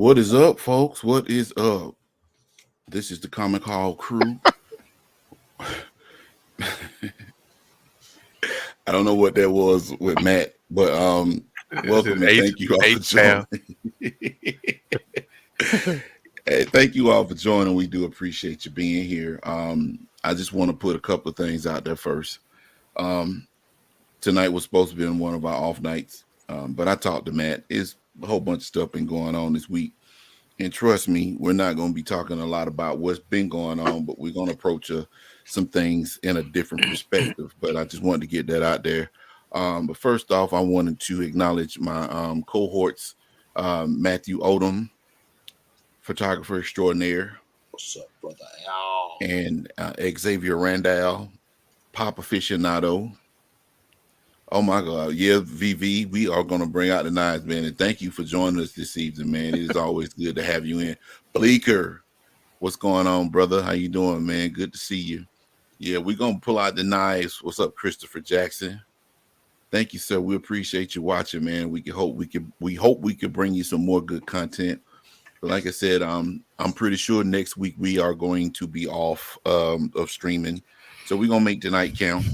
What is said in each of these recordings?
What is up, folks? What is up? This is the Comic Hall crew. I don't know what that was with Matt, but welcome and thank you all for joining. Hey, thank you all for joining. We do appreciate you being here. I just want to put a couple of things out there first. Tonight was supposed to be one of our off nights, but I talked to Matt. It's a whole bunch of stuff been going on this week. And trust me, we're not going to be talking a lot about what's been going on, but we're going to approach some things in a different perspective. But I just wanted to get that out there. But first off, I wanted to acknowledge my cohorts, Matthew Odom, photographer extraordinaire. What's up, brother? And Xavier Randall, pop aficionado. Oh my God. Yeah, VV, we are going to bring out the knives, man. And thank you for joining us this season, man. It is always good to have you in. Bleeker, what's going on, brother? How you doing, man? Good to see you. Yeah, we're going to pull out the knives. What's up, Christopher Jackson? Thank you, sir. We appreciate you watching, man. We hope we could bring you some more good content. But like I said, I'm pretty sure next week we are going to be off of streaming. So we're going to make tonight count.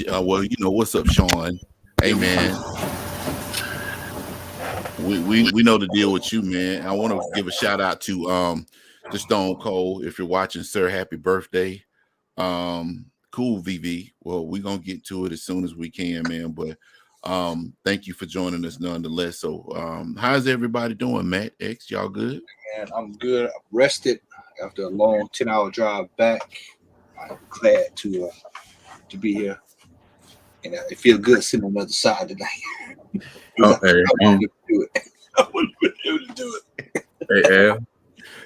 Well, you know what's up, Sean. Hey, man. We know the deal with you, man. I want to give a shout out to the Stone Cold. If you're watching, sir, happy birthday. Cool, VV. Well, we're gonna get to it as soon as we can, man. But thank you for joining us nonetheless. So how's everybody doing, Matt X? Y'all good? Man, I'm good. I'm rested after a long 10-hour drive back. I'm glad to be here. And it feels good sitting on the other side tonight. Okay. I wouldn't be able to do it. Hey, Al.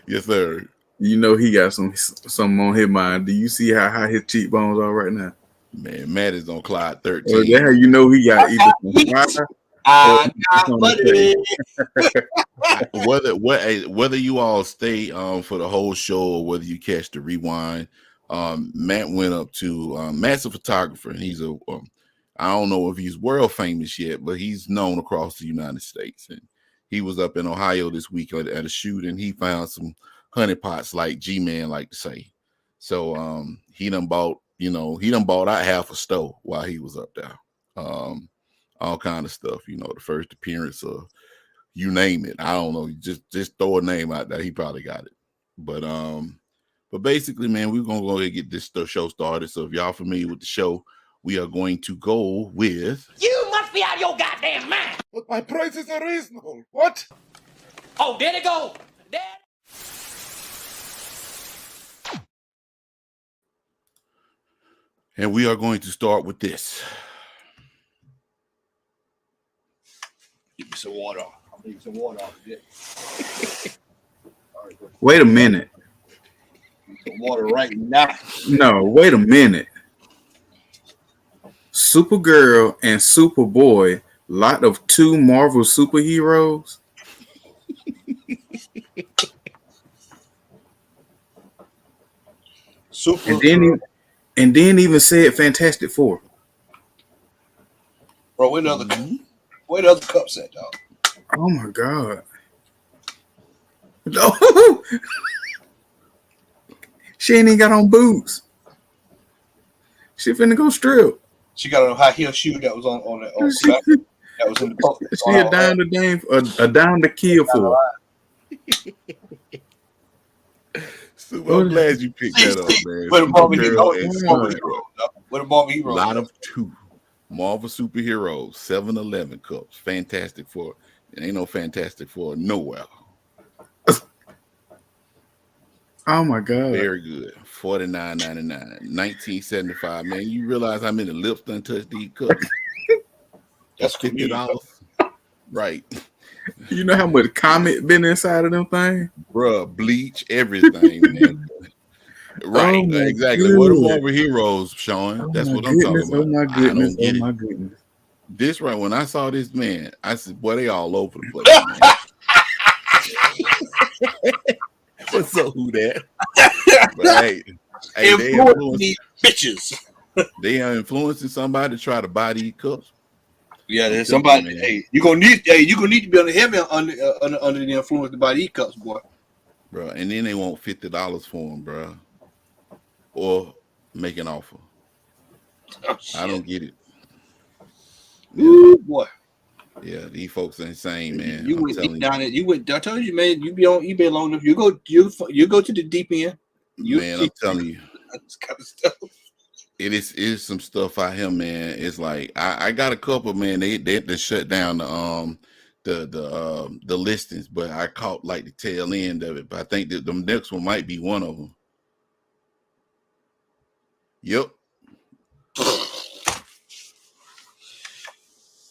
Yes, sir. You know he got something on his mind. Do you see how high his cheekbones are right now? Man, Matt is on Clyde 13. Well, that's how you know he got either some I got money. Whether you all stay for the whole show or whether you catch the rewind, Matt went up to Matt's a photographer, and he's I don't know if he's world famous yet, but he's known across the United States. And he was up in Ohio this week at a shoot, and he found some honeypots, like G-Man like to say. So he done bought out half a store while he was up there. All kind of stuff, the first appearance of you name it. I don't know, just throw a name out there. He probably got it. But basically, man, we're gonna go ahead and get this show started. So if y'all familiar with the show, we are going to go with You must be out of your goddamn mind. But my prices are reasonable. What? Oh, there they go. There. And we are going to start with this. Give me some water. I'll need some water off of it. Wait a minute. Some water right now. No, wait a minute. Supergirl and Superboy, lot of two Marvel superheroes. And then even said Fantastic Four. Bro, where the other cups at, dog? Oh my God. No. She ain't even got on boots. She finna go strip. She got a high heel shoe that was on the back. That was in the post. She a down to kill for. Super, I'm glad you picked that up, man. Where the Marvel Hero? A lot of two Marvel superheroes, 7-Eleven cups, Fantastic Four. It ain't no Fantastic Four nowhere. Oh my God. Very good. $49.99. 1975. Man, you realize how many lips done touch these cups? That's $50. Right. You know how much comic been inside of them things? Bruh, bleach, everything, man. Right, exactly. Goodness. What are Marvel heroes, Sean? That's what I'm talking about. Oh my goodness. Oh my goodness. This right, when I saw this, man, I said, boy, they all over the place, man. What's up, who that? But, hey, they influencing bitches. They are influencing somebody to try to buy these cups. Yeah, there's telling somebody. you, man. Hey, you gonna need to be on the heavy under the influence by these cups, boy. Bro. And then they want $50 for them, bro, or make an offer. Oh, I don't get it. Yeah, Ooh, boy. yeah, these folks are insane, man. You I'm went deep telling down it. You went. I told you, man. You be on eBay long enough. You go to the deep end. you, You man. see I'm telling you, this kind of stuff. it is some stuff out here, man. It's like I got a couple, man. They shut down the listings, but I caught like the tail end of it. But I think that the next one might be one of them. Yep.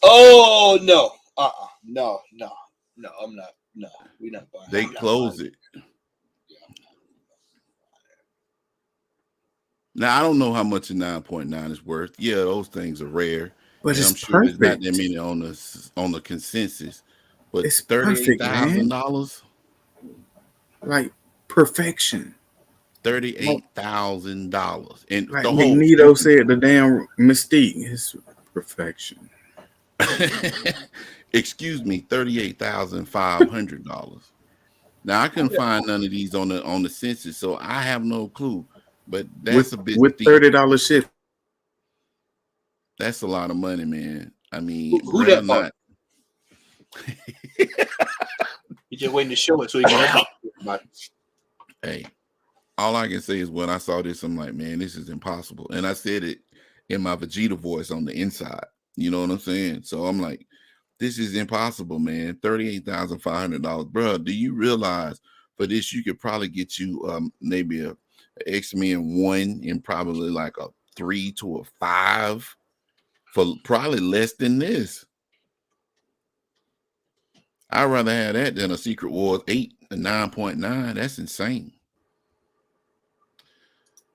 Oh no. No. I'm not. No, we're not buying. They close it. Now I don't know how much a 9.9 is worth. Yeah, those things are rare, But and I'm it's sure there's not perfect. that many on the consensus. But It's perfect, man. $38,000, Like perfection. $38,000, and Like the whole. Magneto said, the damn mystique is perfection. Excuse me, $38,500. Now I couldn't find none of these on the census, so I have no clue. But that's a bit With steep. $30 shift. That's a lot of money, man. I mean, Who bruh, that for? not. He's just waiting to show it so he can help everybody. Hey, all I can say is when I saw this, I'm like, man, this is impossible. And I said it in my Vegeta voice on the inside. You know what I'm saying? So I'm like, this is impossible, man. $38,500, bro. Do you realize for this you could probably get you maybe a X-Men 1 and probably like a 3 to a 5 for probably less than this. I'd rather have that than a Secret Wars 8, a 9.9. That's insane.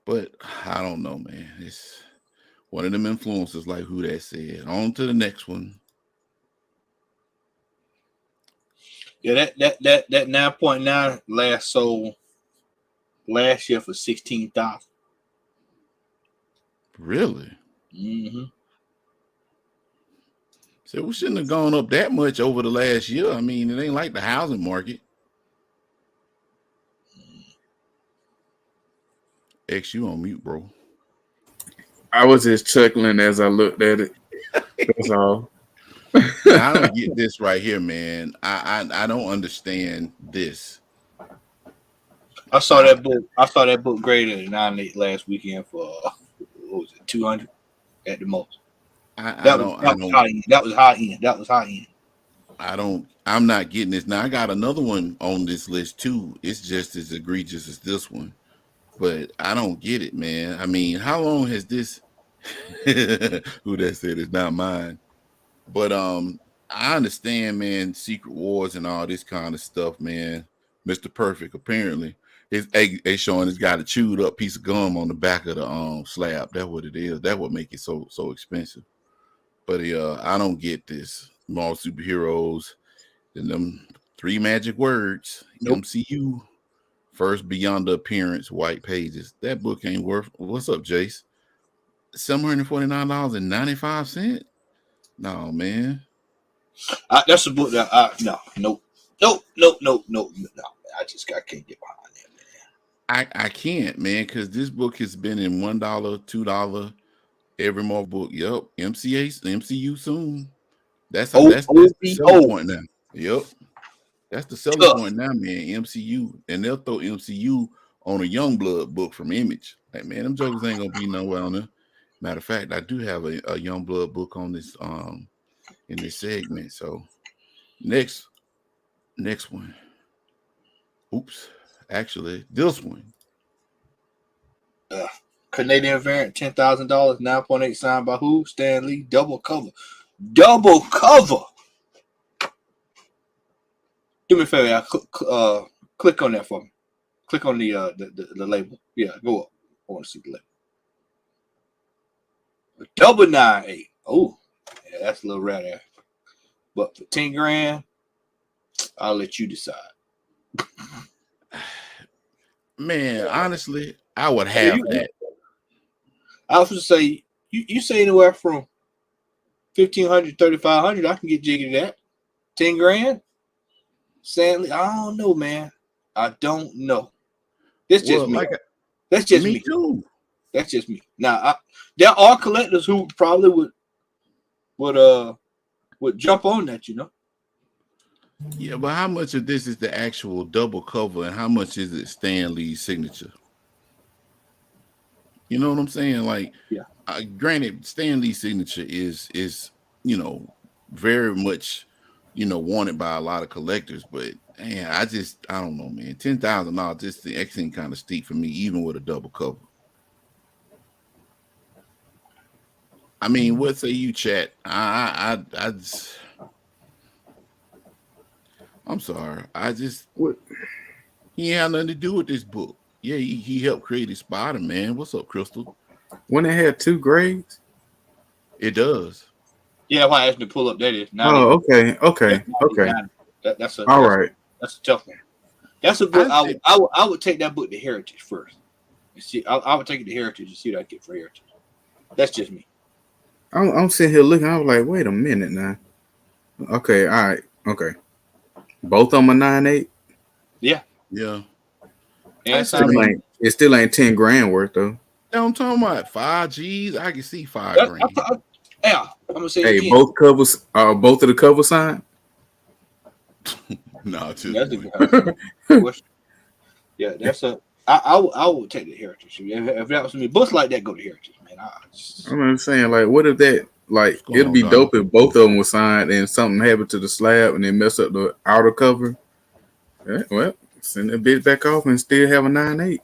But I don't know, man. It's one of them influencers like who that said. On to the next one. Yeah, that 9.9 sold last year for 16,000. Really? Mm-hmm. So we shouldn't have gone up that much over the last year. I mean, it ain't like the housing market. X, you on mute, bro. I was just chuckling as I looked at it. That's all. Now, I don't get this right here, man. I don't understand this. I saw that book. I saw that book graded at 98 last weekend for what was it, 200 at the most. That was high end. I'm not getting this. Now I got another one on this list too. It's just as egregious as this one, but I don't get it, man. I mean, how long has this who that said it's not mine? But I understand, man, Secret Wars and all this kind of stuff, man. Mr. Perfect apparently is showing it's got a chewed up piece of gum on the back of the slab. That's what it is. That's what make it so expensive. But I don't get this. Marvel superheroes and them 3 magic words. Nope. MCU first beyond the appearance white pages. That book ain't worth. What's up, Jace? $749.95. No, man. That's a book that nope. I can't get behind that, man. I can't, man, because this book has been in $1, $2 every more book. Yep, MCU soon. That's the selling point now. Yep, that's the selling point now, man. MCU, and they'll throw MCU on a Youngblood book from Image. Like, man, them jokers ain't gonna be nowhere on there. Matter of fact, I do have a Youngblood book on this in this segment. So next one. Oops, actually, this one. Canadian variant, $10,000, 9.8 signed by who? Stan Lee. Double cover. Do me a favor. Click on that for me. Click on the label. Yeah, go up. I want to see the label. Double 9.8. Oh, yeah, that's a little rare there. But for 10 grand, I'll let you decide. Man, honestly, I would have that. I was going to say, you say anywhere from $1,500, $3,500, I can get jiggy to that. 10 grand. Sadly, I don't know, man. I don't know. That's just me. That's just me. Too. That's just me. Now, there are collectors who probably would jump on that, you know. Yeah, but how much of this is the actual double cover, and how much is it Stan Lee's signature? You know what I'm saying? Like, yeah. Granted, Stan Lee's signature is very much wanted by a lot of collectors, but man, I don't know, man. $10,000, just the X ain't kind of steep for me, even with a double cover. I mean, what say you, chat? I'm sorry. He ain't had nothing to do with this book. Yeah, he helped create Spider-Man. What's up, Crystal? When it had 2 grades? It does. Yeah, why I asked you to pull up that is. Okay. That's all right. That's a tough one. That's a book. I would take that book to Heritage first. And see, I would take it to Heritage and see what I get for Heritage. That's just me. I'm sitting here looking. I was like, wait a minute now. Okay, all right, okay. Both of them are 9.8. Yeah. And it still ain't 10 grand worth though. I'm talking about 5 G's. I can see 5 grand. Yeah, I'm gonna say. Hey, again. both covers are both of the cover signed. No, just yeah, that's a. I would take the Heritage. If that was me, books like that go to Heritage, man. I'm saying, like, what if that, like, it'd be dope if both of them were signed and something happened to the slab and they mess up the outer cover. Yeah, well, send that bitch back off and still have a 9.8.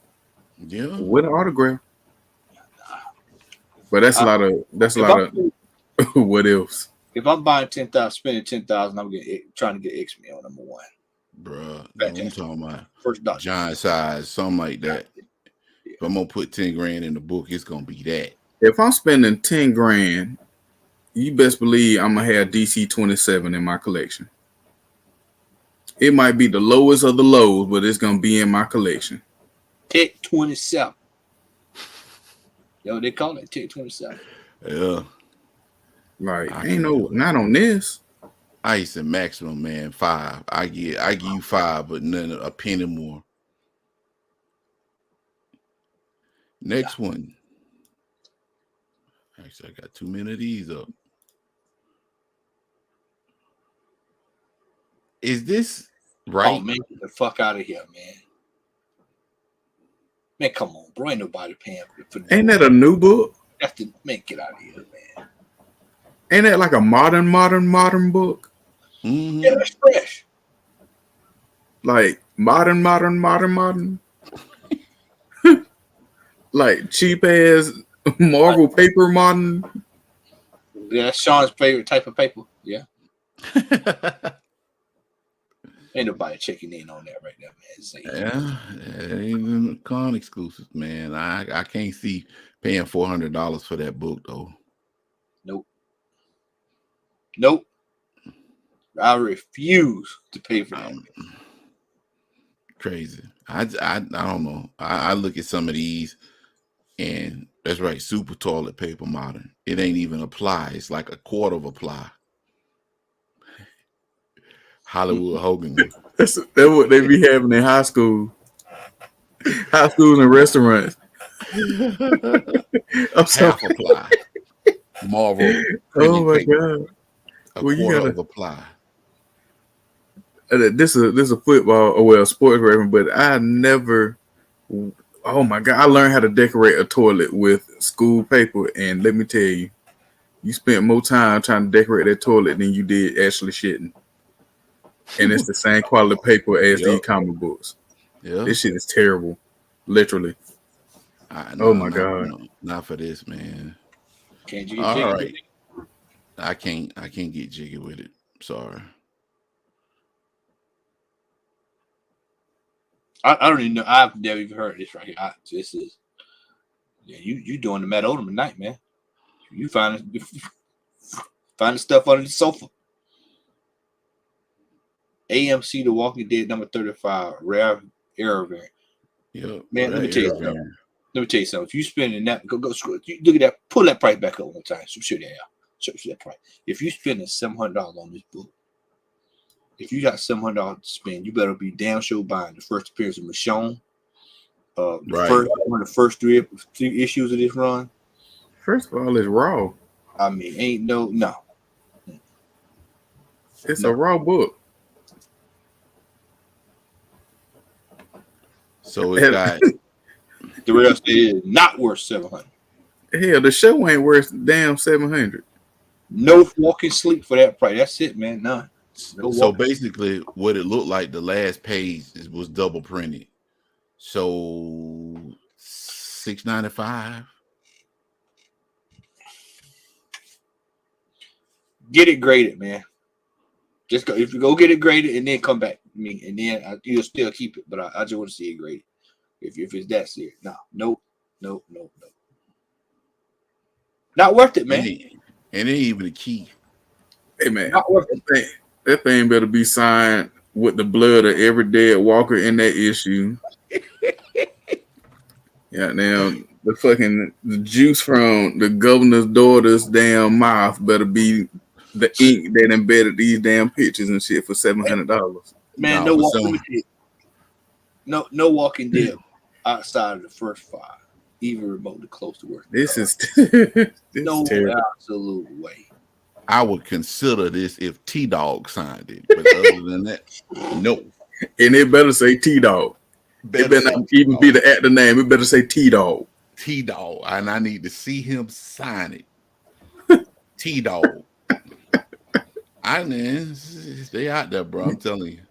Yeah, with an autograph. But that's a lot of what else? If I'm buying 10,000, spending 10,000, I'm trying to get X-Men on number 1. Bruh, I'm talking about first doctor. giant size, something like that. Yeah. If I'm gonna put 10 grand in the book, it's gonna be that. If I'm spending 10 grand, you best believe I'm gonna have DC 27 in my collection. It might be the lowest of the lows, but it's gonna be in my collection. Tech 27. Yo, they call it Tech 27. Yeah. Like, not on this. I used to maximum, man, 5. I give you 5, but a penny more. Next one. Actually, I got too many of these up. Is this right? Oh, man, get the fuck out of here, man. Man, come on, bro. Ain't nobody paying for that. Ain't that a new book? Man, get out of here, man. Ain't that like a modern book? Mm-hmm. Yeah, that's fresh. Like modern. Like cheap ass Marvel paper modern. Yeah, that's Sean's favorite type of paper. Yeah. Ain't nobody checking in on that right now, man. Yeah, it ain't con exclusive, man. I can't see paying $400 for that book though. Nope. I refuse to pay for that. Crazy. I don't know. I look at some of these, and that's right, super toilet paper modern. It ain't even a ply. It's like a quarter of a ply. Hollywood Hogan. That's what they be having in high school. High schools and restaurants. Half a ply. Marvel. Oh my paper. God. A quarter of a ply. This is a football or sports reference, but I never. Oh my God! I learned how to decorate a toilet with school paper, and let me tell you, you spent more time trying to decorate that toilet than you did actually shitting. And it's the same quality paper as these comic books. Yeah, this shit is terrible, literally. Oh my God! No, not for this, man. Can't you get all right? I can't get jiggy with it. Sorry. I don't even know. I've never even heard of this right here. This is, yeah. You doing the Matt Odom tonight, man? You find the stuff under the sofa. AMC The Walking Dead number 35 rare error variant. Yeah, man. Let me tell you something. If you spending that, go scroll. You look at that. Pull that price back up one time. Some shit there. Search that price. If you spending $700 on this book, if you got $700 to spend, you better be damn sure buying the first appearance of Michonne. One of the first three issues of this run. First of all, it's raw. I mean, ain't no. It's a raw book. So it's got the rest is not worth $700. Hell, the show ain't worth damn $700. No walking sleep for that price. That's it, man. None. So basically, what it looked like, the last page was double printed. So $6.95. Get it graded, man. Just go. If you go get it graded and then come back to me, and then you'll still keep it. But I just want to see it graded. If it's that serious, no. Not worth it, man. It ain't even a key. Hey man, not worth it. That thing better be signed with the blood of every dead walker in that issue. Yeah, now the juice from the governor's daughter's damn mouth better be the ink that embedded these damn pictures and shit for $700. Man, no Walking Dead outside of the first 5, even remotely close to worth. This is no terrible. Absolute way. I would consider this if T-Dog signed it, but other than that, no. And it better say T-Dog. It better not even be the actor name. It better say T-Dog. T-Dog, and I need to see him sign it. T-Dog. They out there, bro. I'm telling you.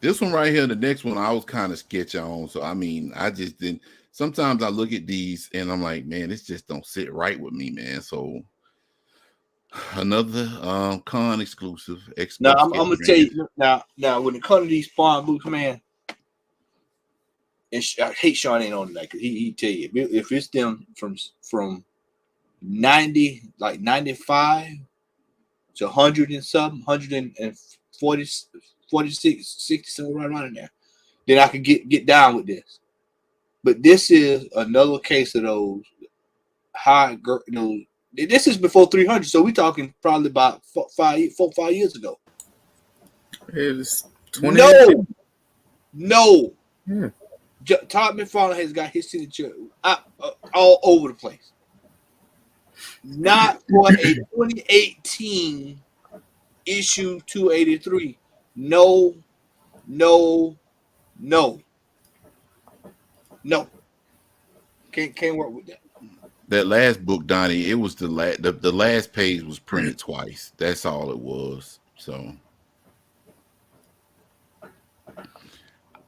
This one right here, the next one, I was kind of sketchy on. So I mean, I just didn't. Sometimes I look at these and I'm like, man, this just don't sit right with me, man. So another con exclusive. Now I'm gonna tell you now when it comes to these Spawn books, man. And I hate Sean ain't on that because he tell you if it's them from 90 like 95 to 100 and something, 140, 46, 60 something right around in there, then I could get down with this. But this is another case of those high, this is before 300, so we're talking probably about 4 5 years ago. It's 20. No. Yeah. Todd McFarlane has got his signature all over the place. Not for a 2018 issue 283. No. Can't work with that. That last book, Donnie, it was the last page was printed twice. That's all it was. So.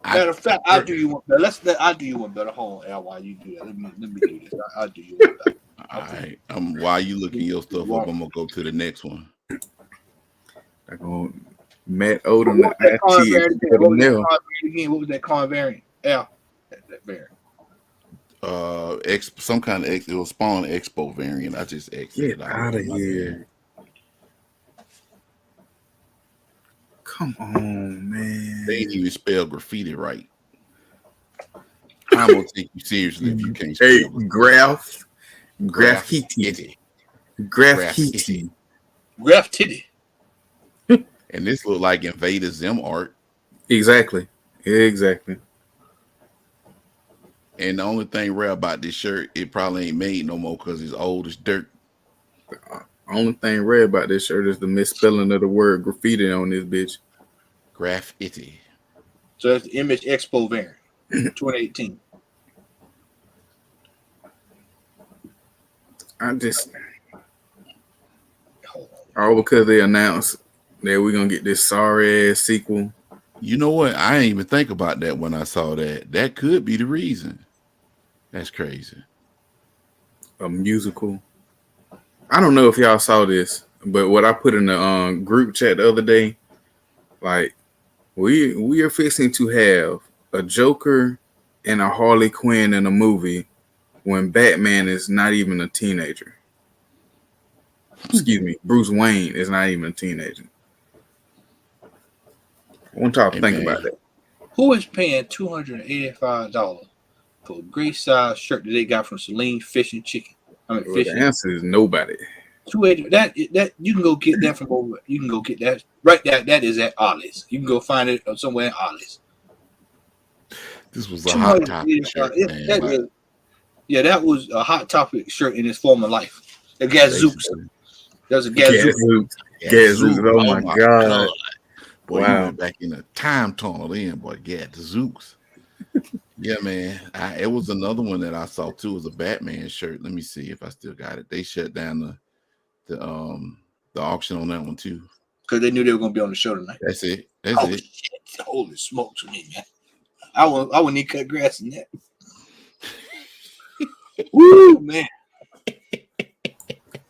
Matter of fact, I'll do you one better. I'll do you one better. Hold on, Al, while you do that. Let me do this. I'll do you one better. All right. While you looking your stuff up, I'm gonna go to the next one. I'm going Matt Odom. What was that con variant? Al, that variant. Some kind of it was Spawn Expo variant. I just exited out of here. Come on, man. They ain't even spell graffiti right. I'm gonna take you seriously if you can't spell it. Graffiti. And this look like Invader Zim art. Exactly. And the only thing rare about this shirt, it probably ain't made no more because it's old as dirt. Only thing rare about this shirt is the misspelling of the word graffiti on this bitch. Graffiti. So that's the Image Expo variant, 2018. Because they announced that we're gonna get this sorry ass sequel. You know what? I didn't even think about that when I saw that. That could be the reason. That's crazy. A musical. I don't know if y'all saw this, but what I put in the group chat the other day, like we are fixing to have a Joker and a Harley Quinn in a movie when Batman is not even a teenager. Excuse me, Bruce Wayne is not even a teenager. I want y'all to think about that. Who is paying $285 for a great size shirt that they got from Celine Fish and Chicken? The answer is nobody. $280. That you can go get that from over. You can go get that right. That is at Ollie's. You can go find it somewhere in Ollie's. This was a hot topic shirt, man. That was a hot topic shirt in his former life. The Gadzooks. That was a Gadzooks. Gadzooks. Oh my God. Boy, you went back in a time tunnel then, boy. Gadzooks. Yeah, man. It was another one that I saw too. It was a Batman shirt. Let me see if I still got it. They shut down the auction on that one too. Because they knew they were going to be on the show tonight. That's it. That's it. Shit. Holy smokes for me, man. I wouldn't need to cut grass in that. Woo, man.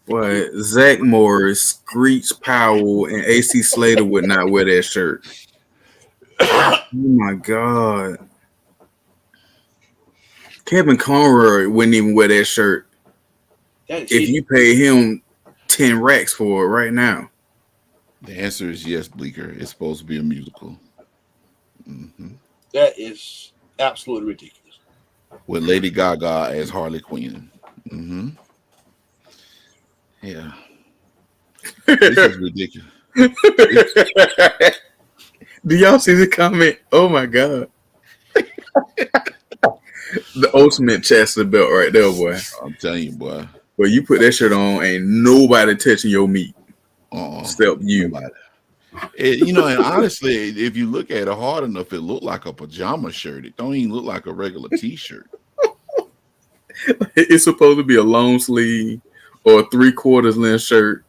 What? Zach Morris, Screech Powell, and AC Slater would not wear that shirt. Oh my God. Kevin Conroy wouldn't even wear that shirt if you pay him 10 racks for it right now. The answer is yes, Bleeker. It's supposed to be a musical. Mm-hmm. That is absolutely ridiculous. With Lady Gaga as Harley Quinn. Mm-hmm. Yeah. This is ridiculous. Do y'all see the comment? Oh my God. The ultimate chastity belt right there, boy. I'm telling you, boy. But you put that shirt on, ain't nobody touching your meat. Except you. And honestly, if you look at it hard enough, it looked like a pajama shirt. It don't even look like a regular t-shirt. It's supposed to be a long sleeve or a 3/4 length shirt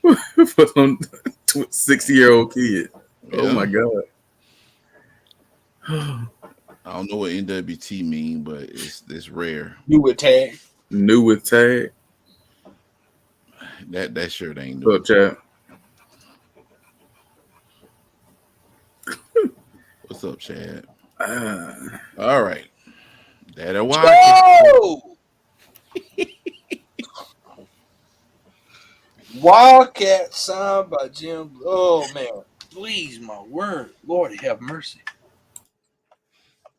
for some 60-year-old kid. Yeah. Oh my God. I don't know what NWT mean, but it's rare. New with tag. New with tag. That shirt ain't new. What's up, Chad? What's up, Chad? All right. That a Wildcat signed by Jim. Oh man, please, my word, Lord have mercy.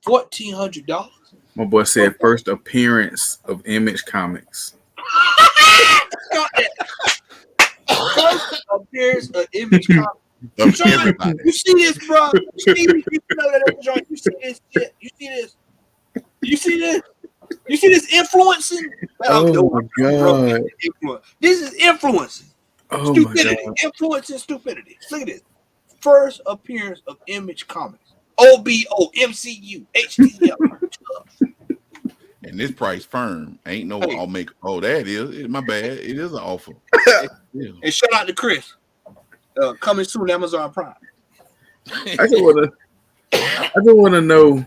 $1,400. My boy said first appearance of Image Comics. First appearance of Image Comics. You see this, bro? You see this shit? You see this? You see this? You see this influencing? Oh my God! This is influencing. Oh stupidity. My God. Influencing stupidity. Look at this. First appearance of Image Comics. OBO, MCU, HTL. And this price firm. Ain't no I'll make. Oh, that is. My bad. It is an offer. And shout out to Chris. Coming soon, Amazon Prime. I just want to know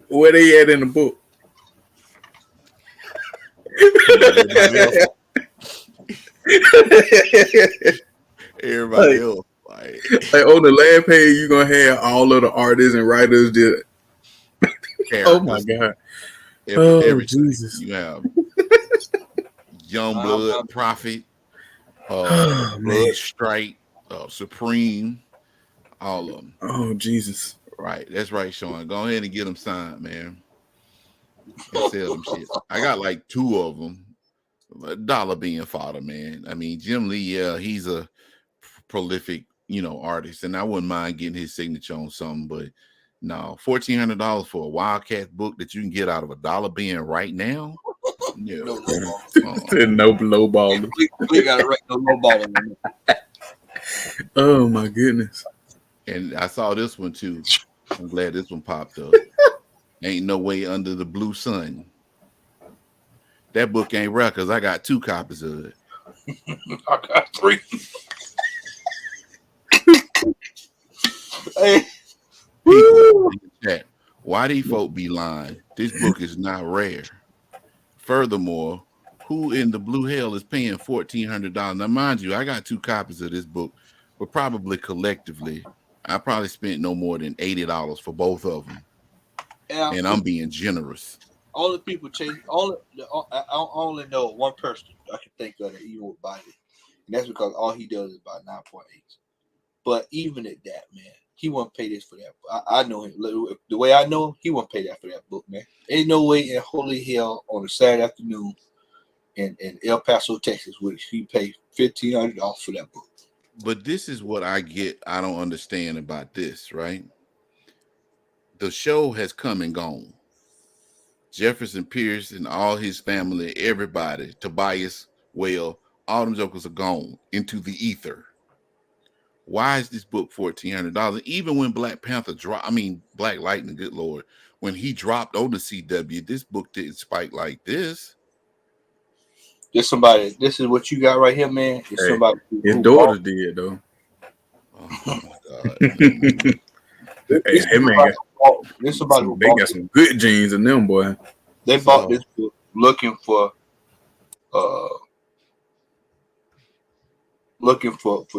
where they at in the book. Everybody else, like on the land page, you're gonna have all of the artists and writers did. Oh my God! Every Jesus! You have Youngblood, Prophet, Blood Strike, Supreme, all of them. Oh Jesus! Right, that's right, Sean. Go ahead and get them signed, man. And sell them shit. I got like 2 of them. Dollar being fodder, man. I mean, Jim Lee, yeah, he's a prolific, artist, and I wouldn't mind getting his signature on something, but no, $1,400 for a Wildcat book that you can get out of a dollar bin right now. Yeah, no blow ball. We gotta write no low balling. Oh my goodness! And I saw this one too. I'm glad this one popped up. Ain't no way under the blue sun. That book ain't rare because I got 2 copies of it. I got 3. Hey, people in the chat, why these folk be lying? This book is not rare. Furthermore, who in the blue hell is paying $1,400? Now, mind you, I got 2 copies of this book, but probably collectively, I probably spent no more than $80 for both of them. And I'm being generous. All the people change. I only know one person I can think of that even would buy it, and that's because all he does is buy 9.8. But even at that, man, he won't pay this for that. I know him the way I know him. He won't pay that for that book, man. Ain't no way in holy hell on a Saturday afternoon in El Paso, Texas, which he paid $1,500 for that book. But this is what I don't understand about this, right? The show has come and gone. Jefferson Pierce and all his family, everybody, Tobias, well, all them jokers are gone into the ether. Why is this book $1,400? Even when Black Panther Black Lightning, good Lord, when he dropped on the CW, this book didn't spike like this. This is what you got right here, man. It's somebody his daughter did though. Oh my God. Hey man, they got some good genes in them, boy. They bought this book looking for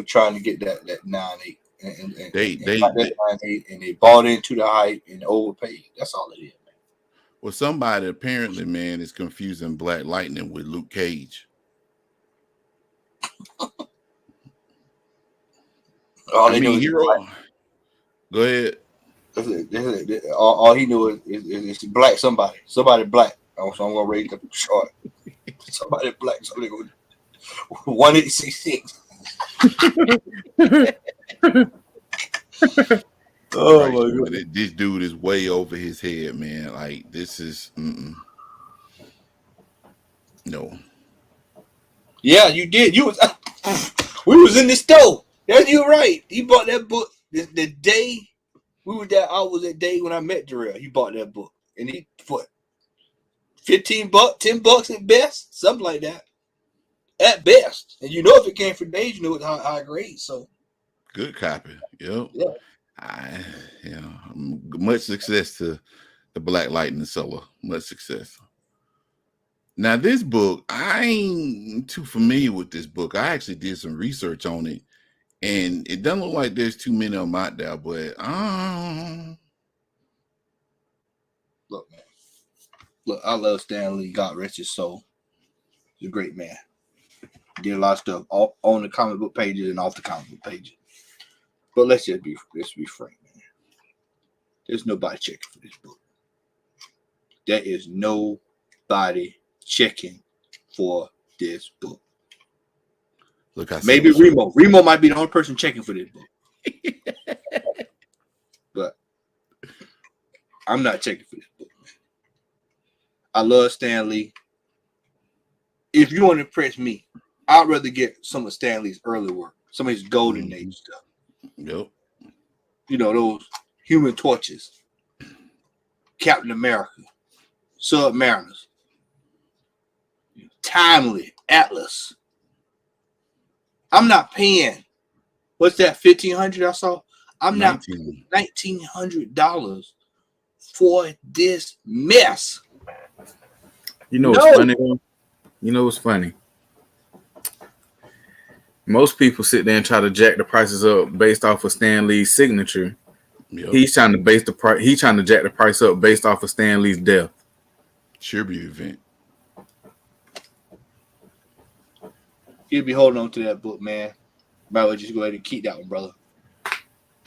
trying to get that 9.8 and they bought into the hype and overpaid. That's all it is, man. Well, somebody apparently, man, is confusing Black Lightning with Luke Cage. Hero. Go ahead. All he knew is black somebody black. So I'm gonna raise the short. Somebody black. Somebody go 1866. Oh my God! This dude is way over his head, man. Like this is no. Yeah, you did. We was in the store. Yeah, you're right. He bought that book the day we were there. I was that day when I met Jarrell. He bought that book, and he put $15, $10 at best, something like that. At best, and you know if it came from Dave, you know it's high grade. So good copy. Yep. Yeah. Much success to the Black Lightning seller. Much success. Now this book, I ain't too familiar with this book. I actually did some research on it, and it doesn't look like there's too many of them out there. But look, man. Look, I love Stan Lee. God rest his soul. He's a great man. Did a lot of stuff on the comic book pages and off the comic book pages. But let's be frank, man. There's nobody checking for this book. There is nobody checking for this book. Look, maybe Remo. Remo might be the only person checking for this book. But I'm not checking for this book, man. I love Stan Lee. If you want to impress me, I'd rather get some of Stan Lee's early work, some of his golden age stuff. Yep. You know, those Human Torches, Captain America, Submariners, Timely, Atlas. I'm not paying. What's that? $1,500 I saw. I'm not paying $1,900 for this mess. You know what's funny? You know what's funny? Most people sit there and try to jack the prices up based off of Stan Lee's signature. Yep. He's trying to jack the price up based off of Stan Lee's death. Tribute event. You'll be holding on to that book, man. Might well just go ahead and keep that one, brother.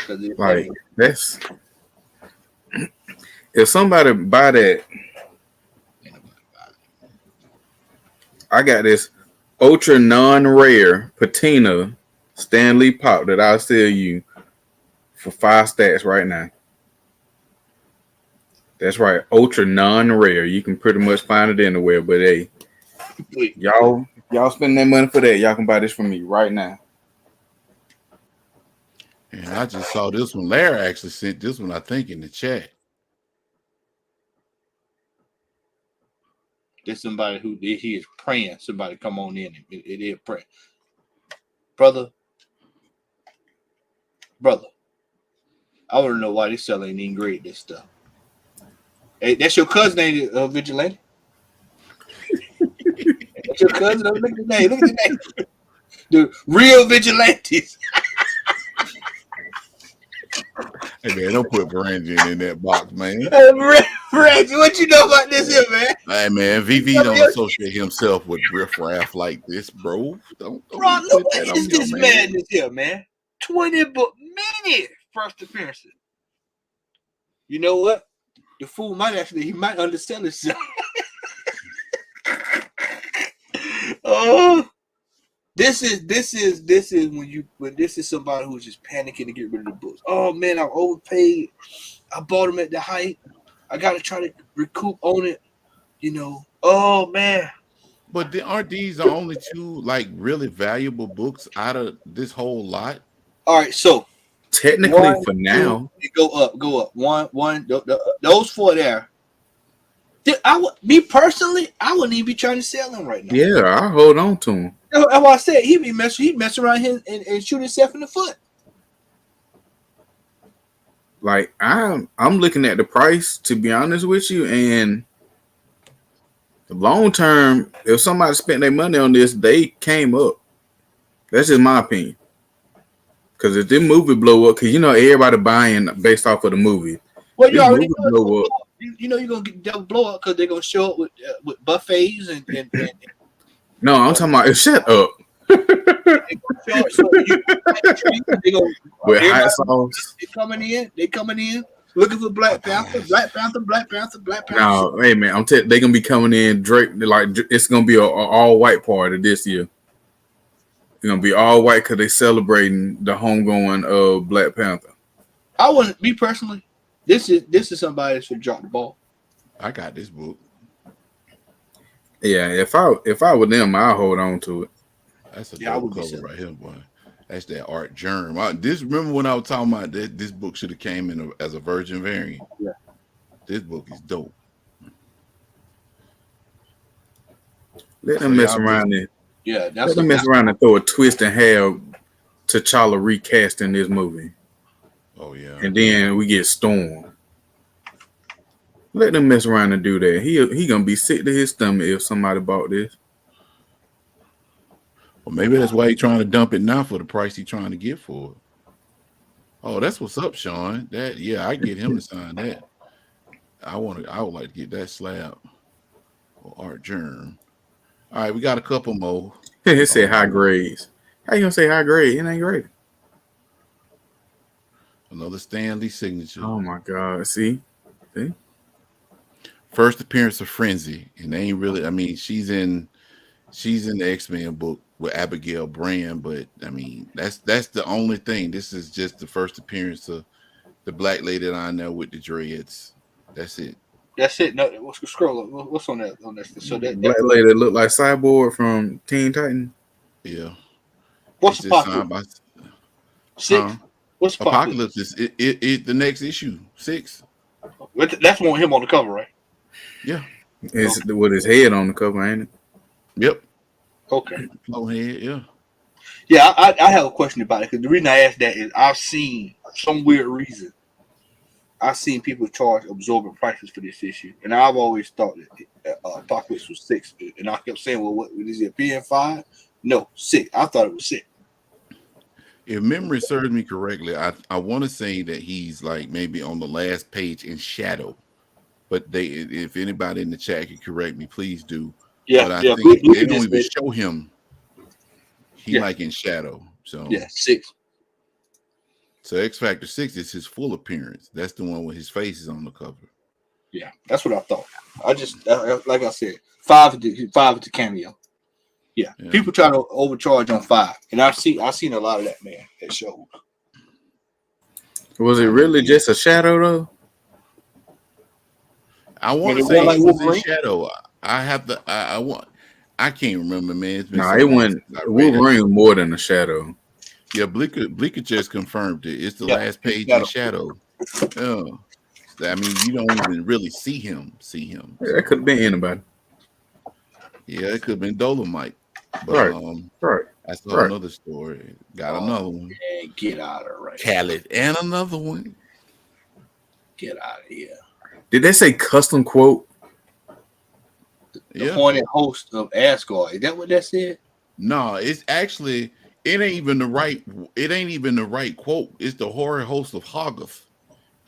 Like that's if somebody buy that. I got this ultra non-rare patina Stan Lee pop that I'll sell you for 5 stacks right now. That's right, ultra non-rare. You can pretty much find it anywhere, but hey, y'all spend that money for that. Y'all can buy this from me right now. And I just saw this one. Larry actually sent this one, I think, in the chat. There's somebody who he is praying. Somebody come on in. It is praying. Brother. I want to know why this seller ain't even grade this stuff. Hey, that's your cousin, ain't it, Vigilante? That's your cousin? Look at the name. Look at the name. The real Vigilantes. Hey man, don't put Brandon in that box, man. Hey, Brandon, what you know about this here, man? Hey man, VV don't associate himself with riffraff like this, bro. Don't bro, look, what is this madness here, man? 20 book minute first appearances. You know what? The fool might undersell himself. This is when this is somebody who's just panicking to get rid of the books. Oh man, I'm overpaid. I bought them at the height. I gotta try to recoup on it. Oh man. But aren't these the only two like really valuable books out of this whole lot? All right, so technically for now, go up. One. Those four there. Me personally, I wouldn't even be trying to sell them right now. Yeah, I hold on to them. That's what I said. He'd mess around here and shoot himself in the foot. Like I'm looking at the price, to be honest with you, and the long term, if somebody spent their money on this, they came up. That's just my opinion. Because if this movie blow up, because everybody buying based off of the movie. Well, you already blow up. You're gonna get double blow up because they're gonna show up with buffets and No, I'm talking about. Shut up. With hot sauce. They coming in looking for Black Panther. No, hey man, they gonna be coming in draped like it's gonna be a all white party this year. It's gonna be all white because they celebrating the homegoing of Black Panther. I wouldn't be personally. This is somebody that should drop the ball. I got this book. Yeah, if I were them, I'll hold on to it. That's a dope cover right here, boy. That's that art germ. Remember when I was talking about that this book should have came in as a virgin variant? Yeah. This book is dope. Let them mess around and let them mess around and throw a twist and have T'Challa recast in this movie. Oh yeah. And then we get Storm. Let them mess around and do that. He gonna be sick to his stomach if somebody bought this. Well, maybe that's why he's trying to dump it now for the price he's trying to get for it. Oh, that's what's up, Sean. I get him to sign that. I would like to get that slab or art germ. All right, we got a couple more. It said high grades. How you gonna say high grade? It ain't great. Another Stan Lee signature. Oh my God! See? First appearance of Frenzy, and they ain't really. I mean, she's in the X-Men book with Abigail Brand, but I mean, that's the only thing. This is just the first appearance of the black lady that I know with the dreads. That's it. That's it. No, scroll up. What's on that? So that black lady that look like Cyborg from Teen Titan. Yeah. What's Apocalypse? 6. What's Apocalypse? Is it the next issue 6? That's one him on the cover, right? Yeah. It's with his head on the cover, ain't it? Yep. Okay. Low head, yeah. Yeah, I have a question about it because the reason I asked that is I've seen some weird reason. I've seen people charge absorbent prices for this issue, and I've always thought that Apocalypse was 6, and I kept saying, "Well, what is it? PN5? No, 6. I thought it was 6." If memory serves me correctly, I want to say that he's like maybe on the last page in shadow, but if anybody in the chat can correct me, please do. Yeah, but I think they don't even show him. He like in shadow. So 6. So X Factor 6 is his full appearance. That's the one with his face is on the cover. Yeah, that's what I thought. I just like I said, 5 is the cameo. Yeah, people try to overcharge on 5, and I've seen a lot of that, man. That show. Was it really just a shadow though? I want to say it was in shadow. I can't remember, man. It's been it wasn't. Wolverine more than a shadow. Yeah, Bleeker just confirmed it. It's the last page in shadow. Oh, I mean, you don't even really see him. Yeah, that could have been anybody. Yeah, it could have been Dolomite. But, right. I saw another story. Got another one. Man, get out of right. Khaled and another one. Get out of here. Did they say custom quote? The appointed host of Asgard. Is that what that said? No, it's actually it ain't even the right quote. It's the horror host of Hoggoth.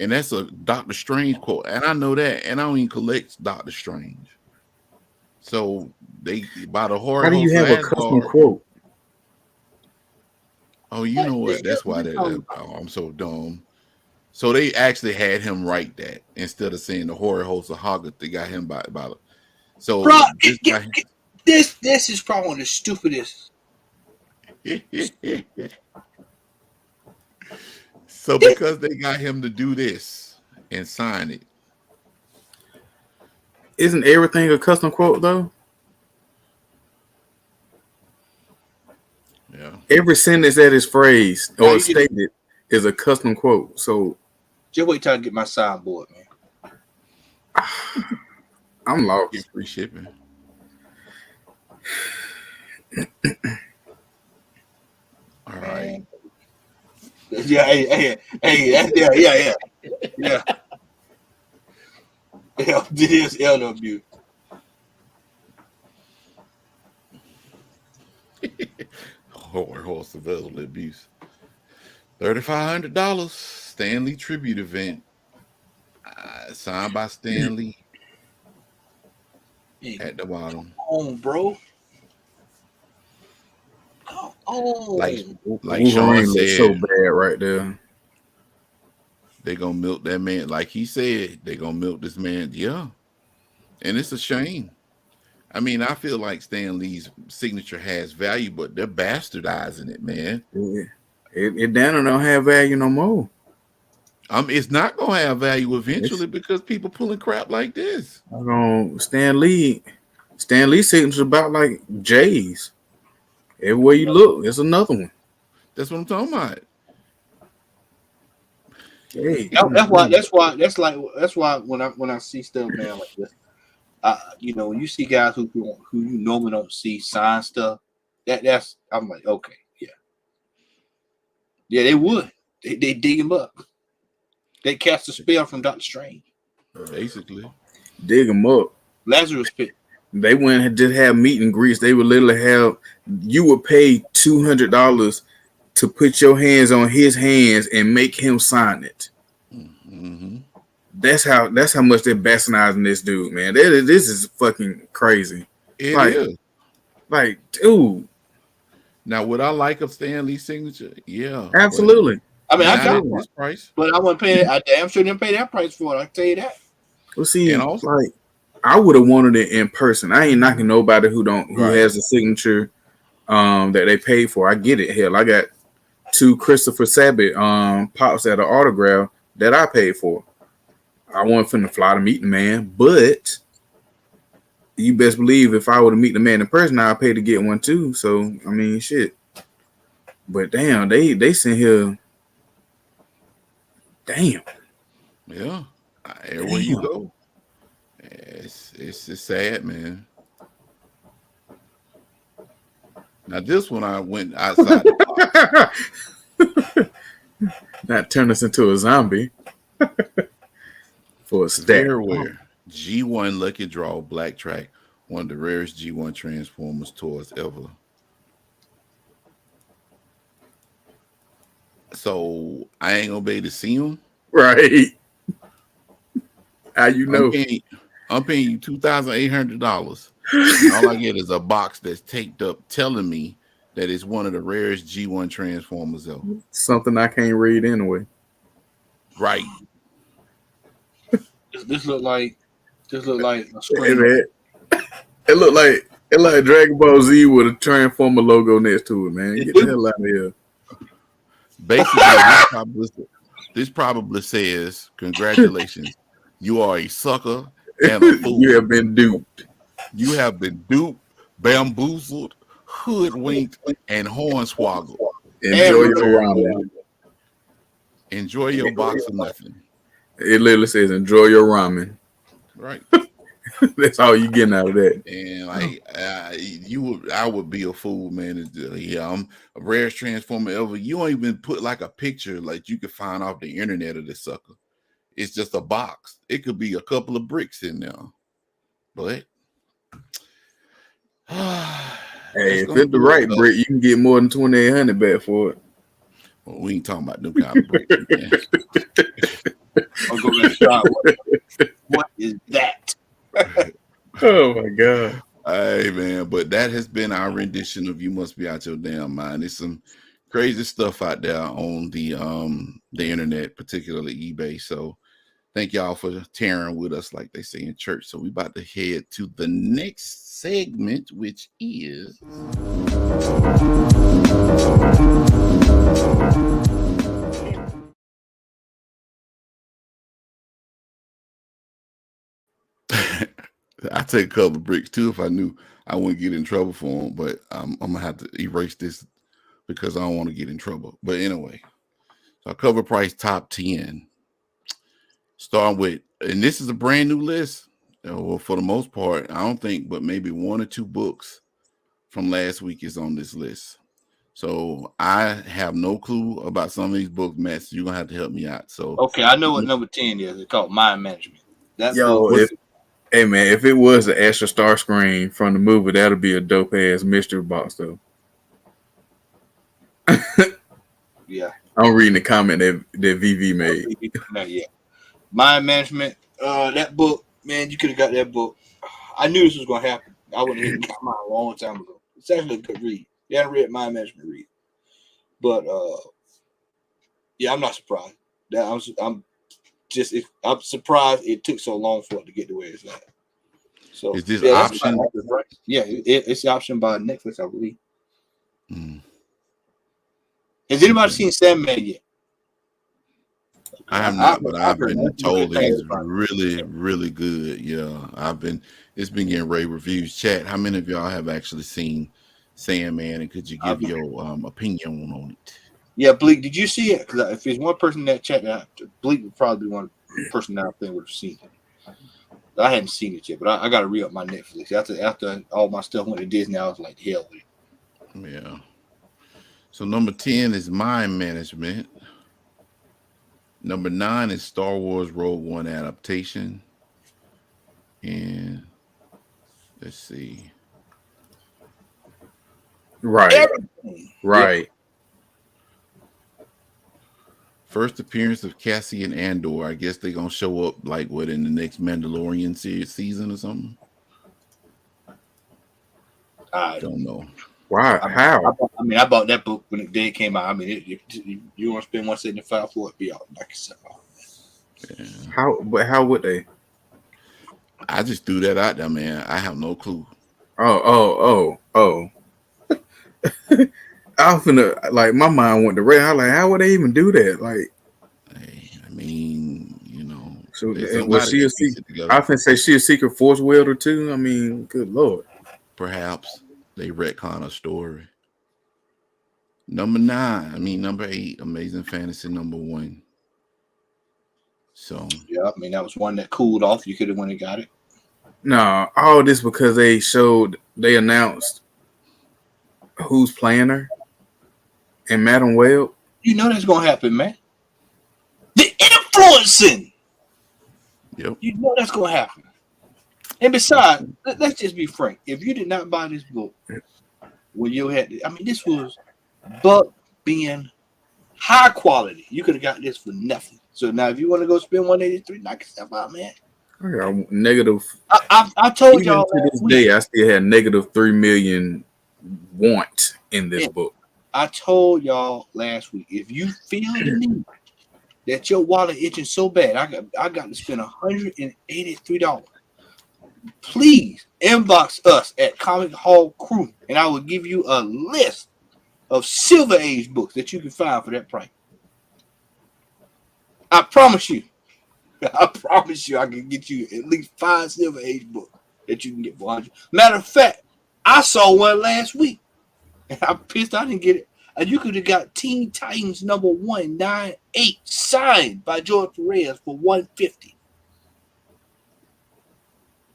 And that's a Doctor Strange quote. And I know that. And I don't even collect Doctor Strange. So they by the horror. How do you have a custom quote? Oh, you know what? That's why I'm so dumb. So they actually had him write that instead of saying the horror host of Hoggoth. They got him by. So bro, This is probably one of the stupidest. So because they got him to do this and sign it. Isn't everything a custom quote though? Yeah. Every sentence that is phrased or stated is a custom quote. So just wait till I get my soundboard, man. I'm lost. Get free shipping. All right. Yeah, hey, yeah. Yeah, this is elder abuse. Horse of elder abuse. $3,500 Stanley tribute event. Signed by Stanley. At the bottom. Come on, bro. Come on. Like Sean said, so bad right there. They gonna milk that man, like he said. They gonna milk this man, yeah. And it's a shame. I mean, I feel like Stan Lee's signature has value, but they're bastardizing it, man. It down don't have value no more. It's not gonna have value eventually because people pulling crap like this. Stan Lee's signature about like Jay's. Everywhere you look, there's another one. That's what I'm talking about. Hey, that's why when I see stuff now like this, when you see guys who you normally don't see sign stuff, that's I'm like, okay, yeah, they would. They dig him up. They cast a spell from Dr. Strange. Basically, dig him up. Lazarus pit. They went and just have meet and greets. They would literally have you would pay $200 to put your hands on his hands and make him sign it. Mm-hmm. That's how much they're bastardizing this dude, man. This is fucking crazy. It is. Like, dude. Now, would I like a Stan Lee signature? Yeah, absolutely. I mean, I got this price, but I wouldn't pay it. I damn sure didn't pay that price for it. I tell you that. Well, see, and also, like, I would have wanted it in person. I ain't knocking nobody who has a signature that they paid for. I get it. Hell, I got 2 Christopher Sabat pops at an autograph that I paid for. I wasn't finna fly to meet the man, but you best believe if I were to meet the man in person, I'd pay to get one too. So I mean, shit. But damn, they sent here. Damn. Yeah. Everywhere you go, it's sad, man. Now this one I went outside the box. Not turn us into a zombie. For a stat. Very rare. G1 Lucky Draw Black Track, one of the rarest G1 Transformers toys ever. So I ain't gonna be able to see them. Right. How you know? I'm paying you $2,800. All I get is a box that's taped up telling me that it's one of the rarest G1 Transformers ever. Something I can't read anyway. Right. This look like a screen. It look like Dragon Ball Z with a Transformer logo next to it, man. Get the hell out of here. Basically, this probably says, congratulations, you are a sucker and a fool. You have been duped. You have been duped, bamboozled, hoodwinked, and hornswoggled. Enjoy your ramen. Enjoy your box of nothing. It literally says, enjoy your ramen. Right. That's all you getting out of that. And I would be a fool, man. Yeah, I'm a rarest Transformer ever. You don't even put like a picture like you could find off the internet of this sucker. It's just a box. It could be a couple of bricks in there, but hey, if it's the right brick, you can get more than 2,800 back for it. Well, we ain't talking about them kind of bricks. I'll go back to what is that? Oh my god. Hey man, but that has been our rendition of You Must Be Out Your Damn Mind. There's some crazy stuff out there on the internet, particularly eBay. So thank y'all for tearing with us, like they say in church. So we about to head to the next segment, which is I take a couple of bricks too if I knew I wouldn't get in trouble for them, but I'm gonna have to erase this because I don't want to get in trouble. But anyway, so cover price top 10. Starting with, and this is a brand new list. Well, for the most part, I don't think, but maybe 1 or 2 books from last week is on this list. So I have no clue about some of these books, Matt. So you're gonna have to help me out. So okay, I know what number 10 is. It's called Mind Management. That Yo, book hey man, if it was an extra star screen from the movie, that'll be a dope ass mystery box though. Yeah. I'm reading the comment that VV made. Yeah. Mind Management. That book, man, you could have got that book. I knew this was gonna happen. I would have got mine a long time ago. It's actually a good read. You haven't read Mind Management, read. But yeah, I'm not surprised. I'm surprised it took so long for it to get to where it's at. So is this option? Yeah, it's the option by Netflix, I believe. Mm. Has anybody seen Sandman yet? I have not, but I've been told it's really, really good. Yeah, it's been getting rave reviews. Chat, how many of y'all have actually seen Sandman, and could you give your opinion on it? Yeah, Bleak, did you see it? Because if there's one person in that chat, Bleak would probably be one person that I think would have seen it. I hadn't seen it yet, but I got to re-up my Netflix. After all my stuff went to Disney, I was like, hell with it. Yeah. So number 10 is Mind Management. Number 9 is Star Wars Rogue One adaptation. And let's see. Right. Right. Yeah. First appearance of Cassian Andor. I guess they're gonna show up like what in the next Mandalorian season or something. I don't know. Wow, how? I bought that book when it came out. I mean, if you want to spend $175 for it, be out like Yeah. How would they? I just threw that out there, man. I have no clue. Oh. I was finna, like, my mind went to red. I was like, how would they even do that? Like, hey, I mean, you know. So was she a secret? I can say she a secret force welder too. I mean, good lord. Perhaps they retcon a story. Number 8, Amazing Fantasy #1. So yeah, I mean that was one that cooled off. You could have went and got it. No, all this because they announced who's playing her and Madam Web. You know that's gonna happen, man. The influencing. Yep. You know that's gonna happen. And besides, let's just be frank. If you did not buy this book when you had, this was Buck being high quality. You could have got this for nothing. So now, if you want to go spend $183, knock yourself out, man. I got negative. I told y'all to this day, I still had negative 3 million want in this book. I told y'all last week, if you feel the need that your wallet itching so bad, I got to spend $183. Please inbox us at Comic Hall Crew, and I will give you a list of Silver Age books that you can find for that price. I promise you. I promise you I can get you at least 5 Silver Age books that you can get for $100. Matter of fact, I saw one last week. And I'm pissed I didn't get it. And you could have got Teen Titans #198 signed by George Perez for $150.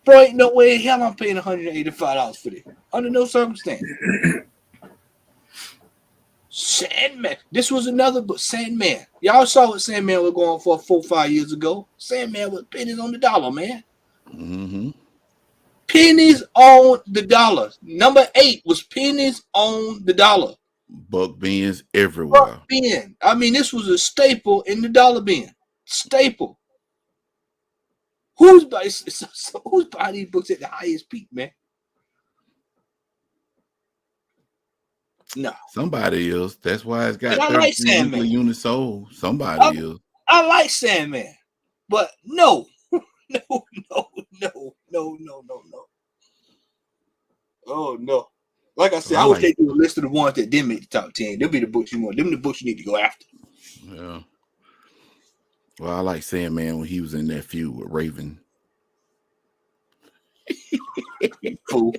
Bro, ain't no way in hell I'm paying $185 for this. Under no circumstance. Sandman. This was another book. Sandman. Y'all saw what Sandman was going for 4 or 5 years ago. Sandman was pennies on the dollar, man. Mm-hmm. Pennies on the dollar. Number 8 was pennies on the dollar. Buck bins everywhere. Buck bin. This was a staple in the dollar bin. Staple. Who's buying these books at the highest peak, man? No. Somebody is. That's why it's got And 33 weekly units sold. Somebody is. I like Sandman. But no. No. Oh no. Like I said, I would take you a list of the ones that didn't make the top 10. They'll be the books you want. Them the books you need to go after. Yeah. Well, I like Sandman when he was in that feud with Raven. Fool.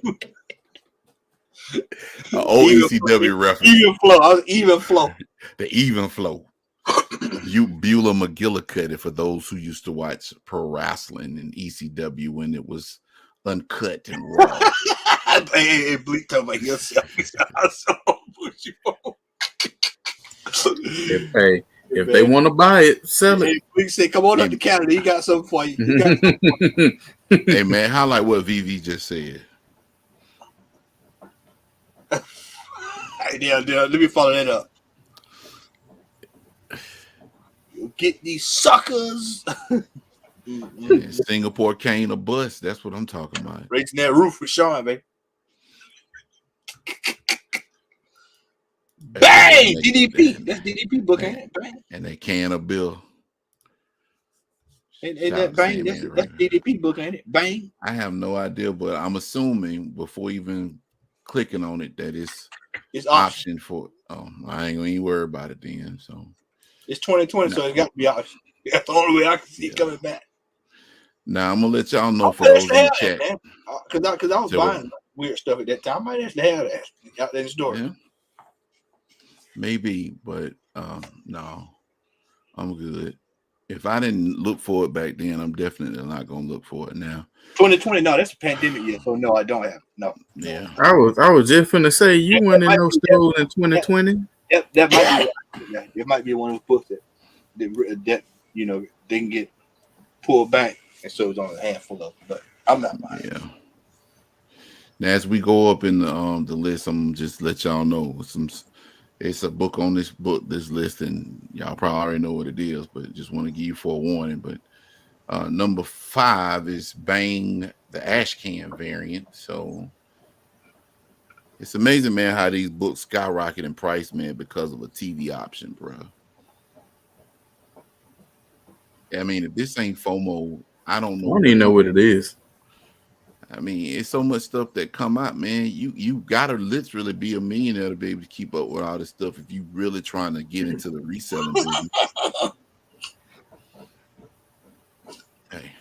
Old ECW reference. Even flow. I was even flow. The even flow. Beulah McGillicuddy for those who used to watch pro wrestling in ECW when it was uncut and raw. Hey, Bleak, talk about yourself. If they want to buy it, sell it. Hey, Bleak said, "Come on up to Canada. He got something for you." Hey man, highlight what VV just said. Yeah, let me follow that up. You'll get these suckers. Singapore cane or bust. That's what I'm talking about. Raising that roof with Sean, baby. Bang! DDP. That's DDP book, ain't it? Bang. And they can of Bill. Ain't that Bang? That's DDP book, ain't it? Bang. I have no idea, but I'm assuming before even clicking on it that it's option for. Oh, I ain't gonna even worry about it then. So it's 2020, so it's got to be option. That's the only way I can see it coming back. Now I'm gonna let y'all know for those in the chat, because I was buying weird stuff at that time. I might actually have that out there in the store. Yeah. Maybe, but no, I'm good. If I didn't look for it back then, I'm definitely not gonna look for it now. 2020, no, that's a pandemic year, so no, I don't have no. Yeah, I was just finna say you went in those stores in 2020. That might be. It might be one of those books that you know they can get pulled back, and so it's on a handful of them. But I'm not buying. Yeah. Now, as we go up in the list, I'm just let y'all know it's a book on this list, and y'all probably already know what it is, but just want to give you forewarning. But number 5 is Bang, the Ash Can variant. So it's amazing, man, how these books skyrocket in price, man, because of a TV option, bro. I mean, if this ain't FOMO, I don't know. I don't even know what it is. I mean, it's so much stuff that come out, man. You gotta literally be a millionaire to be able to keep up with all this stuff if you really trying to get into the reselling business. Hey,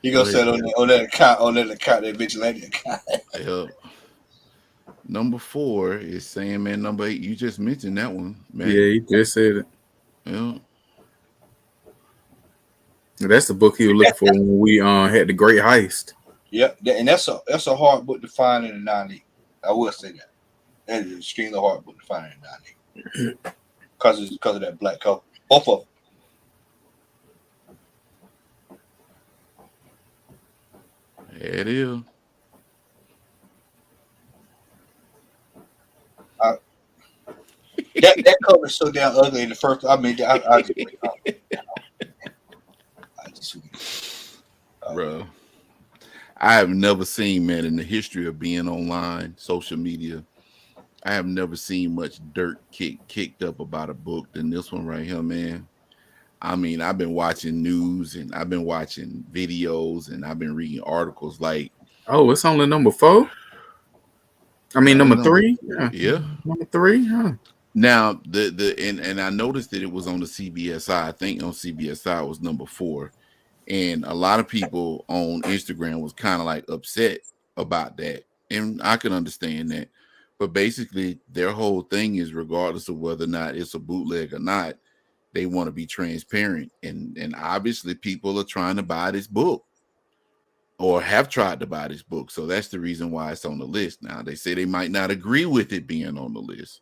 you gonna set on that account, that vigilante account. Yeah. Number 4 is Sandman. Number 8, you just mentioned that one, man. Yeah, you just said it. Yeah. That's the book he was looking for when we had the Great Heist. Yeah, and that's a hard book to find in the 90s. I will say that. That is an extremely hard book to find in the 90s. Because of that black cover. Both of them. It is. That cover is so damn ugly in the first. I mean, I just bro. I have never seen, man, in the history of being online, social media, I have never seen much dirt kicked up about a book than this one right here, man. I mean, I've been watching news and I've been watching videos and I've been reading articles like, oh, it's only number 4. I mean, number 3. Yeah, number 3. Huh? Now and I noticed that it was on the CBSI. I think on CBSI it was number 4. And a lot of people on Instagram was kind of like upset about that. And I can understand that. But basically, their whole thing is regardless of whether or not it's a bootleg or not, they want to be transparent. And obviously, people are trying to buy this book or have tried to buy this book. So that's the reason why it's on the list. Now, they say they might not agree with it being on the list.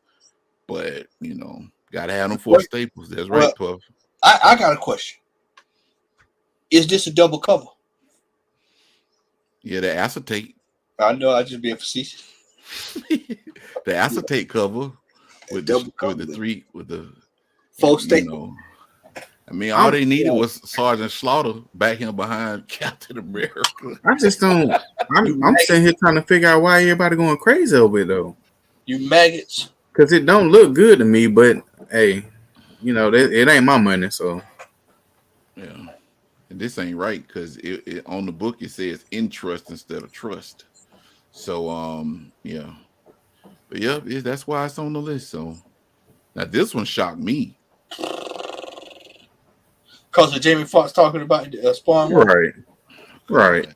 But, you know, got to have them for staples. That's right, Puff. I got a question. Is this a double cover? Yeah, the acetate. I know. I just being facetious. The acetate cover with the 4 staples. I mean, all they needed was Sergeant Slaughter back him behind Captain America. I just don't. I'm sitting here trying to figure out why everybody going crazy over it though. You maggots. Because it don't look good to me, but hey, you know, it ain't my money, so yeah. And this ain't right because it on the book it says interest instead of trust. So yeah, but yeah, that's why it's on the list. So now this one shocked me. Because of Jamie Foxx talking about Spawn movie. Right.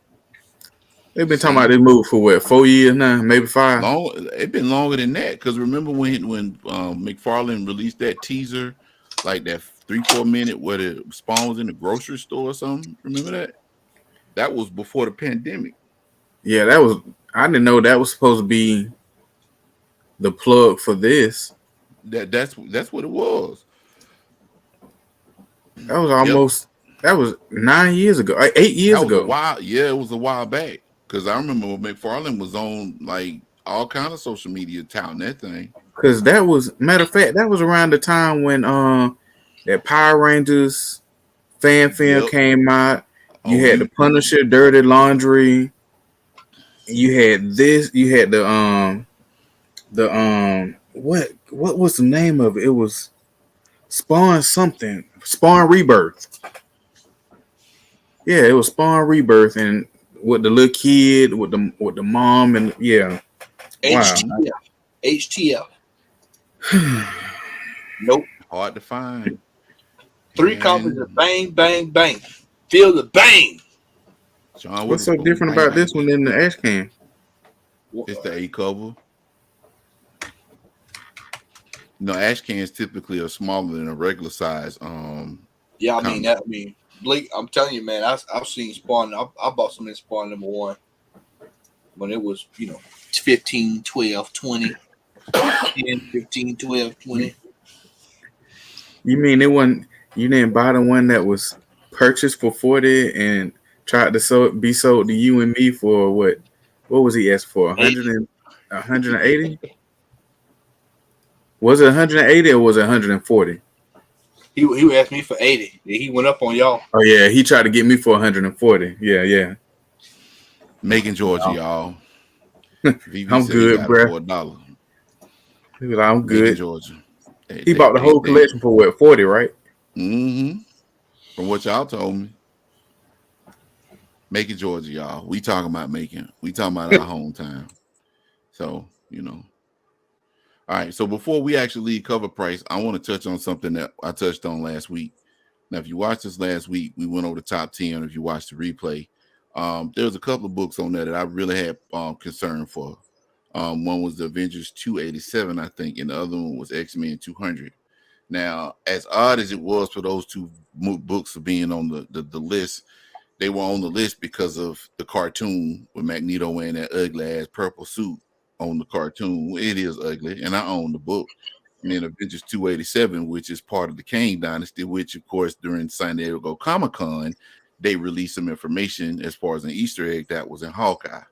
They've been talking about this movie for what, 4 years now, maybe 5. It's been longer than that. Because remember when McFarlane released that teaser, like that 3-4 minute where the Spawn was in the grocery store or something. Remember that? That was before the pandemic. Yeah, that was. I didn't know that was supposed to be the plug for this. That's what it was. That was almost. That was 9 years ago. 8 years ago. It was a while back. Because I remember when McFarlane was on like all kind of social media touting that thing. Because that was, matter of fact, that was around the time when that Power Rangers fan film came out. You had the Punisher, Dirty Laundry. You had this. You had the what was the name of it? It was Spawn something. Spawn Rebirth. Yeah, it was Spawn Rebirth, and with the little kid, with the mom, and yeah. HTF. HTF. Nope. Hard to find. 3 copies of Bang Bang Bang. Feel the bang. John, what's so different about this one than the ash can? It's the A cover. No, ash cans typically are smaller than a regular size. Yeah, I mean, Blake, I'm telling you, man, I've seen Spawn. I bought some in Spawn #1 when it was, 15, 12, 20, 10, 15, 12, 20. You mean it wasn't? You didn't buy the one that was purchased for 40 and tried to be sold to you and me for what? What was he asked for? 180? Was it 180 or was it 140? He asked me for 80. He went up on y'all. Oh yeah, he tried to get me for 140. Yeah. Macon, Georgia, y'all. I'm good, bro. $1. He was like, I'm good. Macon, Georgia. He bought the whole collection for what, 40, right? Mm-hmm. From what y'all told me. Macon, Georgia, y'all. We talking about Macon. We talking about our hometown. So, All right. So before we actually leave cover price, I want to touch on something that I touched on last week. Now, if you watched this last week, we went over the top 10. If you watched the replay, there was a couple of books on there that I really had concern for. One was the Avengers 287, I think, and the other one was X-Men 200. Now, as odd as it was for those two books of being on the list, they were on the list because of the cartoon with Magneto wearing that ugly ass purple suit on the cartoon. It is ugly, and I own the book. And then Avengers 287, which is part of the Kane Dynasty, which, of course, during San Diego Comic-Con, they released some information as far as an Easter egg that was in Hawkeye.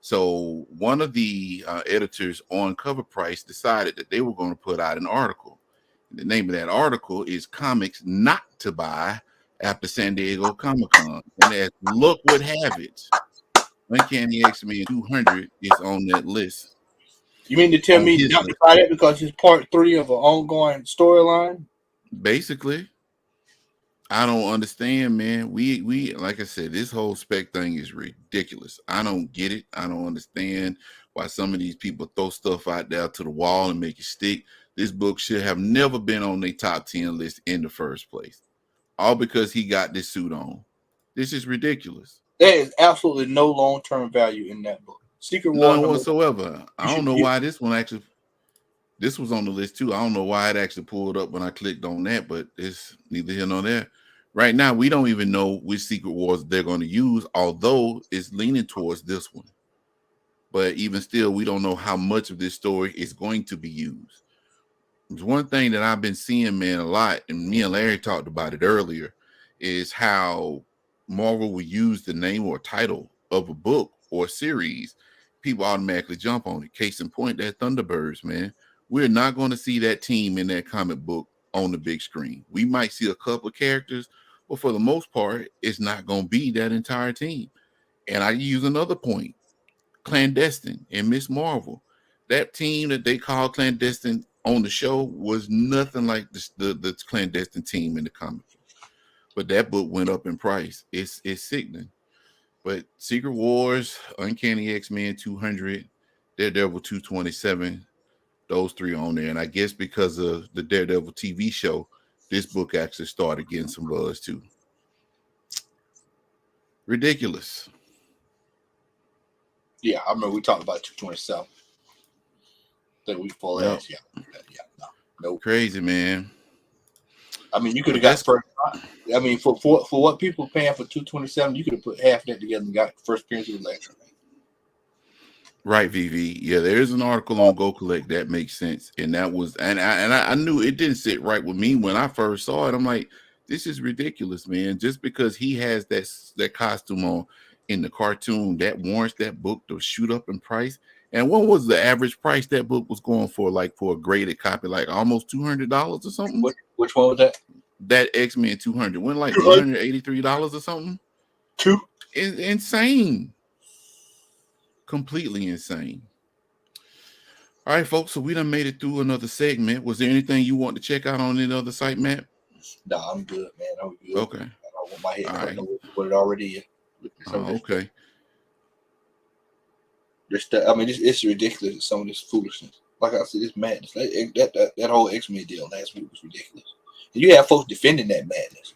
So one of the editors on Cover Price decided that they were going to put out an article. The name of that article is Comics Not to Buy After San Diego Comic-Con. And as look what have it, Uncanny X-Men 200 is on that list. You mean to tell me not to buy that because it's part 3 of an ongoing storyline? Basically. I don't understand, man. We like I said, this whole spec thing is ridiculous. I don't get it. I don't understand why some of these people throw stuff out there to the wall and make it stick. This book should have never been on their top 10 list in the first place. All because he got this suit on. This is ridiculous. There is absolutely no long-term value in that book. Secret War. None whatsoever. I don't know why this one actually. This was on the list too. I don't know why it actually pulled up when I clicked on that, but it's neither here nor there. Right now, we don't even know which Secret Wars they're going to use, although it's leaning towards this one. But even still, we don't know how much of this story is going to be used. There's one thing that I've been seeing, man, a lot, and me and Larry talked about it earlier, is how Marvel will use the name or title of a book or series. People automatically jump on it. Case in point, that Thunderbirds, man. We're not going to see that team in that comic book on the big screen. We might see a couple of characters, but for the most part, it's not going to be that entire team. And I use another point, Clandestine and Miss Marvel. That team that they call Clandestine on the show was nothing like the Clandestine team in the comic book. but that book went up in price. It's sickening. But Secret Wars, Uncanny X-Men 200, Daredevil 227, those three on there. And I guess because of the Daredevil TV show, this book actually started getting some buzz too. Ridiculous. Yeah, I remember we talked about 227. That we full ass. Yeah. No. Crazy, man. I mean, you could have got first. I mean, for what people paying for 227, you could have put half of that together and got first appearance of Electra. Right, VV. Yeah, there's an article on Go Collect that makes sense, and that was, and I knew it didn't sit right with me when I first saw it. I'm like, this is ridiculous, man. Just because he has that costume on in the cartoon, that warrants that book to shoot up in price. And what was the average price that book was going for? Like for a graded copy, like almost $200 or something. Which one was that? That X-Men 200 went like $183 or something. Insane. Completely insane. All right, folks. So we done made it through another segment. Was there anything you want to check out on any other site, Matt? No, I'm good, man. I'm good. Okay. I don't want my head. All right. What it already is. Okay. I mean, it's ridiculous. Some of this foolishness. Like I said, it's madness. That whole X-Men deal last week was ridiculous. And you have folks defending that madness.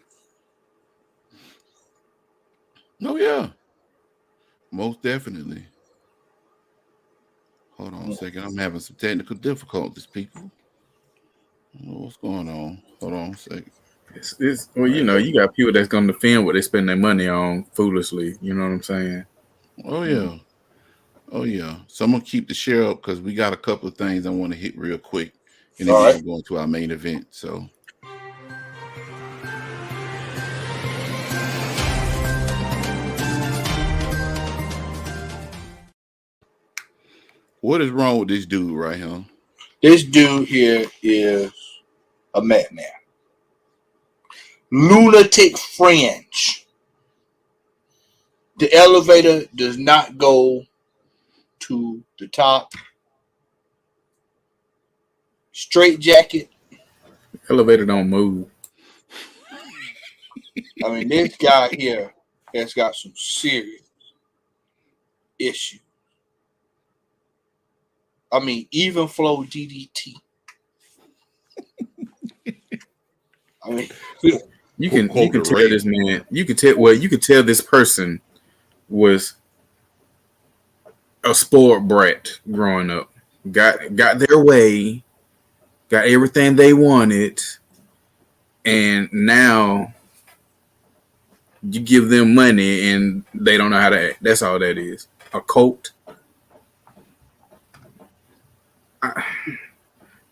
Oh yeah, most definitely. Hold on a second. I'm having some technical difficulties, people. I don't know what's going on. Hold on a second. Well, you know, you got people that's going to defend what they spend their money on foolishly. You know what I'm saying? Oh yeah. Oh yeah. So I'm gonna keep the share up because we got a couple of things I want to hit real quick, and then we're going to our main event. So. What is wrong with this dude right here? This dude here is a madman. Lunatic fringe. The elevator does not go to the top. Straight jacket. Elevator don't move. I mean, this guy here has got some serious issues. I mean, even flow DDT. I mean, you can tell this man. You can tell this person was a spoiled brat growing up. Got their way, got everything they wanted, and now you give them money and they don't know how to act. That's all that is. A cult.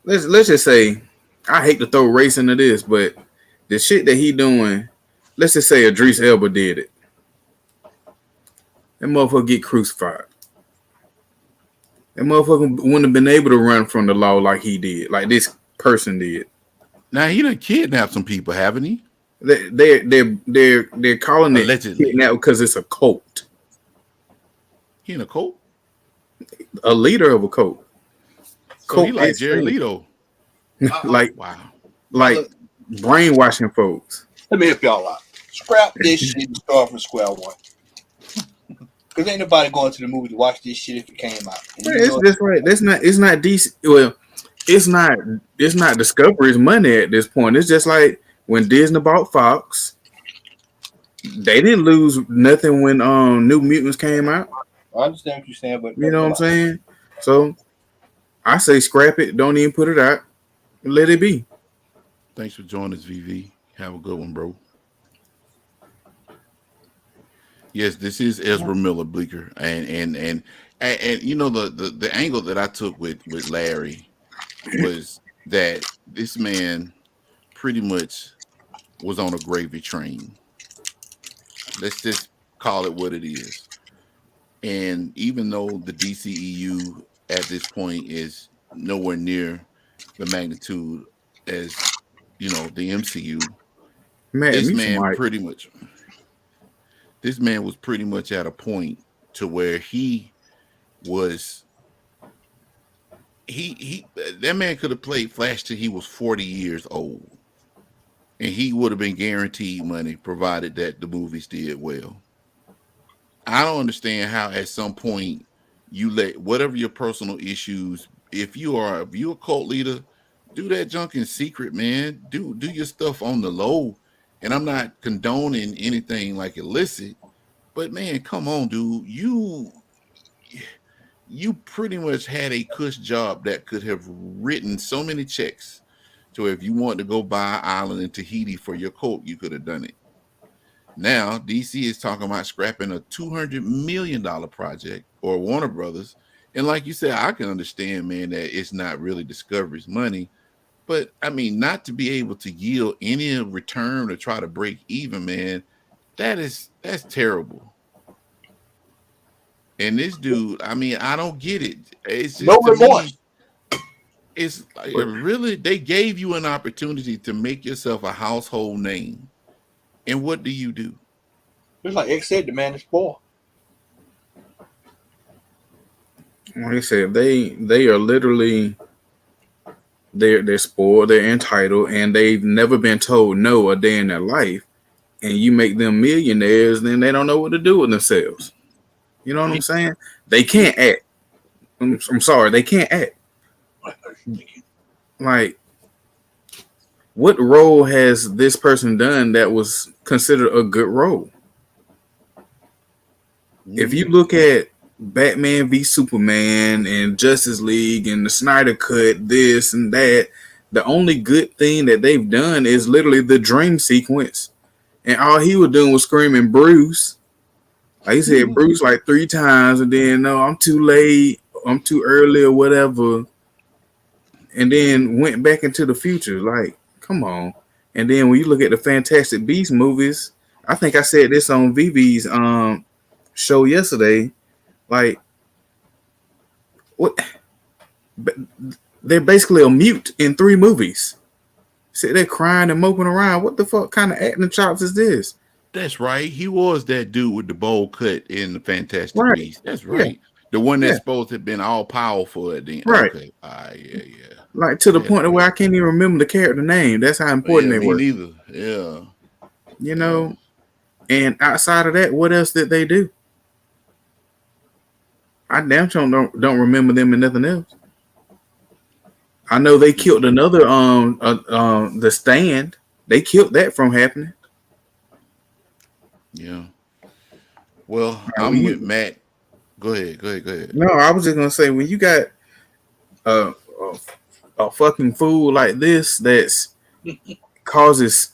Let's just say, I hate to throw race into this, but the shit that he doing, let's just say Idris Elba did it. That motherfucker get crucified. That motherfucker wouldn't have been able to run from the law like he did, like this person did. Now he done kidnapped some people, haven't he? They're calling allegedly it kidnap because it's a cult. He in a cult? A leader of a cult. So he like Jared Leto. Like brainwashing folks. Let me help y'all out. Scrap this shit and start from square one. Because ain't nobody going to the movie to watch this shit if it came out. It's just right. It's not decent. Well, it's not Discovery's money at this point. It's just like when Disney bought Fox. They didn't lose nothing when New Mutants came out. I understand what you're saying, but you know what I'm saying? So I say scrap it. Don't even put it out. Let it be. Thanks for joining us, VV. Have a good one, bro. Yes, this is Ezra Miller Bleecker, and you know the angle that I took with Larry was that this man pretty much was on a gravy train. Let's just call it what it is. And even though the DCEU at this point is nowhere near the magnitude as, you know, the MCU, this man was pretty much at a point to where he that man could have played Flash till he was 40 years old. and he would have been guaranteed money provided that the movies did well. I don't understand how at some point you let whatever your personal issues, if you're a cult leader, do that junk in secret, man. Do your stuff on the low. And I'm not condoning anything like illicit, but man, come on, dude. You pretty much had a cush job that could have written so many checks. So if you wanted to go buy an island in Tahiti for your cult, you could have done it. Now DC is talking about scrapping a $200 million project, or Warner Brothers. And like you said, I can understand, man, that it's not really Discovery's money. But I mean, not to be able to yield any return or try to break even, man, that's terrible. And this dude, I mean, I don't get it. It's just No remorse. It's like, really, they gave you an opportunity to make yourself a household name. And what do you do? It's like X said, the man is poor. Like I said, they are literally they're spoiled, they're entitled, and they've never been told no a day in their life. And you make them millionaires, then they don't know what to do with themselves. You know what I'm saying? They can't act. I'm sorry, they can't act. Like, what role has this person done that was considered a good role? If you look at Batman v Superman and Justice League and the Snyder Cut, this and that, the only good thing that they've done is literally the dream sequence. And all he was doing was screaming Bruce. Like he said Bruce like 3 times, and then no, I'm too late, I'm too early, or whatever. And then went back into the future. Like, come on. And then when you look at the Fantastic Beasts movies, I think I said this on Vivi's show yesterday. Like, what? They're basically a mute in 3 movies. Sit there crying and moping around. What the fuck kind of acting chops is this? That's right. He was that dude with the bowl cut in the Fantastic Beasts. That's right. Yeah. The one that's supposed to have been all powerful at the end. Right. Okay. Yeah. Like to the point where I can't even remember the character name. That's how important they were. Me neither. Yeah. You know, and outside of that, what else did they do? I damn sure don't remember them in nothing else. I know they killed another The Stand. They killed that from happening. Yeah. Well, I'm with Matt. Go ahead. No, I was just gonna say, when you got a fucking fool like this that's causes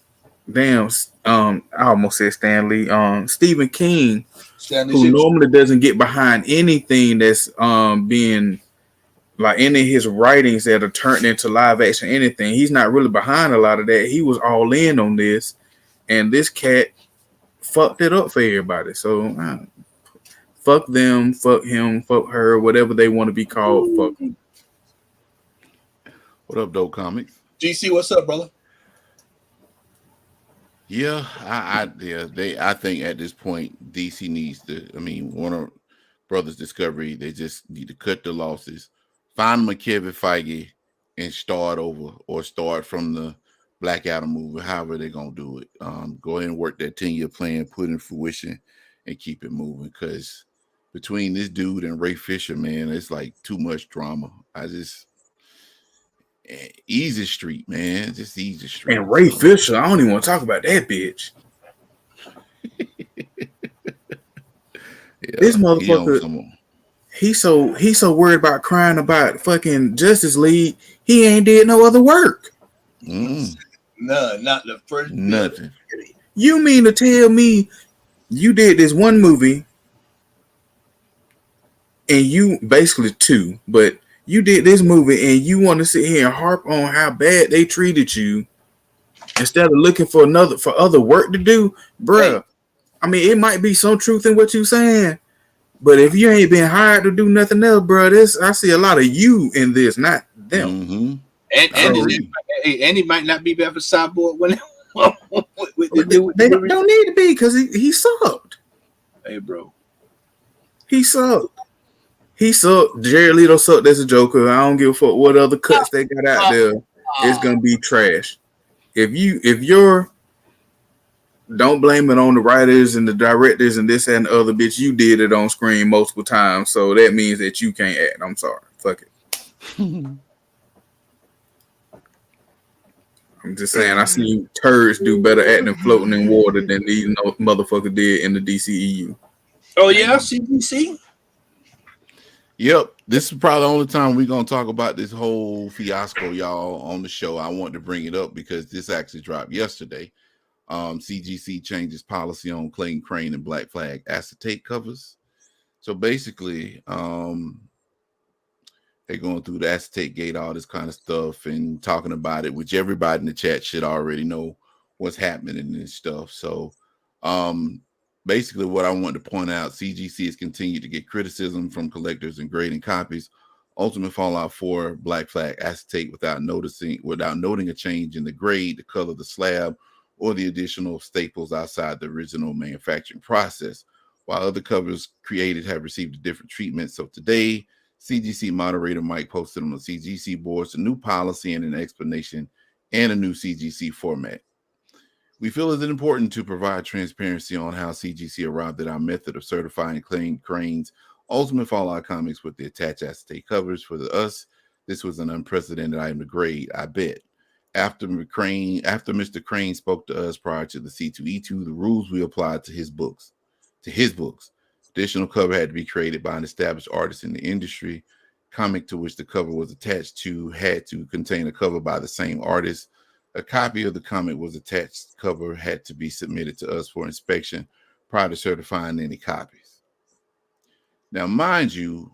I almost said Stanley, Stephen King, who normally doesn't get behind anything that's being like any of his writings that are turned into live action anything. He's not really behind a lot of that. He was all in on this, and this cat fucked it up for everybody. So fuck them, fuck him, fuck her, whatever they want to be called. Fuck them. What up, Dope Comics? GC, what's up, brother? Yeah, I think at this point DC needs to. I mean, Warner Brothers Discovery, they just need to cut the losses, find Kevin Feige, and start over, or start from the Black Adam movie. However they're gonna do it. Go ahead and work that 10-year plan, put in fruition, and keep it moving. Because between this dude and Ray Fisher, man, it's like too much drama. Easy Street, man. Just Easy Street. And Ray Fisher, I don't even want to talk about that bitch. This motherfucker, he's so worried about crying about fucking Justice League. He ain't did no other work. None, not the first. Nothing. You mean to tell me you did this one movie, and you basically 2, but you did this movie and you want to sit here and harp on how bad they treated you instead of looking for other work to do, bruh. Hey. I mean, it might be some truth in what you're saying, but if you ain't been hired to do nothing else, bruh, I see a lot of you in this, not them. Mm-hmm. And he might not be back for Cyborg when they don't need to be, because he sucked. Hey, bro, he sucked. He sucked. Jared Leto sucked as a Joker. I don't give a fuck what other cuts they got out there. It's gonna be trash. if you're don't blame it on the writers and the directors and this and the other, bitch. You did it on screen multiple times, so that means that you can't act. I'm sorry. Fuck it. I'm just saying, I see turds do better acting floating in water than these motherfuckers did in the DCEU. Oh yeah, CDC. Yep, this is probably the only time we're gonna talk about this whole fiasco, y'all, on the show. I want to bring it up because this actually dropped yesterday. CGC changes policy on Clayton Crane and Black Flag acetate covers. So basically, they're going through the Acetate-gate, all this kind of stuff, and talking about it, which everybody in the chat should already know what's happening in this stuff. So basically what I wanted to point out, CGC has continued to get criticism from collectors and grading copies. Ultimate Fallout 4 Black Flag acetate without noting a change in the grade, the color of the slab, or the additional staples outside the original manufacturing process, while other covers created have received a different treatment. So today, CGC moderator Mike posted on the CGC boards a new policy and an explanation and a new CGC format. We feel it's important to provide transparency on how CGC arrived at our method of certifying Clayton Crane's Ultimate Fallout comics with the attached acetate covers. For us, this was an unprecedented item to grade, I bet. After Mr. Crane spoke to us prior to the C2E2, the rules we applied to his books. Additional cover had to be created by an established artist in the industry. Comic to which the cover was attached to had to contain a cover by the same artist. A copy of the comic was attached. Cover had to be submitted to us for inspection prior to certifying any copies. Now, mind you,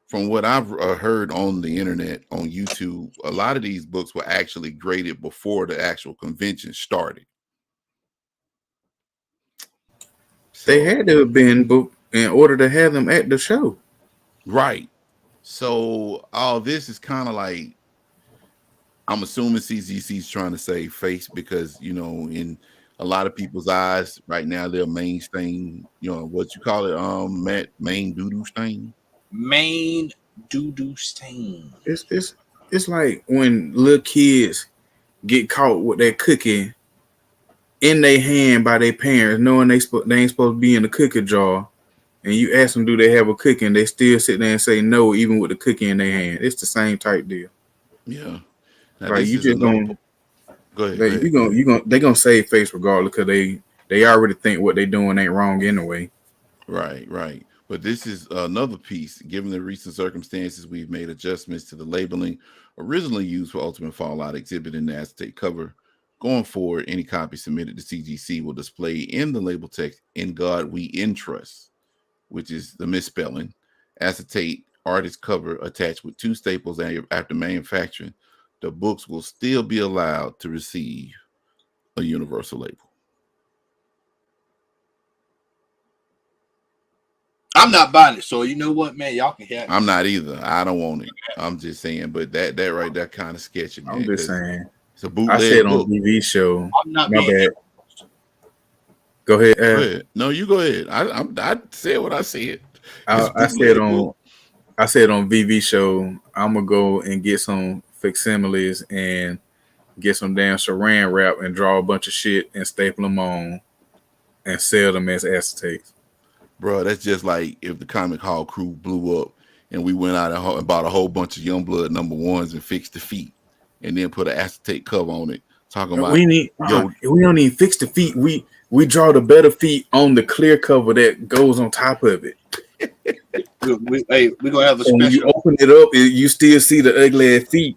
from what I've heard on the internet, on YouTube, a lot of these books were actually graded before the actual convention started. So, they had to have been booked in order to have them at the show. Right. So all this is kind of like, I'm assuming CGC is trying to save face because, you know, in a lot of people's eyes right now, they're mainstream, you know, what you call it, Matt, main doo-doo stain. Main doo-doo stain. It's like when little kids get caught with that cookie in their hand by their parents, knowing they ain't supposed to be in the cookie jar, and you ask them, do they have a cookie, and they still sit there and say no, even with the cookie in their hand. It's the same type deal. Yeah. Now, like you just gonna go ahead. They gonna save face regardless because they already think what they doing ain't wrong anyway. Right. But this is another piece. Given the recent circumstances, we've made adjustments to the labeling originally used for Ultimate Fallout exhibit in the acetate cover. Going forward, any copy submitted to CGC will display in the label text, "In God We Entrust," which is the misspelling. Acetate artist cover attached with 2 staples after manufacturing. The books will still be allowed to receive a universal label. I'm not buying it, so you know what, man, y'all can have it. I'm not either. I don't want it. I'm just saying, but that right there kind of sketchy, man. I'm just saying. It's a bootleg. I said book. on TV show. I'm not My being bad. Go ahead. Go ahead. No, you go ahead. I said what I said. I said on VV show, I'm gonna go and get some facsimiles and get some damn saran wrap and draw a bunch of shit and staple them on and sell them as acetates. Bro, that's just like if the Comic Hall crew blew up and we went out and bought a whole bunch of Youngblood #1s and fixed the feet and then put an acetate cover on it. Talking about we don't even fix the feet. We draw the better feet on the clear cover that goes on top of it. We're gonna have a special. When you open it up, you still see the ugly ass feet.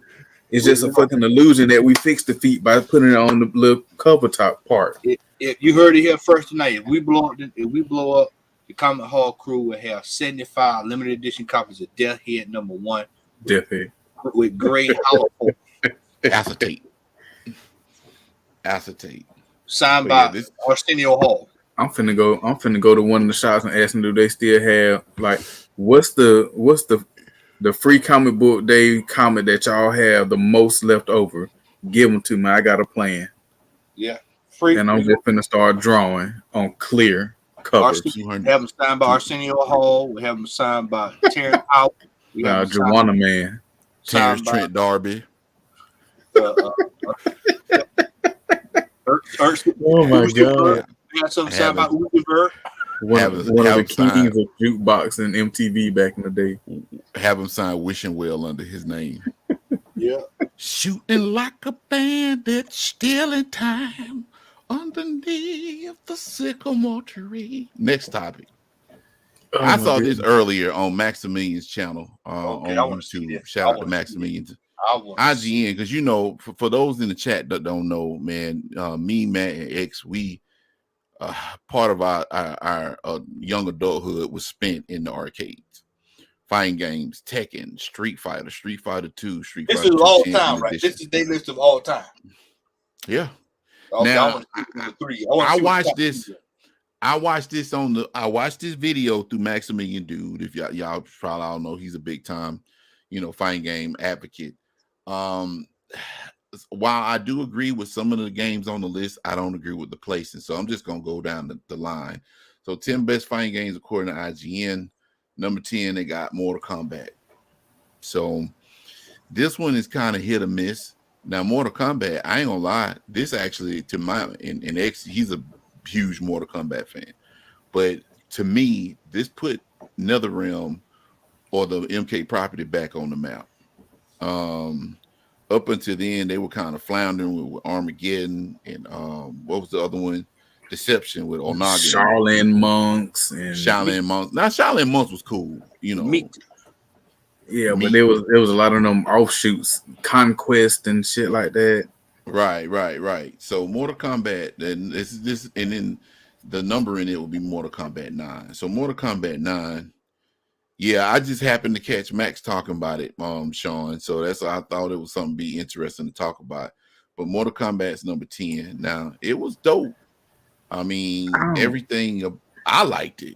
It's just a fucking illusion that we fixed the feet by putting it on the little cover top part. If you heard it here first tonight, if we blow up, the Comic Hall crew will have 75 limited edition copies of Deathhead #1. Deathhead with gray hollow acetate. Signed by Arsenio Hall. I'm finna go to one of the shops and ask them, do they still have like what's the free comic book day comic that y'all have the most left over? Give them to me. I got a plan. Yeah, free. And I'm just finna start drawing on clear covers. We have them signed by Arsenio Hall. We have them signed by Terrence Howard. Joanna Man. Terrence Trent D'Arby. Oh my God! Had something said about Utenberg. One of the kings of jukebox and MTV back in the day. Have him sign "Wishing Well" under his name. Yeah. Shooting like a bandit, still in time, underneath the sycamore tree. Next topic. I saw this earlier on Maximilian's channel on YouTube. Shout out to Maximilian. IGN, because you know, for those in the chat that don't know, man, me, Matt, and X, we part of our young adulthood was spent in the arcades, fighting games, Tekken, Street Fighter 2, Street Fighter. This is all time, right? This is their list of all time. Yeah. Okay, now I watched this. I watched this video through Maximilian Dude. If y'all probably all know, he's a big time, fighting game advocate. While I do agree with some of the games on the list, I don't agree with the placing. So I'm just gonna go down the line. So 10 best fighting games according to IGN. Number 10, they got Mortal Kombat. So this one is kind of hit or miss. Now, Mortal Kombat, I ain't gonna lie, this actually to my and X, he's a huge Mortal Kombat fan. But to me, this put NetherRealm or the MK property back on the map. Up until then, they were kind of floundering with Armageddon and what was the other one? Deception with Onaga. Shaolin Monks. Now, Shaolin Monks was cool, Meat. Yeah, but there was a lot of them offshoots, Conquest and shit like that. Right. So Mortal Kombat, then this, and then the number in it will be Mortal Kombat 9. So Mortal Kombat 9. Yeah, I just happened to catch Max talking about it, Sean. So that's why I thought it was something to be interesting to talk about. But Mortal Kombat's number 10. Now, it was dope. I mean, everything, I liked it.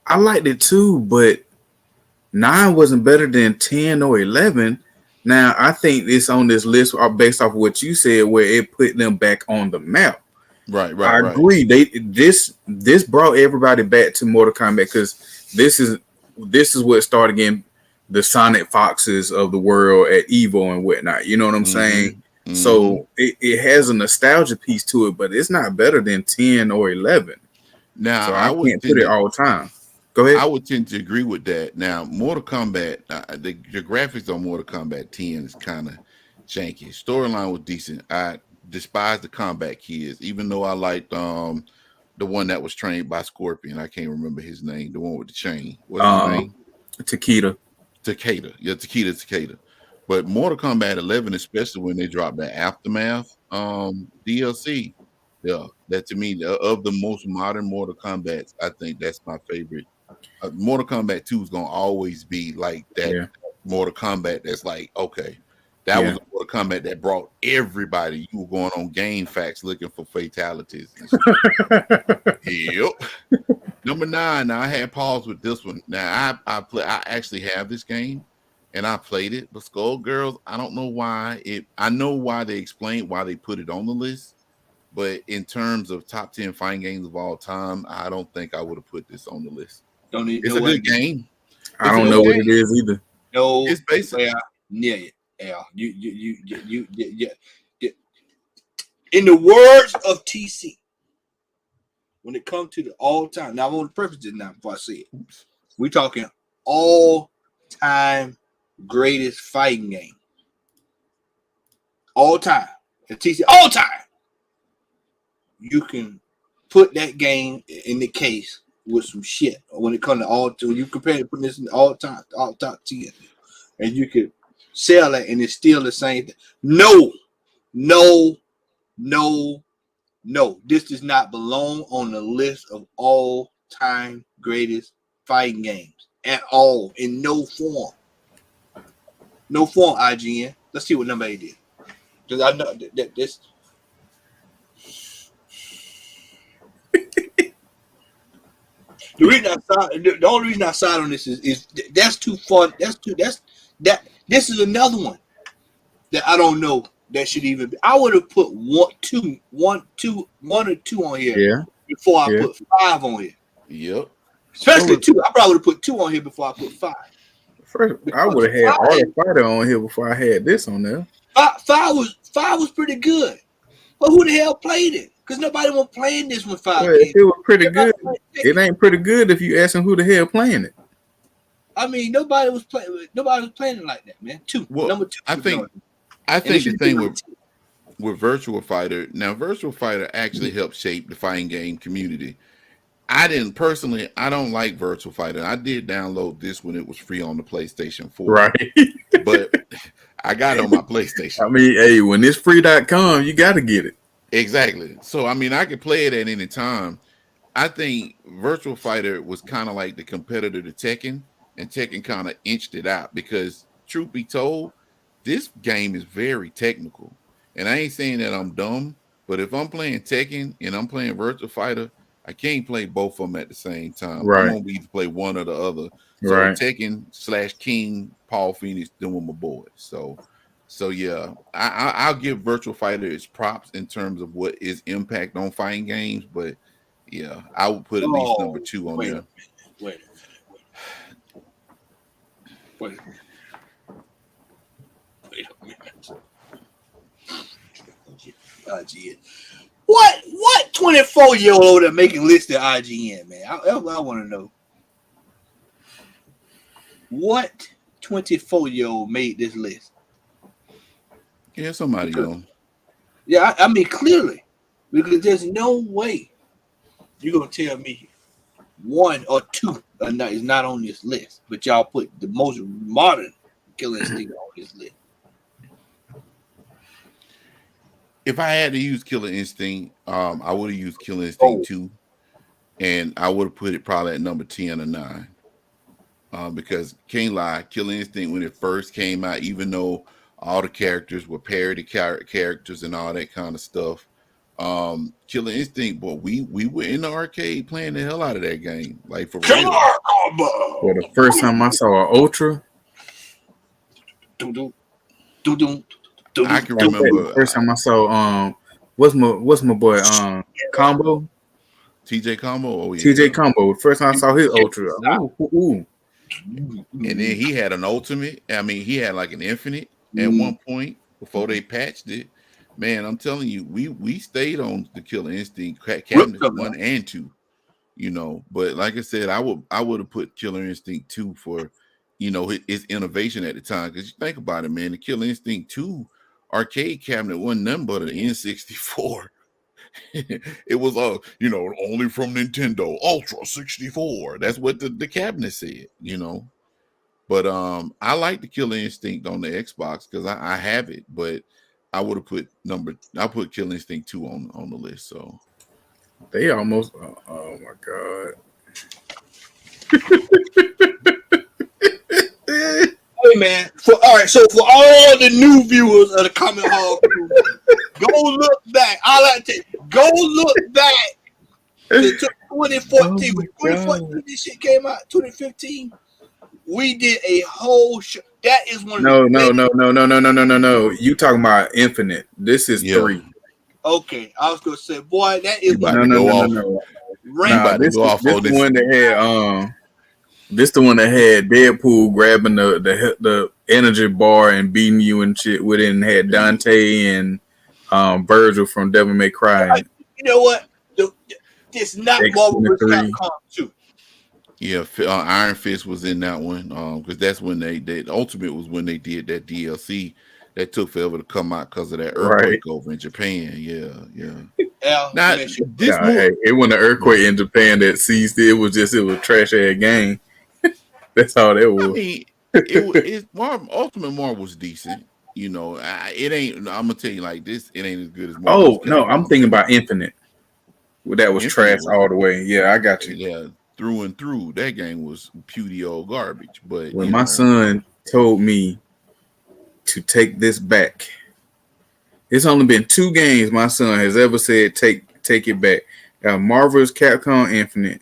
I liked it too, but 9 wasn't better than 10 or 11. Now, I think it's on this list based off of what you said, where it put them back on the map. Right. I agree. This brought everybody back to Mortal Kombat because this is what started getting the Sonic Foxes of the world at Evo and whatnot. You know what I'm saying? Mm-hmm. So it has a nostalgia piece to it, but it's not better than 10 or 11. Now, so I can't put it all the time. Go ahead. I would tend to agree with that. Now, Mortal Kombat, the graphics on Mortal Kombat 10 is kind of janky. Storyline was decent. I despise the combat kids, even though I liked the one that was trained by Scorpion. I can't remember his name. The one with the chain. What's his name? Takeda. Yeah, Takeda. But Mortal Kombat 11, especially when they dropped that Aftermath DLC, yeah, that to me, of the most modern Mortal Kombats, I think that's my favorite. Mortal Kombat 2 is going to always be like that. Yeah. Mortal Kombat that's like, okay, that was a Mortal Kombat that brought everybody. You were going on Game Facts looking for fatalities. Yep. Number 9. Now I had pause with this one. Now I actually have this game and I played it, but Skullgirls, I don't know why I know why they explained why they put it on the list, but in terms of top 10 fighting games of all time, I don't think I would have put this on the list. It's a good game. I don't know what it is either. No, it's basically You. In the words of TC, when it comes to the all-time, now I want to preface this now before I say it. We're talking all-time greatest fighting game. All time. The TC, all time. You can put that game in the case with some shit when it comes to when you compare it, putting this in all top 10, and you can sell it and it's still the same thing. No. This does not belong on the list of all time greatest fighting games at all, in no form. No form, IGN. Let's see what number 8 did. Because I know that this. The only reason I side on this is that's too fun. This is another one that I don't know that should even be. I would have put one or two on here before I put 5 on here. Yep. Especially 2. I probably would have put 2 on here before I put 5. First, I would have had Art of Fighter on here before I had this on there. 5 was pretty good. But who the hell played it? Because nobody was playing this with 5 Well, games. it was pretty good. It ain't pretty good if you asking who the hell playing it. I mean, nobody was playing it like that, man. Number 2. I think the thing with Virtua Fighter, now Virtua Fighter actually helped shape the fighting game community. I don't like Virtua Fighter. I did download this when it was free on the PlayStation 4. Right. But I got it on my PlayStation. I mean, hey, when it's free.com, you got to get it. Exactly. So, I mean, I could play it at any time. I think Virtua Fighter was kind of like the competitor to Tekken, and Tekken kind of inched it out because, truth be told, this game is very technical. And I ain't saying that I'm dumb, but if I'm playing Tekken and I'm playing Virtua Fighter, I can't play both of them at the same time. Right. I'm going to be to play one or the other. So Right. Tekken/King, Paul Phoenix, doing my boys. So yeah, I'll give Virtua Fighter its props in terms of what is impact on fighting games, but yeah, I would put at least number 2 on there. Wait a minute. IGN. What 24-year-old are making lists at IGN, man? I want to know. What 24-year-old made this list? Yeah, somebody else. Yeah, I mean, clearly. Because there's no way you're going to tell me 1 or 2 is not on this list, but y'all put the most modern Killer Instinct on this list. If I had to use Killer Instinct, I would have used Killer Instinct 2, and I would have put it probably at number 10 or 9. Because can't lie, Killer Instinct when it first came out, even though all the characters were parody characters and all that kind of stuff, Killer Instinct, but we were in the arcade playing the hell out of that game, like for real. Well, the first time I saw an Ultra, I can remember the first time I saw what's my boy Combo, TJ Combo. Oh yeah, TJ Combo. First time I saw his Ultra, ooh. And then he had an ultimate. I mean, he had like an infinite at one point before they patched it. Man, I'm telling you, we stayed on the Killer Instinct cabinets 1 and 2, you know. But like I said, I would have put Killer Instinct 2 for, you know, its innovation at the time. Because you think about it, man, the Killer Instinct 2 arcade cabinet wasn't nothing but an N64. It was you know, only from Nintendo Ultra 64. That's what the cabinet said, you know. But I like the Killer Instinct on the Xbox because I have it, but I would have put Killer Instinct 2 on the list. So they almost oh my god. Hey man, so for all the new viewers of the Comment Hall crew, go look back. I like to go look back to 2014. When 2014 this shit came out, 2015, we did a whole show. That is one of No. You talking about Infinite. This is 3. Okay, I was gonna say, boy, that is no. This the one that had this the one that had Deadpool grabbing the energy bar and beating you and shit with it, and had Dante and Virgil from Devil May Cry. You know what? This not Marvel vs. Capcom 2. Yeah, Iron Fist was in that one because that's when they Ultimate was when they did that DLC that took forever to come out because of that earthquake over in Japan. Yeah. It wasn't an earthquake in Japan that seized it. It was a trash ass game. That's all that was. I mean, Ultimate Marvel was decent. You know, it ain't. I'm gonna tell you like this. It ain't as good as Marvel. Oh no, I'm thinking about Infinite. Well, that was trash all the way. Yeah, I got you. Yeah, through and through. That game was putty old garbage. But when my son told me to take this back, it's only been 2 games my son has ever said take it back. Marvel's Capcom Infinite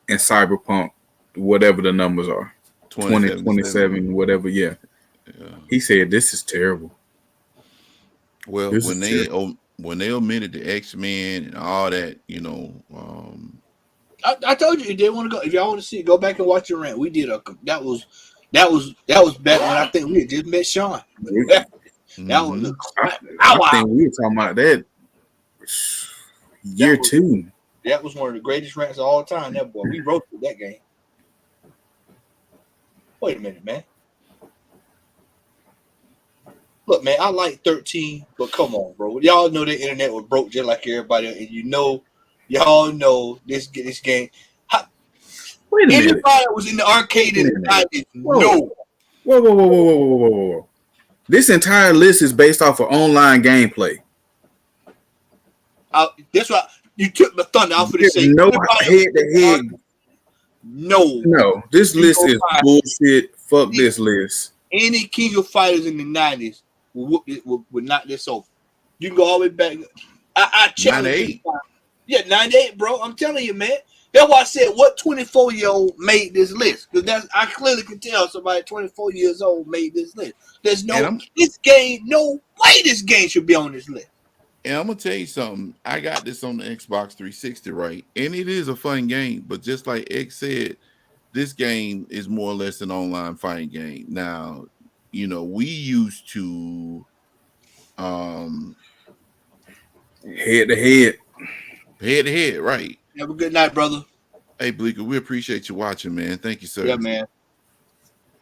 and Cyberpunk, whatever the numbers are, 2027, whatever. Yeah. He said this is terrible. Well, when they omitted the X-Men and all that, you know. I told you, if they want to go, if y'all want to see it, go back and watch the rant. We did that was back when I think we had just met Sean. That was I think we were talking about that Year 2. That was one of the greatest rants of all time. That boy, we roasted that game. Wait a minute, man. Look, man, I like 13, but come on, bro. Y'all know the internet was broke just like everybody else, and y'all know this game. Wait a minute. Anybody that was in the arcade in the 90s, no. Whoa. This entire list is based off of online gameplay. That's why you took the thunder out for the sake. No head-to-head. No. This list is bullshit. Fuck this list. Any King of Fighters in the 90s would knock this over. You can go all the way back. I challenge 98. Yeah, 98, bro. I'm telling you, man. That's why I said, what 24-year-old made this list? Because I clearly can tell somebody 24 years old made this list. There's no way this game should be on this list. And I'm gonna tell you something. I got this on the Xbox 360, right? And it is a fun game, but just like X said, this game is more or less an online fighting game. Now, we used to head to head, right? Have a good night, brother. Hey, Bleeker, we appreciate you watching, man. Thank you, sir. Yeah, man.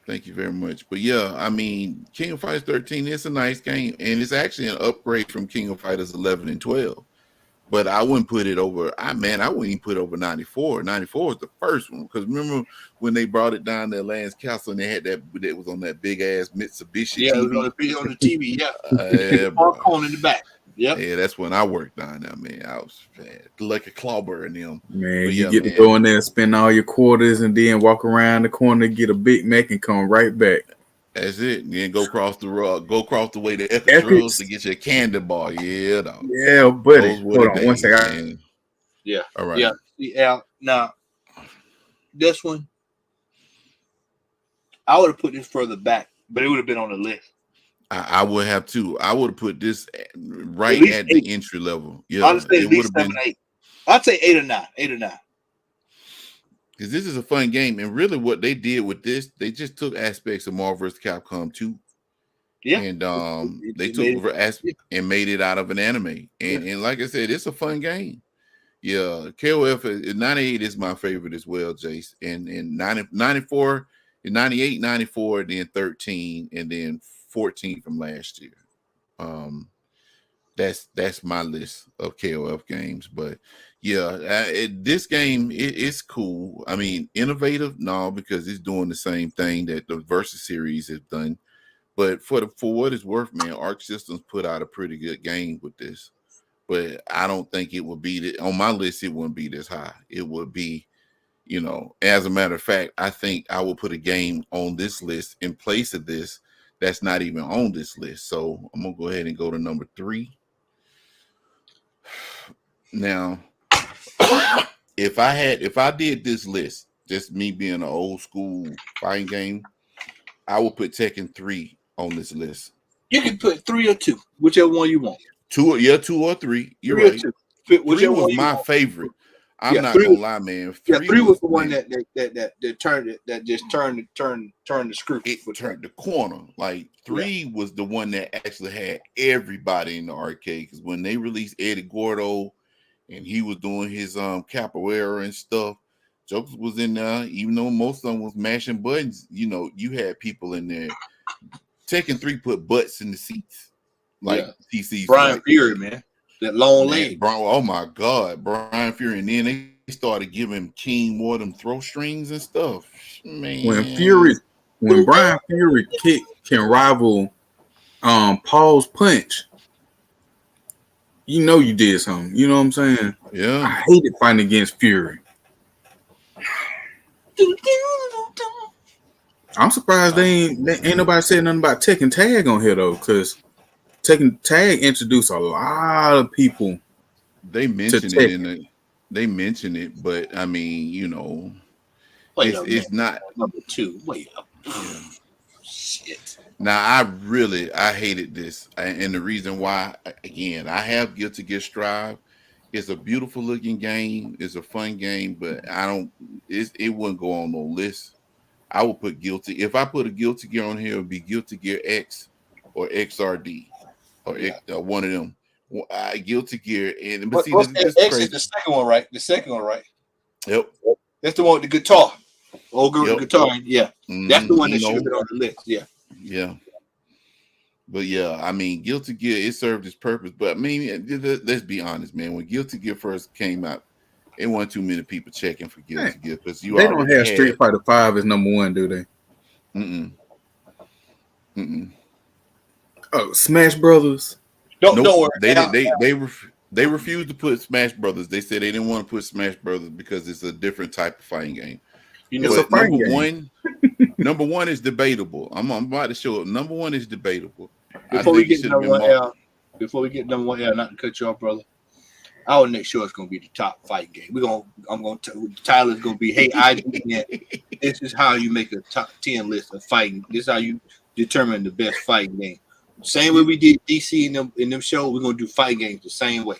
Thank you very much. But yeah, I mean, King of Fighters 13, it's a nice game, and it's actually an upgrade from King of Fighters 11 and 12. But I wouldn't put it over. I wouldn't even put it over 94. 94 was the first one, because remember when they brought it down to Land's Castle and they had that was on that big ass Mitsubishi. Yeah, TV. it was on the TV. Yeah, on in the back. Yep. Yeah, that's when I worked down there, man. I was like a clobber in them. Man, you get to go in there and spend all your quarters and then walk around the corner, get a Big Mac, and come right back. That's it. And then go across the road, go across the way to Epic to get your candy bar. Yeah, dog. Yeah, buddy. Hold on one second. Yeah. All right. Yeah. Now, this one, I would have put this further back, but it would have been on the list. I would have too. I would have put this right at the entry level. Yeah, honestly, at least 7, 8. I'd say 8 or 9. 8 or 9. Because this is a fun game, and really, what they did with this, they just took aspects of Marvel vs. Capcom 2. Yeah, and they took over aspects and made it out of an anime. And like I said, it's a fun game. Yeah, KOF 98 is my favorite as well, Jace. And 94, 98, 94, then 13, and then 14 from last year. That's my list of KOF games. But yeah, this game it's cool. I mean, innovative, no, because it's doing the same thing that the Versus series has done. But for what it's worth, man, Arc Systems put out a pretty good game with this. But I don't think it would be on my list. It wouldn't be this high. It would be, as a matter of fact, I think I will put a game on this list in place of this that's not even on this list. So I'm gonna go ahead and go to number 3. Now, if I did this list, just me being an old school fighting game, I would put Tekken 3 on this list. You can put 3 or 2, whichever one you want. 2 or 3. You're 3 right. Or 2. 3 was my favorite. I'm not gonna lie, man. 3 was the one that turned that just turned the screw. It turned the corner. Like 3 was the one that actually had everybody in the arcade, because when they released Eddie Gordo and he was doing his capoeira and stuff, Jokers was in there. Even though most of them was mashing buttons, you had people in there. Tekken 3 put butts in the seats, like TC's. Brian Fury, man. That long leg. Oh my God, Brian Fury. And then they started giving King more of them throw strings and stuff. Man. When Brian Fury kick can rival Paul's punch, you did something. You know what I'm saying? Yeah. I hated fighting against Fury. I'm surprised ain't nobody said nothing about Tekken Tag on here though, because Tekken Tag introduced a lot of people. They mentioned it they mentioned it, but I mean, it's not number 2. Wait up. Shit. Now I hated this, and the reason why, again, I have Guilty Gear Strive. It's a beautiful looking game. It's a fun game, but it wouldn't go on no list. I would put Guilty. If I put a Guilty Gear on here, it would be Guilty Gear X or XRD or one of them. Guilty Gear, and What's that X is the second one, right? The second one, right? Yep. That's the one with the guitar. Old girl with the guitar. Yeah. Mm-hmm. That's the one that should have been on the list. Yeah. Yeah. But yeah, I mean, Guilty Gear, it served its purpose. But I mean, let's be honest, man. When Guilty Gear first came out, it wasn't too many people checking for Guilty Gear because they don't have Street Fighter 5 as number one, do they? Oh, Smash Brothers. Don't worry. They refused to put Smash Brothers. They said they didn't want to put Smash Brothers because it's a different type of fighting game. You know, number one is debatable. I'm about to show it. Number one is debatable. Before we get number one, not to cut you off, brother. I will make sure it's gonna be the top fight game. Tyler's gonna be, hey, IGN, this is how you make a top 10 list of fighting. This is how you determine the best fighting game. Same way we did DC in them shows, we're gonna do fighting games the same way.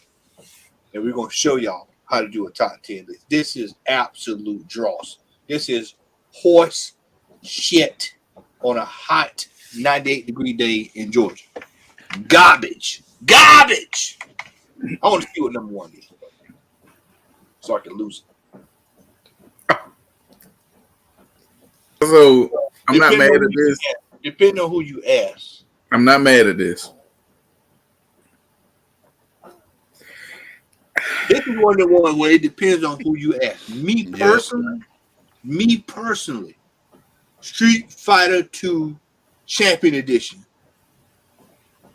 And we're gonna show y'all how to do a top 10 list. This is absolute dross. This is horse shit on a hot 98-degree day in Georgia. Garbage. I want to see what number one is, so I can lose it. So I'm not mad at this. Depending on who you ask. I'm not mad at this. This is one of the ones where it depends on who you ask. Me personally, Street Fighter 2 Champion Edition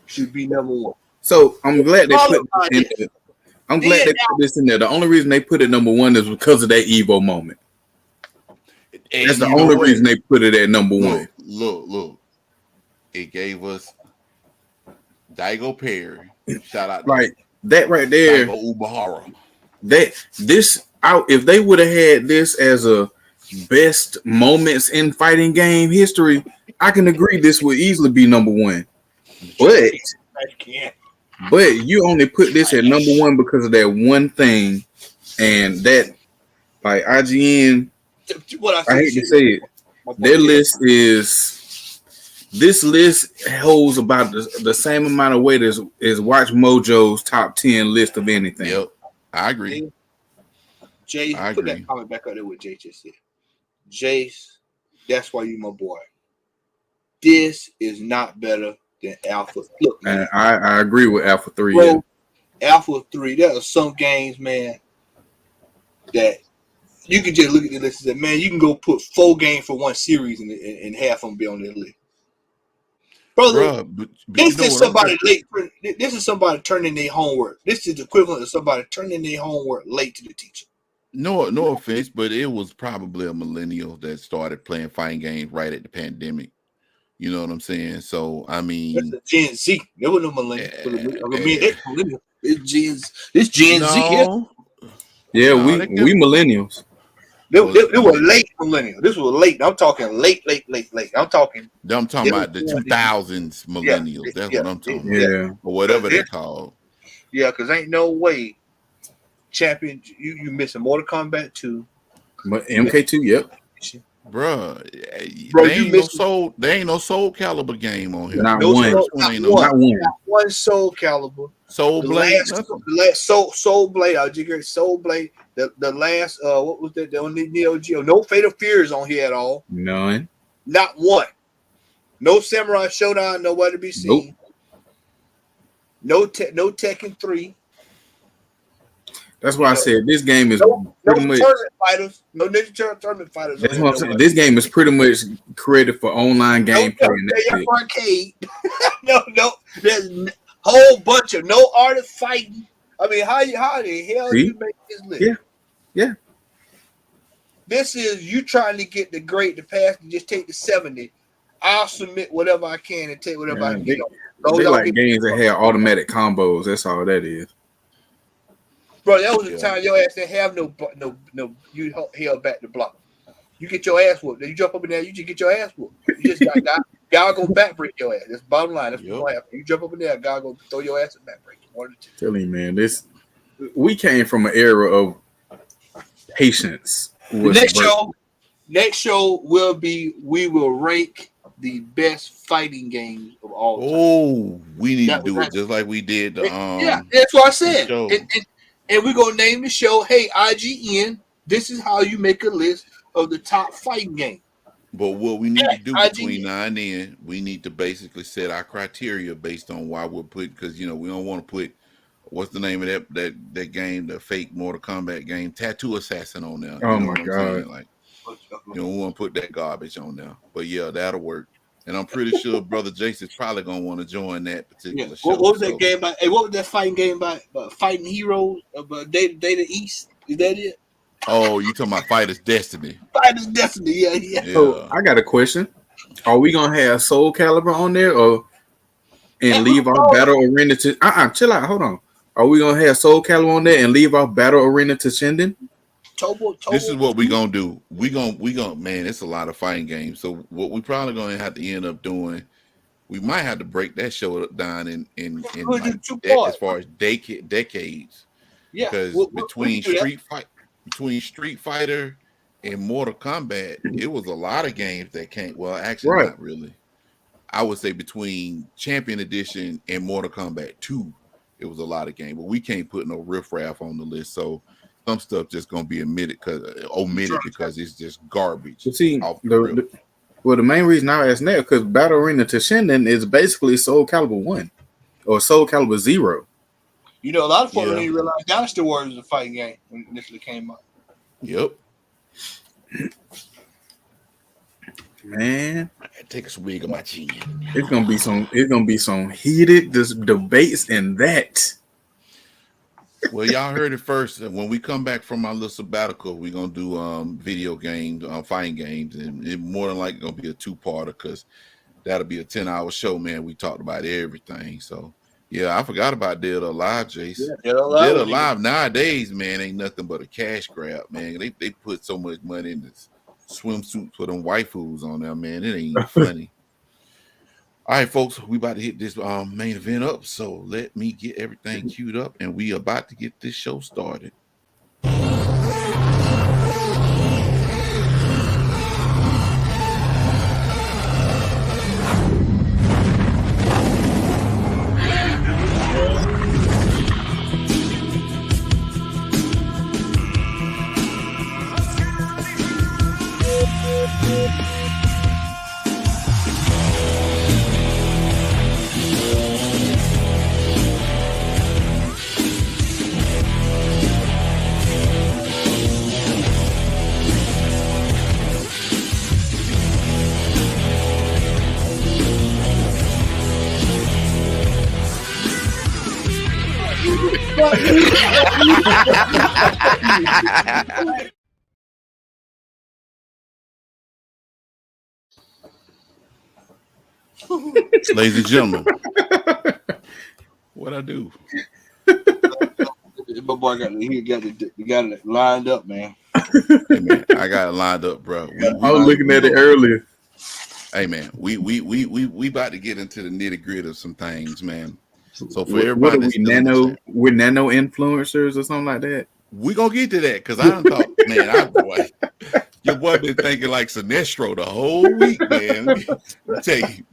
should be number one. So I'm glad they put this in there. I'm glad they put this in there. The only reason they put it number one is because of that Evo moment. And that's the only reason they put it at number one. Look. It gave us Daigo Perry. Shout out like that right there. Daigo Ubahara. If they would have had this as a best moments in fighting game history, I can agree this would easily be number one. But you only put this at number one because of that one thing, and that like IGN. I hate to say it. Their list is. This list holds about the same amount of weight as Watch Mojo's top 10 list of anything. Yep, I agree. Jay, put that comment back up there with Jay just said. Jace, that's why you my boy. This is not better than Alpha. Look, man, I agree with Alpha 3. Bro, Alpha 3, there are some games, man, that you can just look at the list and say, man, you can go put 4 games for one series and half of them be on that list. Brother, this is somebody late. This is somebody turning their homework. This is the equivalent of somebody turning their homework late to the teacher. No offense, but it was probably a millennial that started playing fighting games right at the pandemic. You know what I'm saying? So I mean, that's a Gen Z. There was no millennial. It's Gen Z. Yeah, we millennials. They were late millennial. This was late. I'm talking late. I'm talking about the 2000s millennials. Yeah, that's what I'm talking about. Yeah. Or whatever they're called. Yeah, because ain't no way champion you missing Mortal Kombat 2. MK2, yep. Bro, there ain't no Soul Calibur game on here. Not one Soul Calibur. Soul Blade. Soul Blade. I'll just get Soul Blade. The last what was that? The only Neo Geo. No Fatal Furies on here at all. None. Not one. No Samurai Showdown. Nowhere to be seen. Nope. No Tekken 3. That's why I said this game is pretty much tournament fighters. No Ninja Turtle tournament fighters. That's what I'm saying. This game is pretty much created for online gameplay. Arcade. No. There's a whole bunch of no artist fighting. I mean, how the hell do you make this list? Yeah. This is you trying to get the great to pass and just take the 70. I'll submit whatever I can and take whatever I can get. They like games that have automatic combos. That's all that is. Bro, that was the time your ass didn't have no. You held back the block. You get your ass whooped. Then you jump up in there. You just get your ass whooped. You just got God gonna back break your ass. That's the bottom line. That's what happen. You jump up in there. God gonna throw your ass and back break. Tell you, man. We came from an era of patience. Next show will be we will rank the best fighting games of all time. Oh, we need to do it just like we did the yeah, that's what I said. show. And we're gonna name the show, hey, IGN, this is how you make a list of the top fighting games. But what we need to do between now and then, we need to basically set our criteria based on why we're putting, because we don't want to put, what's the name of that game, the fake Mortal Kombat game, Tattoo Assassin on there. Oh my God! Like, we want to put that garbage on there. But yeah, that'll work. And I'm pretty sure Brother Jason's probably gonna want to join that particular show. What was that game by? Hey, what was that fighting game by? Fighting Heroes, Data East. Is that it? Oh, you talking about Fighter's Destiny? Fighter's Destiny, yeah. So I got a question: are we gonna have Soul Calibur on there, and leave our Battle Arena to? Chill out. Hold on. Are we gonna have Soul Calibur on there and leave our Battle Arena to Shinden? This is what we gonna do. We gonna man, it's a lot of fighting games. So what we probably gonna have to end up doing, we might have to break that show down in like as far as decades. Yeah, because between Street Fighter and Mortal Kombat, it was a lot of games that came. Well, actually, not really. I would say between Champion Edition and Mortal Kombat 2, it was a lot of games. But we can't put no riffraff on the list. So some stuff just gonna be omitted because it's just garbage. You see, the main reason I asked that because Battle Arena to Shinden is basically Soul Calibur 1 or Soul Calibur 0. A lot of folks didn't realize Dynasty Warriors was a fighting game when it initially came out. Yep. Man, take a swig of my chin. It's gonna be some heated debates in that. Well, y'all heard it first. When we come back from our little sabbatical, we're gonna do video games, fighting games, and it more than likely gonna be a 2-parter because that'll be a 10-hour show, man. We talked about everything. So yeah, I forgot about Dead or Alive, Jace. Yeah, Dead or Alive nowadays, man, ain't nothing but a cash grab, man. They put so much money in this swimsuits for them waifus on there, man. It ain't even funny. All right, folks, we about to hit this main event up. So let me get everything queued up, and we about to get this show started. Ladies and gentlemen, what I do? My boy got it lined up, man. Hey, man, I got it lined up, bro. I was looking at it earlier. Hey, man, we about to get into the nitty gritty of some things, man. So for everybody, we're nano influencers or something like that. We gonna get to that because I don't thought, man, your boy been thinking like Sinestro the whole week, man. Let me tell you.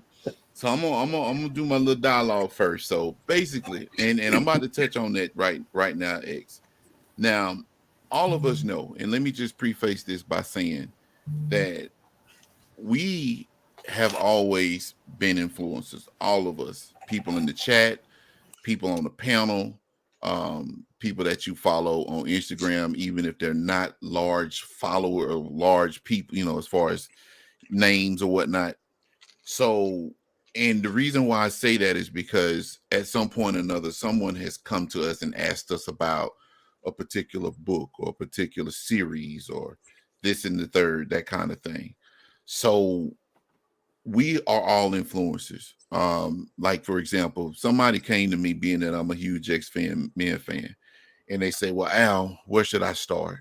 So I'm gonna do my little dialogue first. So basically, and I'm about to touch on that right now, X. Now, all of us know, and let me just preface this by saying that we have always been influencers. All of us, people in the chat, people on the panel, people that you follow on Instagram, even if they're not large follower or large people, as far as names or whatnot. So, and the reason why I say that is because at some point or another, someone has come to us and asked us about a particular book or a particular series or this and the third, that kind of thing. So we are all influencers. Like, for example, somebody came to me, being that I'm a huge X-Men fan, and they say, well, Al, where should I start?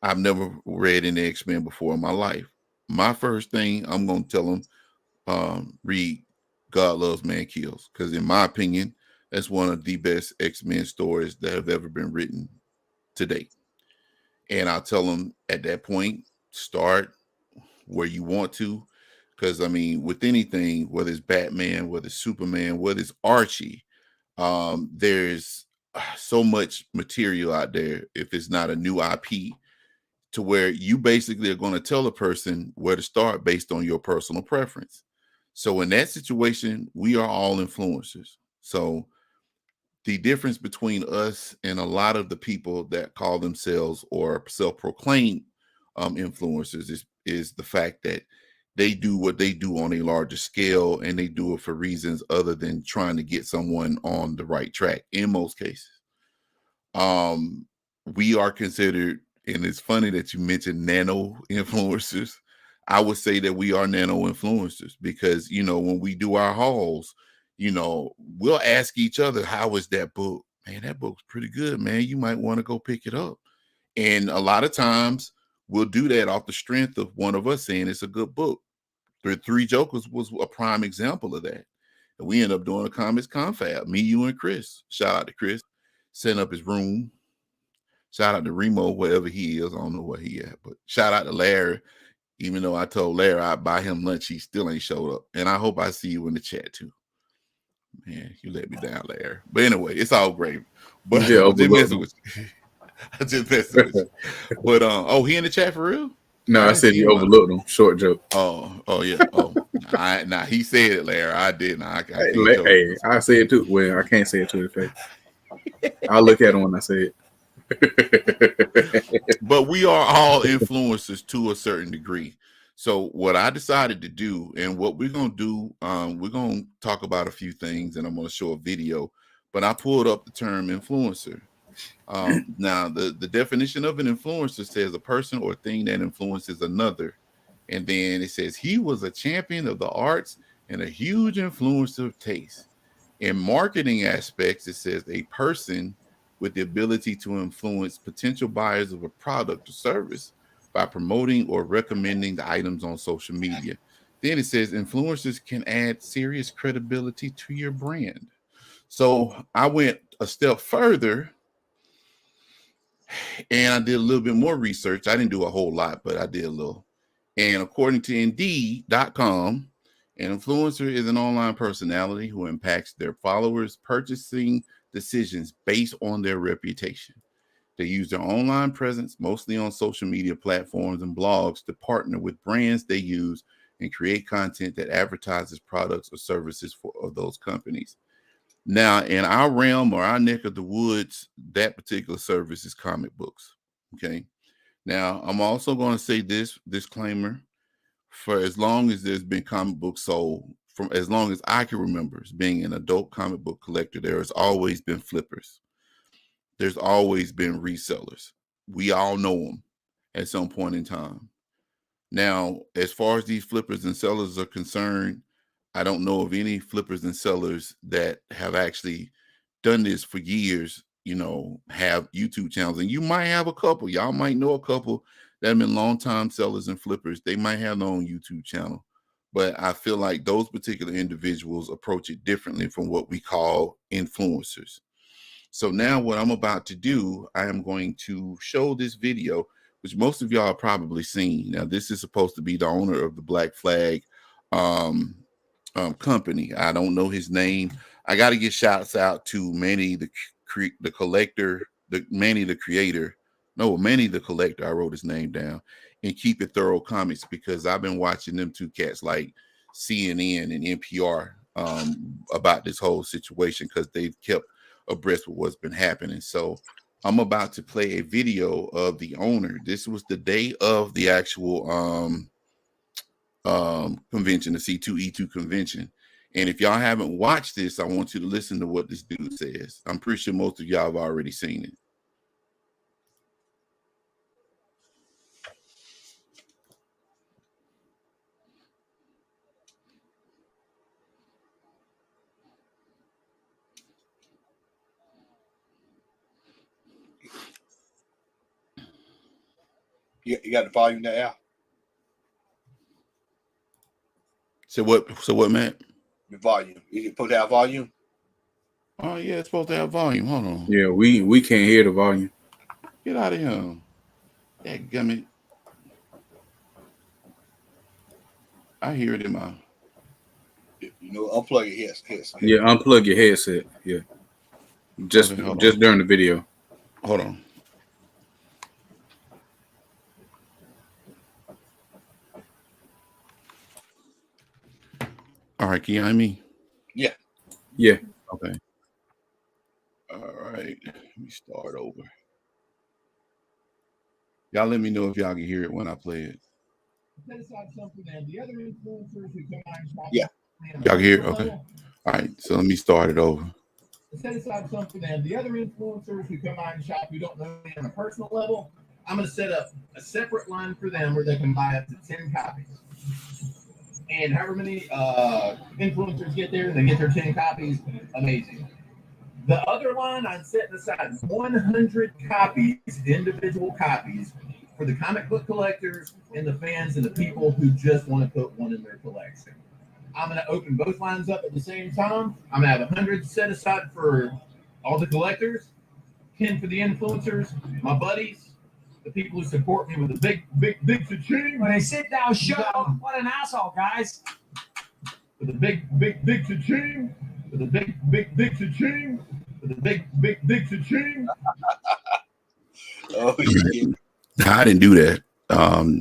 I've never read any X-Men before in my life. My first thing I'm going to tell them, read God Loves, Man Kills, because in my opinion, that's one of the best X-Men stories that have ever been written to date. And I'll tell them at that point, start where you want to, Because I mean, with anything, whether it's Batman, whether it's Superman, whether it's Archie, there's so much material out there. If it's not a new IP, to where you basically are going to tell a person where to start based on your personal preference. So in that situation, we are all influencers. So the difference between us and a lot of the people that call themselves or self-proclaimed influencers is the fact that they do what they do on a larger scale, and they do it for reasons other than trying to get someone on the right track in most cases. We are considered, and it's funny that you mentioned nano influencers. I would say that we are nano influencers because, you know, when we do our hauls, you know, we'll ask each other, how is that book? Man, that book's pretty good, man. You might want to go pick it up. And a lot of times we'll do that off the strength of one of us saying it's a good book. The Three Jokers was a prime example of that. And we end up doing a comics confab, me, you, and Chris. Shout out to Chris, setting up his room. Shout out to Remo, wherever he is. I don't know where he at, but shout out to Larry. Even though I told Larry I'd buy him lunch, he still ain't showed up. And I hope I see you in the chat too. Man, you let me down, Larry. But anyway, it's all great. But Yeah, I'm just messing with you. I just messing with you. But oh, he in the chat for real? No, I said you overlooked him. Short joke. Oh yeah. Oh, nah, he said it, Larry. I didn't. I hey, I say it too. Well, I can't say it to his face. I'll look at him when I say it. But we are all influencers to a certain degree. So what I decided to do, and what we're gonna do, we're gonna talk about a few things, and I'm gonna show a video. But I pulled up the term influencer. Now, the definition of an influencer says a person or thing that influences another, and then it says he was a champion of the arts and a huge influencer of taste. In marketing aspects, it says a person with the ability to influence potential buyers of a product or service by promoting or recommending the items on social media. Then it says influencers can add serious credibility to your brand. So I went a step further and I did a little bit more research. I didn't do a whole lot, but I did a little. And according to Indeed.com, an influencer is an online personality who impacts their followers' purchasing decisions based on their reputation. They use their online presence, mostly on social media platforms and blogs, to partner with brands they use and create content that advertises products or services of those companies. Now, in our realm or our neck of the woods, that particular service is comic books. Okay. Now, I'm also going to say this disclaimer: for as long as there's been comic books sold, from as long as I can remember as being an adult comic book collector, there has always been flippers. There's always been resellers. We all know them at some point in time. Now, as far as these flippers and sellers are concerned, I don't know of any flippers and sellers that have actually done this for years, you know, have YouTube channels. And you might have a couple. Y'all might know a couple that have been longtime sellers and flippers. They might have their own YouTube channel. But I feel like those particular individuals approach it differently from what we call influencers. So now what I'm about to do, I am going to show this video, which most of y'all have probably seen. Now, this is supposed to be the owner of the Black Flag company. I don't know his name. I got to give shouts out to Manny the collector, Manny the creator. No, Manny the collector. I wrote his name down. And Keep It Thorough Comics, because I've been watching them two cats like CNN and NPR about this whole situation, because they've kept abreast with what's been happening. So I'm about to play a video of the owner. This was the day of the actual convention, the C2E2 convention. And if y'all haven't watched this, I want you to listen to what this dude says. I'm pretty sure most of y'all have already seen it. You got the volume there? So what, Matt? The volume. You put that volume? Oh yeah, it's supposed to have volume. Hold on. Yeah, we can't hear the volume. Get out of here. That gummit. I hear it in my. Unplug your headset. Yeah, unplug your headset. Yeah, just during the video. Hold on. All right, can you hear me? Yeah. Yeah. Okay. All right. Let me start over. Y'all let me know if y'all can hear it when I play it. Yeah. Y'all can hear it? Okay. All right. So let me start it over. Set aside some for them. The other influencers who come by and shop who don't know me on a personal level, I'm going to set up a separate line for them where they can buy up to 10 copies. And however many influencers get there and they get their 10 copies, amazing. The other line, I'm setting aside 100 copies, individual copies, for the comic book collectors and the fans and the people who just want to put one in their collection. I'm going to open both lines up at the same time. I'm going to have 100 set aside for all the collectors, 10 for the influencers, my buddies, the people who support me with a big cha-ching. When they sit down, shut up. What an asshole, guys. With a big cha-ching. With a big cha-ching. With a big cha-ching. Oh, shit. I didn't do that.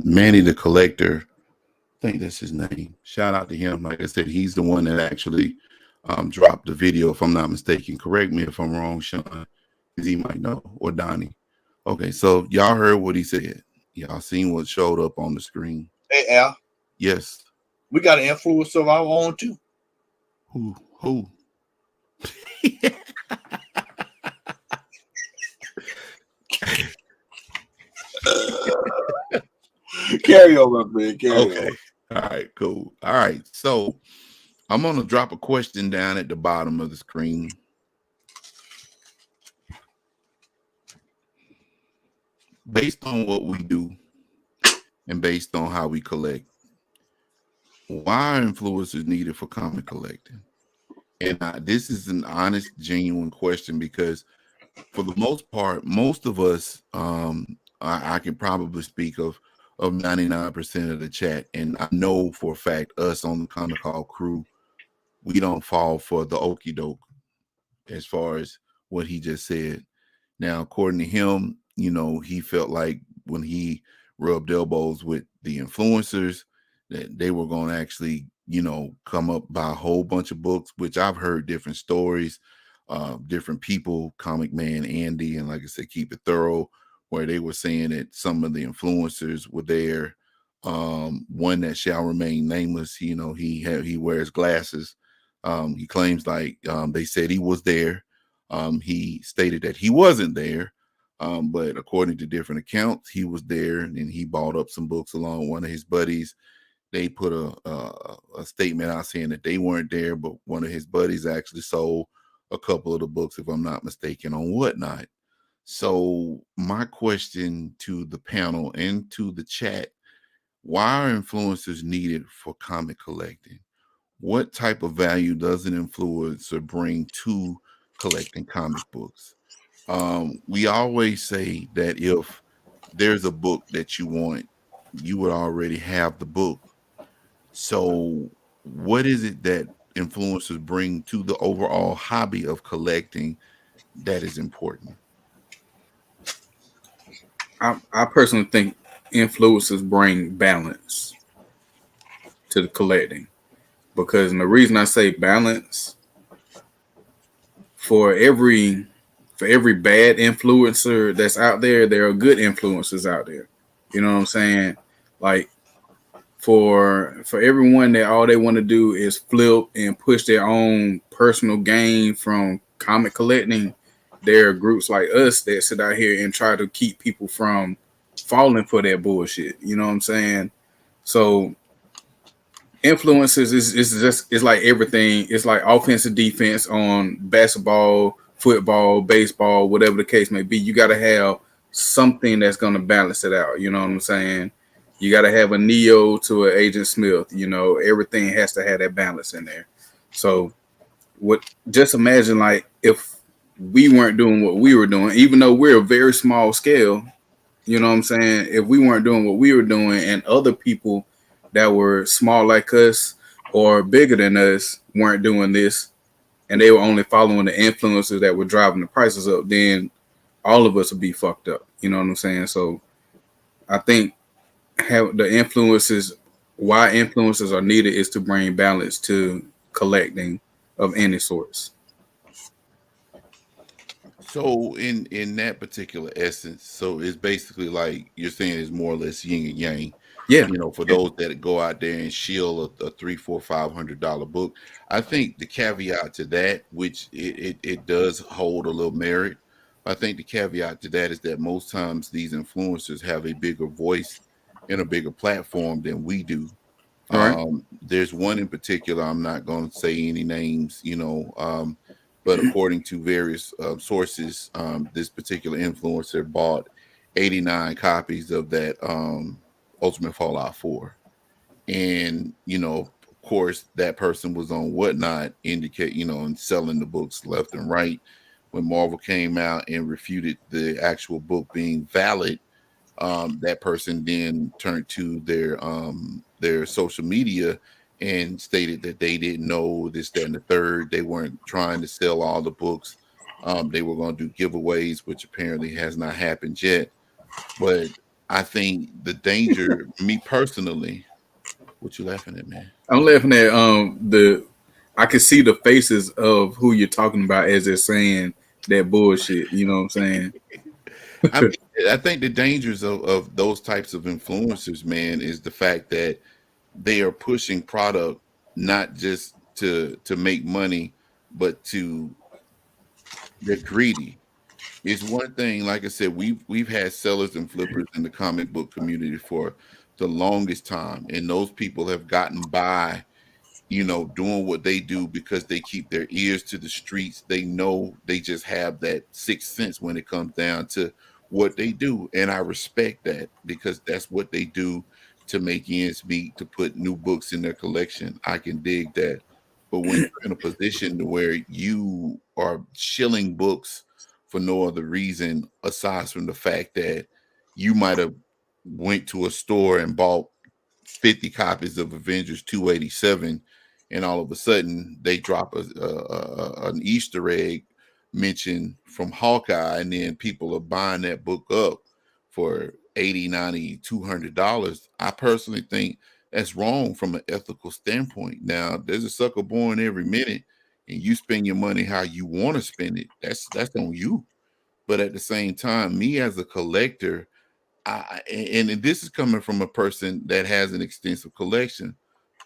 Manny the Collector, I think that's his name. Shout out to him. Like I said, he's the one that actually dropped the video, if I'm not mistaken. Correct me if I'm wrong, Sean, because he might know, or Donnie. Okay, so y'all heard what he said. Y'all seen what showed up on the screen. Hey, Al. Yes. We got an influencer of our own, too. Who? Carry over, man. Okay. All right, cool. All right. So I'm going to drop a question down at the bottom of the screen. Based on what we do and based on how we collect, why are influencers needed for comic collecting? And this is an honest, genuine question because for the most part, most of us, I can probably speak of 99% of the chat, and I know for a fact us on the Comic Call crew, we don't fall for the okie doke as far as what he just said. Now, according to him, he felt like when he rubbed elbows with the influencers that they were going to actually, come up by a whole bunch of books, which I've heard different stories, different people, Comic Man Andy, and like I said, Keep It Thorough, where they were saying that some of the influencers were there. One that shall remain nameless, he wears glasses. He claims like they said he was there. He stated that he wasn't there, but according to different accounts, he was there, and he bought up some books along with one of his buddies. They put a statement out saying that they weren't there, but one of his buddies actually sold a couple of the books, if I'm not mistaken, on Whatnot. So my question to the panel and to the chat, why are influencers needed for comic collecting? What type of value does an influencer bring to collecting comic books? We always say that if there's a book that you want, you would already have the book. So what is it that influencers bring to the overall hobby of collecting that is important? I personally think influencers bring balance to the collecting, because, and the reason I say balance, for every bad influencer that's out there, there are good influencers out there. You know what I'm saying? Like for everyone that all they want to do is flip and push their own personal gain from comic collecting, there are groups like us that sit out here and try to keep people from falling for that bullshit. You know what I'm saying? So influencers is like everything. It's like offense and defense on basketball, football, baseball, whatever the case may be. You got to have something that's going to balance it out. You know what I'm saying? You got to have a Neo to an Agent Smith. Everything has to have that balance in there. So just imagine, like, if we weren't doing what we were doing, even though we're a very small scale, you know what I'm saying? If we weren't doing what we were doing and other people that were small like us or bigger than us weren't doing this, and they were only following the influencers that were driving the prices up, then all of us would be fucked up. You know what I'm saying? So I think why influencers are needed is to bring balance to collecting of any sorts. So in that particular essence, so it's basically like you're saying it's more or less yin and yang. Yeah. You know, for those that go out there and shield a $300, $400, $500 book, I think the caveat to that, which it does hold a little merit, I think the caveat to that is that most times these influencers have a bigger voice and a bigger platform than we do. All right. There's one in particular, I'm not going to say any names, but according to various sources, this particular influencer bought 89 copies of that Ultimate Fallout 4. And, of course, that person was on Whatnot, and selling the books left and right. When Marvel came out and refuted the actual book being valid, that person then turned to their social media and stated that they didn't know this, that, and the third. They weren't trying to sell all the books. They were going to do giveaways, which apparently has not happened yet. But I think the danger, me personally, what you laughing at, man? I'm laughing at I can see the faces of who you're talking about as they're saying that bullshit. You know what I'm saying? I think the dangers of those types of influencers, man, is the fact that they are pushing product not just to make money, but they're greedy. It's one thing, like I said, we've had sellers and flippers in the comic book community for the longest time, and those people have gotten by, doing what they do because they keep their ears to the streets. They know they just have that sixth sense when it comes down to what they do. And I respect that because that's what they do to make ends meet, to put new books in their collection. I can dig that. But when you're in a position to where you are shilling books for no other reason aside from the fact that you might have went to a store and bought 50 copies of Avengers 287, and all of a sudden they drop an Easter egg mention from Hawkeye, and then people are buying that book up for $80, $90, $200. I personally think that's wrong from an ethical standpoint. Now, there's a sucker born every minute, and you spend your money how you want to spend it. That's on you. But at the same time, me as a collector, and this is coming from a person that has an extensive collection,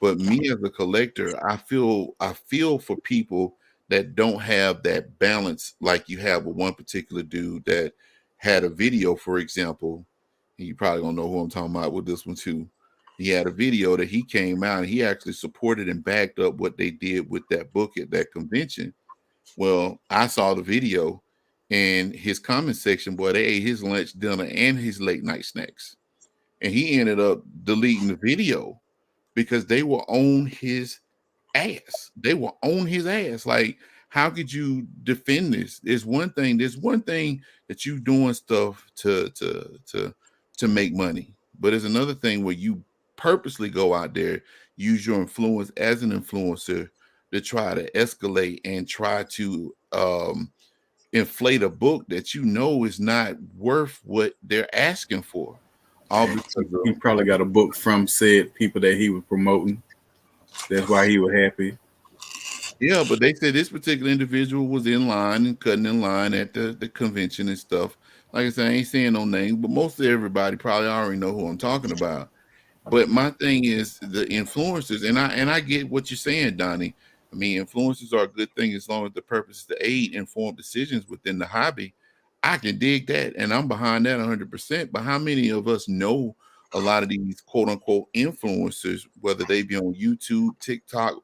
but me as a collector, I feel for people that don't have that balance like you have with one particular dude that had a video, for example, and you probably don't know who I'm talking about with this one too. He had a video that he came out and he actually supported and backed up what they did with that book at that convention. Well, I saw the video and his comment section, boy, they ate his lunch, dinner, and his late night snacks. And he ended up deleting the video because they were on his ass. They were on his ass. Like, how could you defend this? There's one thing that you doing stuff to make money. But there's another thing where you purposely go out there, use your influence as an influencer to try to escalate and try to inflate a book that you know is not worth what they're asking for. All because He probably got a book from said people that he was promoting. That's why he was happy. yeah, but they said this particular individual was in line and cutting in line at the convention and stuff. Like I said, I ain't saying no names, but most of everybody probably already know who I'm talking about. But my thing is the influencers, and I get what you're saying, Donnie. I mean, influencers are a good thing as long as the purpose is to aid informed decisions within the hobby. I can dig that, and I'm behind that 100%. But how many of us know a lot of these quote unquote influencers, whether they be on YouTube, TikTok,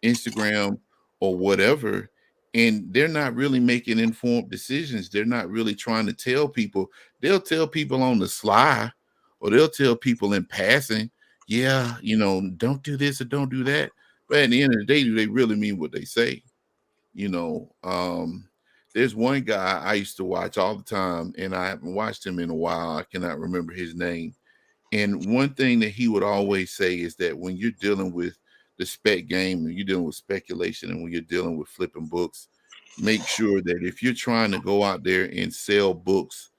Instagram, or whatever, and they're not really making informed decisions? They're not really trying to tell people. They'll tell people on the sly, or they'll tell people in passing, yeah, don't do this or don't do that. But at the end of the day, do they really mean what they say? You know, there's one guy I used to watch all the time, and I haven't watched him in a while. I cannot remember his name. And one thing that he would always say is that when you're dealing with the spec game, and you're dealing with speculation, and when you're dealing with flipping books, make sure that if you're trying to go out there and sell books,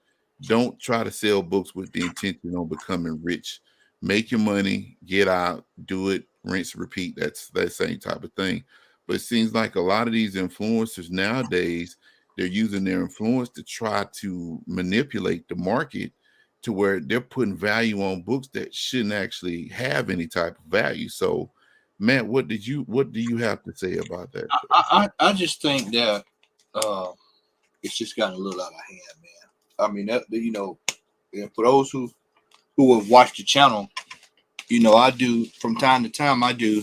don't try to sell books with the intention on becoming rich. Make your money, get out, do it, rinse, repeat. That's that same type of thing. But it seems like a lot of these influencers nowadays, they're using their influence to try to manipulate the market to where they're putting value on books that shouldn't actually have any type of value. So, Matt, what do you have to say about that? I just think that it's just gotten a little out of hand, man. I mean, and for those who have watched the channel, I do from time to time. I do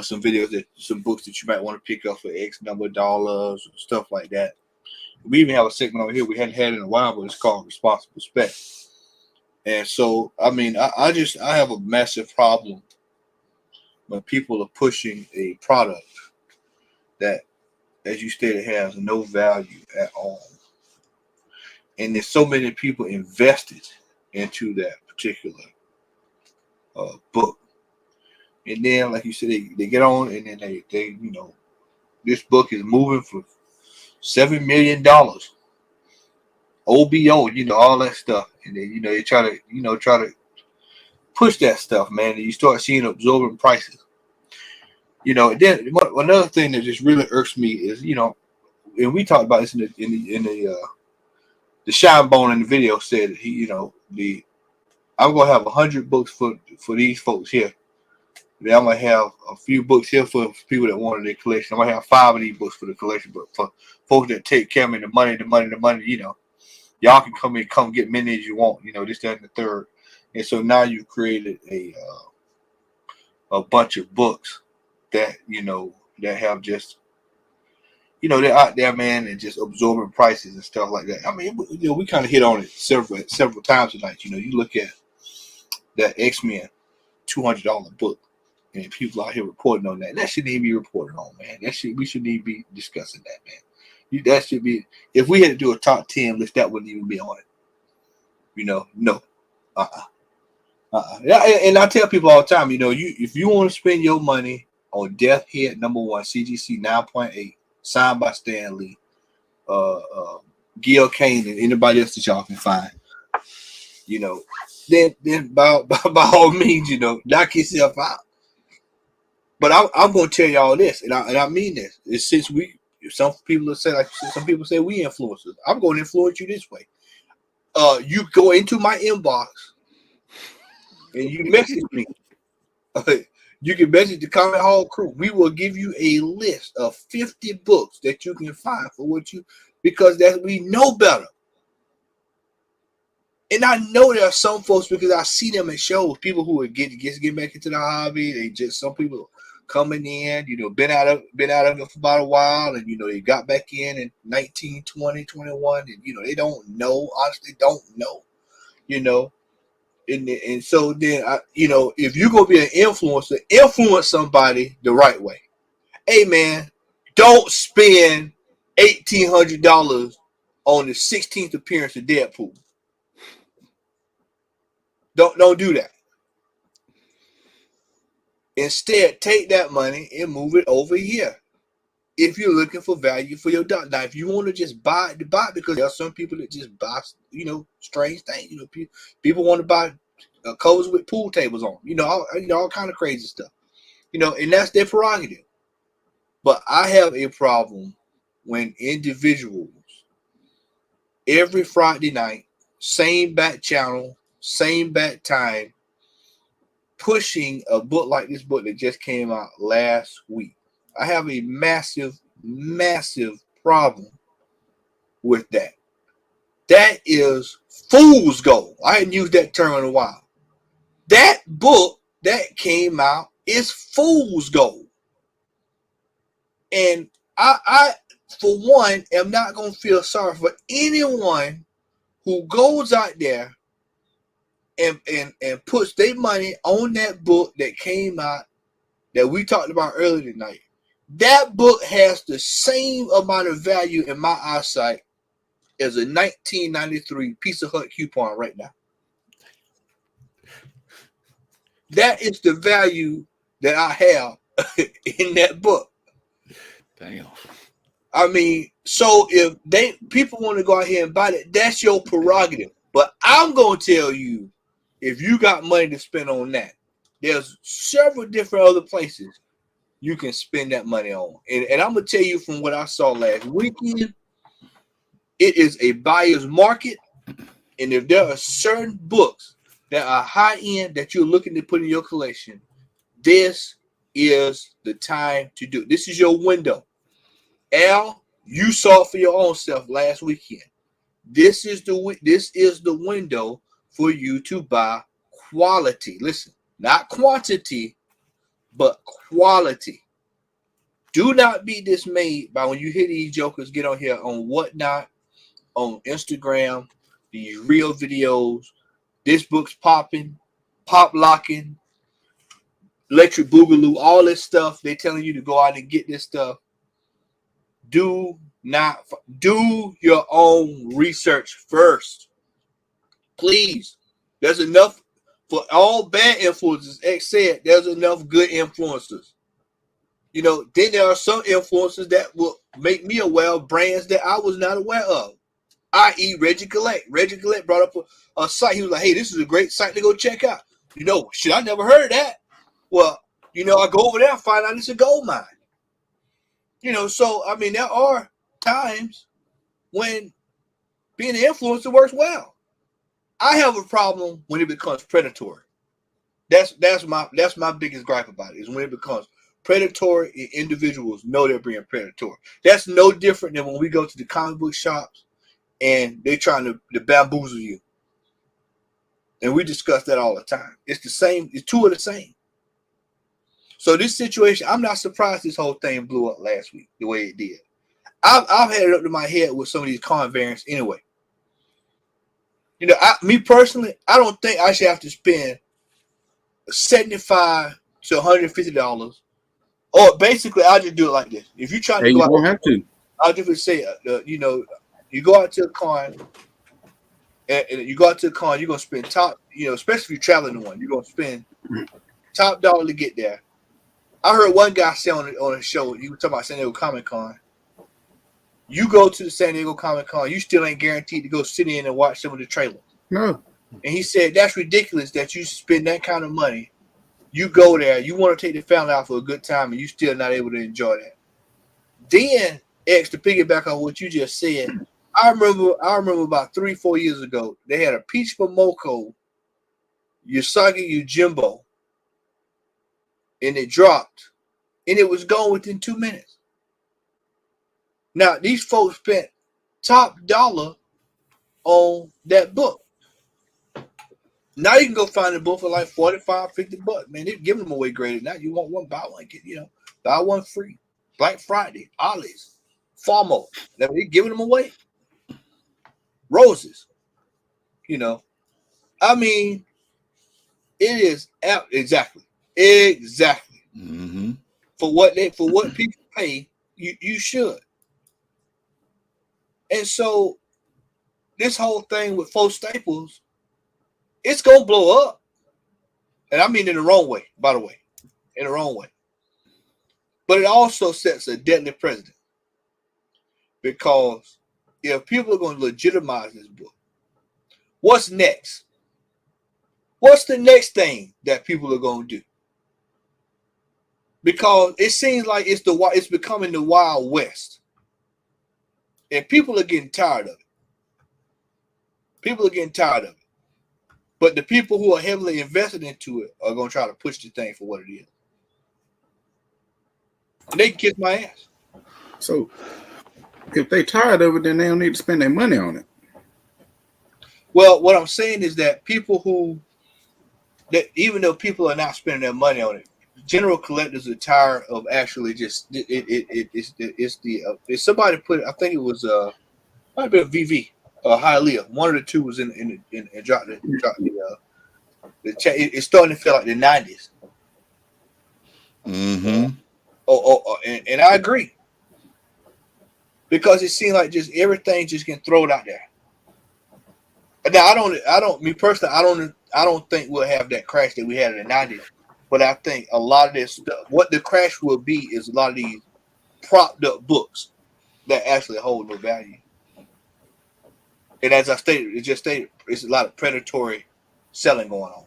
some videos some books that you might want to pick up for X number of dollars, or stuff like that. We even have a segment over here we hadn't had in a while, but it's called Responsible Spec. And so, I mean, I have a massive problem when people are pushing a product that, as you stated, has no value at all. And there's so many people invested into that particular book. And then, like you said, they get on, and then they this book is moving for $7 million. OBO, all that stuff. And then, they try to push that stuff, man. And you start seeing absorbing prices. Then another thing that just really irks me is, and we talked about this in the Shine Bone in the video said I'm gonna have 100 books for these folks here. Then I'm gonna have a few books here for people that wanted their collection. I'm gonna have 5 of these books for the collection, but for folks that take care of me, the money, y'all can come get many as you want. This, that, and the third. And so now you've created a bunch of books that that have just they're out there, man, and just absorbing prices and stuff like that. I mean, we kind of hit on it several times tonight. You look at that X-Men $200 book, and people out here reporting on that. That shouldn't even be reported on, man. We shouldn't even be discussing that, man. That should be, if we had to do a top 10 list, that wouldn't even be on it. No. Yeah, and I tell people all the time, if you want to spend your money on Death Head #1 CGC 9.8, signed by Stan Lee, Gil Kane, and anybody else that y'all can find, then by all means, knock yourself out. But I'm going to tell y'all this, and I mean this. It's since some people say we influencers. I'm going to influence you this way. You go into my inbox and you message me. You can message the Comment Hall crew. We will give you a list of 50 books that you can find for because that we know better. And I know there are some folks, because I see them at shows, people who are getting back into the hobby. Some people coming in, been out of it for about a while, and they got back in 19, 20, 21, and they don't know, honestly don't know, and so then if you're gonna be an influencer, influence somebody the right way. Hey man, don't spend $1,800 on the 16th appearance of Deadpool. Don't do that. Instead, take that money and move it over here. If you're looking for value for your dollar. Now, if you want to just buy because there are some people that just buy, strange things. People want to buy covers with pool tables on. All kind of crazy stuff. And that's their prerogative. But I have a problem when individuals every Friday night, same back channel, same back time, pushing a book like this book that just came out last week. I have a massive, massive problem with that. That is fool's gold. I hadn't used that term in a while. That book that came out is fool's gold. And I for one, am not going to feel sorry for anyone who goes out there and puts their money on that book that came out that we talked about earlier tonight. That book has the same amount of value in my eyesight as a 1993 Pizza Hut coupon right now. That is the value that I have in that book. Damn. I mean, so if people want to go out here and buy it, that's your prerogative. But I'm gonna tell you, if you got money to spend on that, there's several different other places you can spend that money on. And I'm gonna tell you from what I saw last weekend, it is a buyer's market. And if there are certain books that are high end that you're looking to put in your collection, this is the time to do it. This is your window. Al, you saw it for your own self last weekend. This is the window for you to buy quality. Listen, not quantity, but quality. Do not be dismayed by when you hear these jokers get on here on whatnot, on Instagram, these real videos. This book's popping, pop locking, electric boogaloo, all this stuff. They're telling you to go out and get this stuff. Do your own research first. Please. There's enough for all bad influencers. X said there's enough good influencers. You know, then there are some influencers that will make me aware of brands that I was not aware of. I.e. Reggie Collect. Reggie Collect brought up a site. He was like, hey, this is a great site to go check out. You know, shit, I never heard of that. Well, you know, I go over there and find out it's a gold mine. You know, so, I mean, there are times when being an influencer works well. I have a problem when it becomes predatory. That's my biggest gripe about it, is when it becomes predatory and individuals know they're being predatory. That's no different than when we go to the comic book shops and they're trying to bamboozle you. And we discuss that all the time. It's the same. It's two of the same. So this situation, I'm not surprised this whole thing blew up last week the way it did. I've had it up to my head with some of these con variants anyway. You know, me personally, I don't think I should have to spend $75 to $150. Or basically, I'll just do it like this. If you're trying to go out, you don't have to. I'll just say, you know, you go out to a con, and you go out to a con, you're going to spend top, you know, especially if you're traveling to one, you're going to spend top dollar to get there. I heard one guy say on a show, he was talking about San Diego Comic Con. You go to the San Diego Comic Con, you still ain't guaranteed to go sit in and watch some of the trailers. No. And he said, that's ridiculous that you spend that kind of money. You go there, you want to take the family out for a good time, and you still not able to enjoy that. Then, X, to piggyback on what you just said, I remember about 3-4 years ago, they had a Peach Momoko, Usagi Yojimbo, and it dropped, and it was gone within 2 minutes. Now, these folks spent top dollar on that book. Now you can go find a book for like $45, $50. Man, they're giving them away graded. Now you want one, buy one, get, you know, buy one free. Black Friday, Ollie's, Farmo. They're giving them away. Roses. You know, I mean, it is exactly. Mm-hmm. For what people pay, you should. And so this whole thing with faux staples, it's gonna blow up. And I mean in the wrong way, by the way. In the wrong way. But it also sets a deadly precedent. Because if people are going to legitimize this book, what's next? What's the next thing that people are going to do? Because it seems like it's becoming the Wild West. And people are getting tired of it. People are getting tired of it. But the people who are heavily invested into it are going to try to push the thing for what it is. And they can kiss my ass. So if they tired of it, then they don't need to spend their money on it. Well, what I'm saying is that even though people are not spending their money on it, general collectors are tired of actually just it's somebody put it, I think it was might have been VV Hialeah. One of the two was in dropped the chat. It's starting to feel like the 90s. Mm-hmm. And I agree. Because it seems like just everything just getting thrown out there. Now I don't me personally, don't think we'll have that crash that we had in the 90s. But I think a lot of this stuff, what the crash will be is a lot of these propped up books that actually hold no value. And as I stated, it's a lot of predatory selling going on.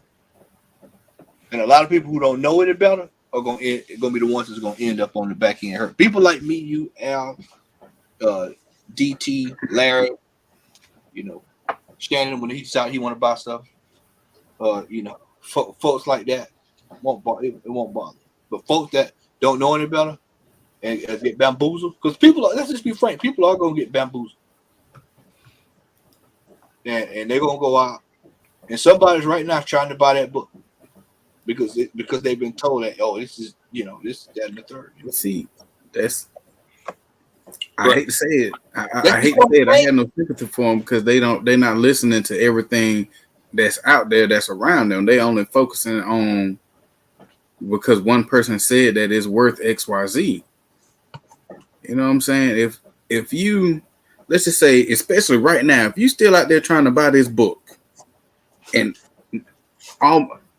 And a lot of people who don't know any better are going to be the ones that's going to end up on the back end hurt. People like me, you, Al, DT, Larry, Shannon, when he's out, he want to buy stuff. Folks like that it won't bother. But folks that don't know any better and get bamboozled, because let's just be frank, people are going to get bamboozled. And they're going to go out. And somebody's right now trying to buy that book because they've been told that, this is, this, that, and the third. See, I hate to say it. I hate to say it. I have no sympathy for them because they're not listening to everything that's out there that's around them. They only focusing on because one person said that it's worth XYZ. You know what I'm saying? If you, let's just say, especially right now, if you still out there trying to buy this book and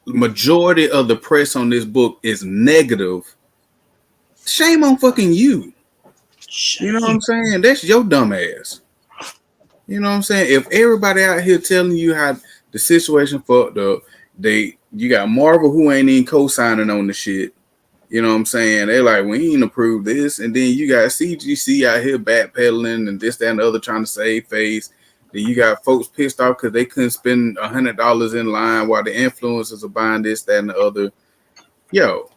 majority of the press on this book is negative, shame on fucking you. You know what I'm saying? That's your dumb ass. You know what I'm saying? If everybody out here telling you how the situation fucked up, you got Marvel who ain't even co-signing on the shit. You know what I'm saying? They like, we ain't approved this. And then you got CGC out here backpedaling and this, that, and the other trying to save face. Then you got folks pissed off because they couldn't spend $100 in line while the influencers are buying this, that, and the other. Yo,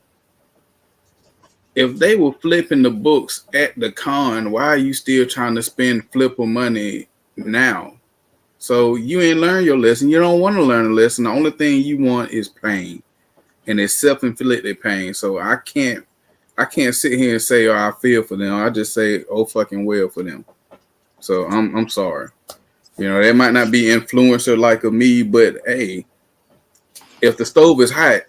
if they were flipping the books at the con, why are you still trying to spend flipper money now? So you ain't learned your lesson. You don't want to learn a lesson. The only thing you want is pain. And it's self-inflicted pain. So I can't sit here and say, I feel for them. I just say, fucking well for them. So I'm sorry. They might not be influencer like me, but hey, if the stove is hot,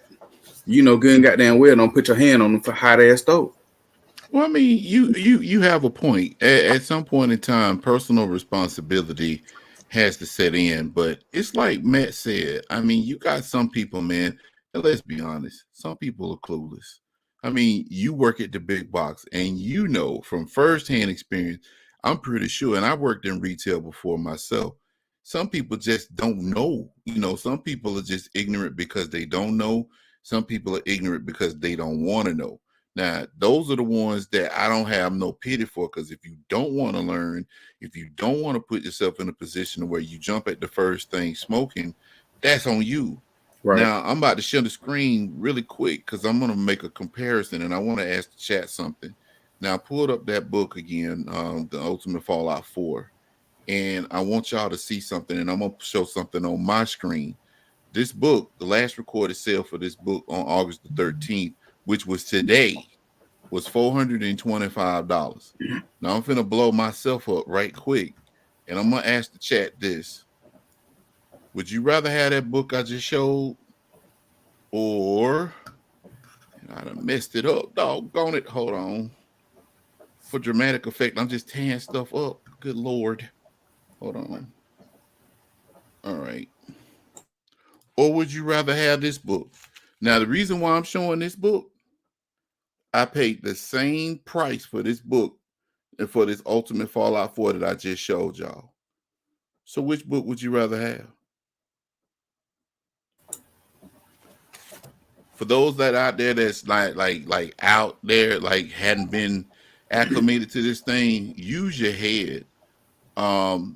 good and goddamn well, don't put your hand on the hot ass stove. Well, I mean, you have a point. At some point in time, personal responsibility has to set in. But it's like Matt said. I mean, you got some people, man. And let's be honest, some people are clueless. I mean, you work at the big box, and from firsthand experience, I'm pretty sure, and I worked in retail before myself. Some people just don't know. Some people are just ignorant because they don't know. Some people are ignorant because they don't want to know. Now, those are the ones that I don't have no pity for, because if you don't want to learn, if you don't want to put yourself in a position where you jump at the first thing smoking, that's on you. Right. Now, I'm about to share the screen really quick because I'm going to make a comparison, and I want to ask the chat something. Now, I pulled up that book again, The Ultimate Fallout 4, and I want y'all to see something, and I'm going to show something on my screen. This book, the last recorded sale for this book on August the 13th, which was today, was $425. Now, I'm finna blow myself up right quick, and I'm going to ask the chat this. Would you rather have that book I just showed, or I done messed it up, doggone it. Hold on. For dramatic effect, I'm just tearing stuff up. Good Lord. Hold on. All right. Or would you rather have this book? Now, the reason why I'm showing this book, I paid the same price for this book and for this Ultimate Fallout 4 that I just showed y'all. So which book would you rather have? For those that out there that's like out there, like hadn't been acclimated to this thing, use your head.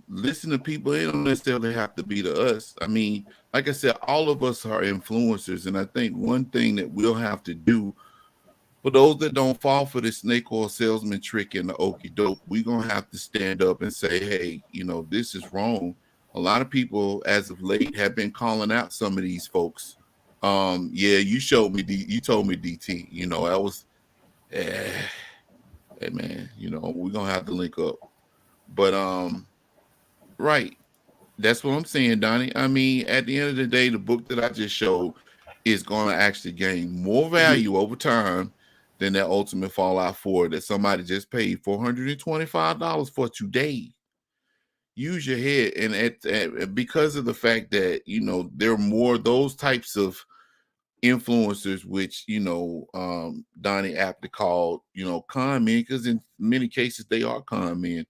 Listen to people. They don't necessarily have to be to us. I mean, like I said, all of us are influencers, and I think one thing that we'll have to do for those that don't fall for the snake oil salesman trick and the okie doke, we're gonna have to stand up and say, hey, this is wrong. A lot of people, as of late, have been calling out some of these folks. Yeah, you told me DT, that was, hey man, we're gonna have to link up. But right, that's what I'm saying, Donnie. I mean, at the end of the day, the book that I just showed is going to actually gain more value over time than that Ultimate Fallout 4 that somebody just paid $425 for today. use your head. And because of the fact that, you know, there are more those types of influencers, which, you know, Donnie aptly called, you know, con men, because in many cases they are con men.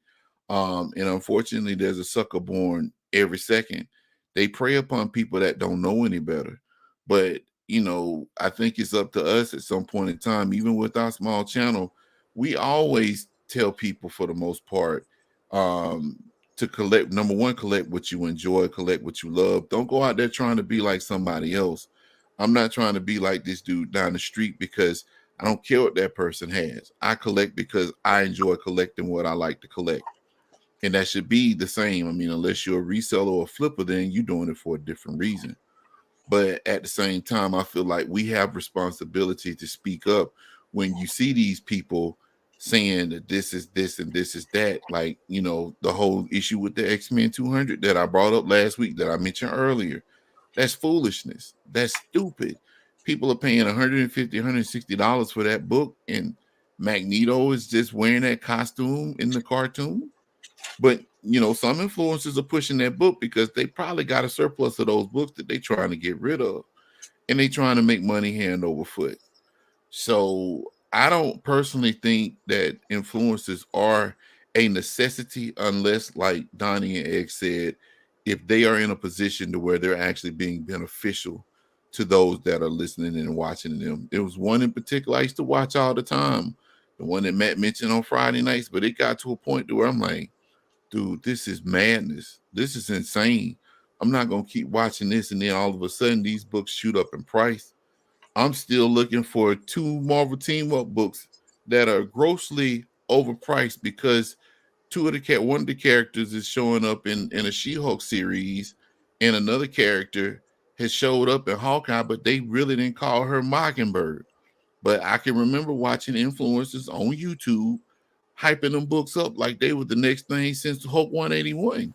And unfortunately, there's a sucker born every second. They prey upon people that don't know any better. But, you know, I think it's up to us at some point in time, even with our small channel, we always tell people for the most part, to collect, number one, collect what you enjoy, collect what you love. Don't go out there trying to be like somebody else. I'm not trying to be like this dude down the street because I don't care what that person has. I collect because I enjoy collecting what I like to collect. And that should be the same. I mean, unless you're a reseller or a flipper, then you're doing it for a different reason. But at the same time, I feel like we have responsibility to speak up when you see these people saying that this is this and this is that. Like, you know, the whole issue with the X-Men 200 that I brought up last week that I mentioned earlier. That's foolishness. That's stupid. People are paying $150, $160 for that book, and Magneto is just wearing that costume in the cartoon. But, you know, some influencers are pushing that book because they probably got a surplus of those books that they're trying to get rid of, and they trying to make money hand over foot. So I don't personally think that influencers are a necessity unless, like Donnie and Egg said, if they are in a position to where they're actually being beneficial to those that are listening and watching them. There was one in particular I used to watch all the time, the one that Matt mentioned on Friday nights, but it got to a point to where I'm like, dude, this is madness. This is insane. I'm not going to keep watching this. And then all of a sudden, these books shoot up in price. I'm still looking for 2 Marvel Team Up books that are grossly overpriced because one of the characters is showing up in a She-Hulk series, and another character has showed up in Hawkeye, but they really didn't call her Mockingbird. But I can remember watching influencers on YouTube hyping them books up like they were the next thing since Hulk 181.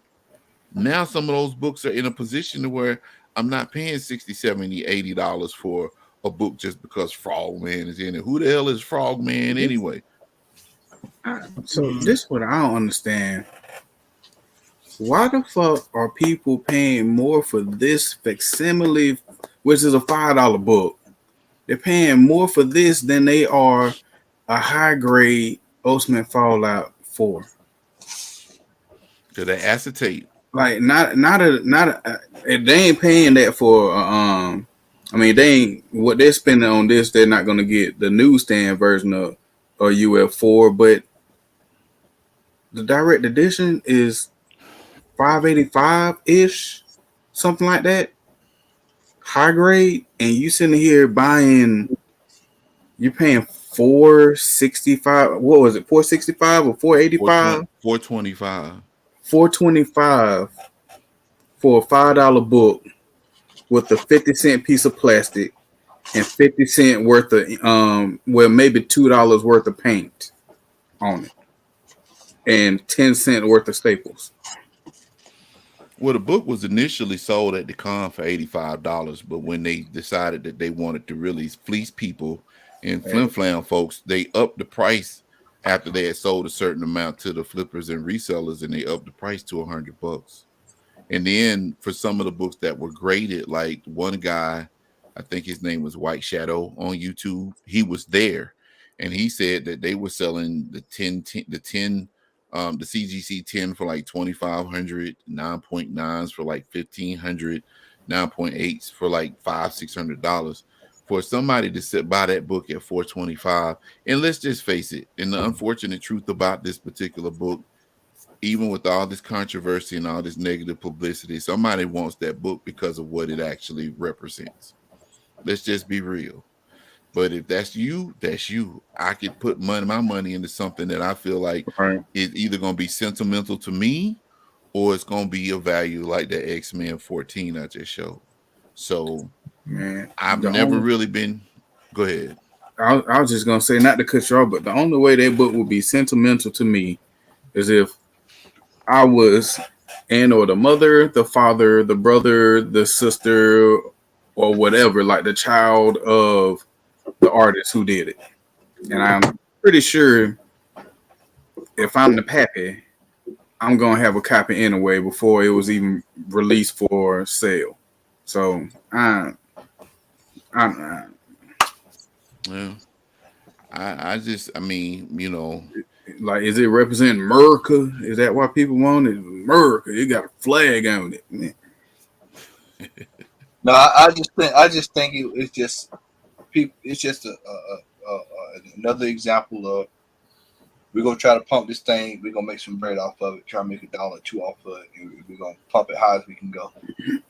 Now some of those books are in a position to where I'm not paying $60, $70, $80 for a book just because Frogman is in it. Who the hell is Frogman anyway? So this is what I don't understand. Why the fuck are people paying more for this facsimile, which is a $5 book? They're paying more for this than they are a high grade Ultimate Fallout 4. To the acetate. Like they ain't paying that for I mean, they ain't what they're spending on this, they're not gonna get the newsstand version of UF4, but the direct edition is $585-ish, something like that. High grade, and you sitting here buying, you're paying $465. What was it? $465 or $485? $425. $425 for a $5 book with a 50-cent piece of plastic and 50 cent worth of well, maybe $2 worth of paint on it and 10 cent worth of staples. Well, the book was initially sold at the con for $85, but when they decided that they wanted to really fleece people and flim-flam folks, they upped the price after they had sold a certain amount to the flippers and resellers, and they upped the price to $100. And then for some of the books that were graded, like one guy, I think his name was White Shadow on YouTube, he was there, and he said that they were selling the CGC 10 for like $2,500, 9.9s for like $1,500, 9.8s for like $500-$600. For somebody to sit by that book at $425, and let's just face it, and the unfortunate truth about this particular book, even with all this controversy and all this negative publicity, somebody wants that book because of what it actually represents. Let's just be real. But if that's you, that's you. I could put my money into something that I feel like is either going to be sentimental to me or it's going to be a value like the X-Men 14 I just showed. So, man, I've never really been. Go ahead. I was just going to say, not to cut you off, but the only way that book would be sentimental to me is if I was or the mother, the father, the brother, the sister, or whatever, like the child of the artist who did it. And I'm pretty sure if I'm the pappy, I'm gonna have a copy anyway before it was even released for sale. So I'm Yeah. I mean, you know, like, is it representing America? Is that why people want it? America, it got a flag on it. Man. No, I just think it's just people. It's just another example of we're gonna try to pump this thing. We're gonna make some bread off of it. Try to make $1 or $2 off of it, and we're gonna pump it high as we can go. And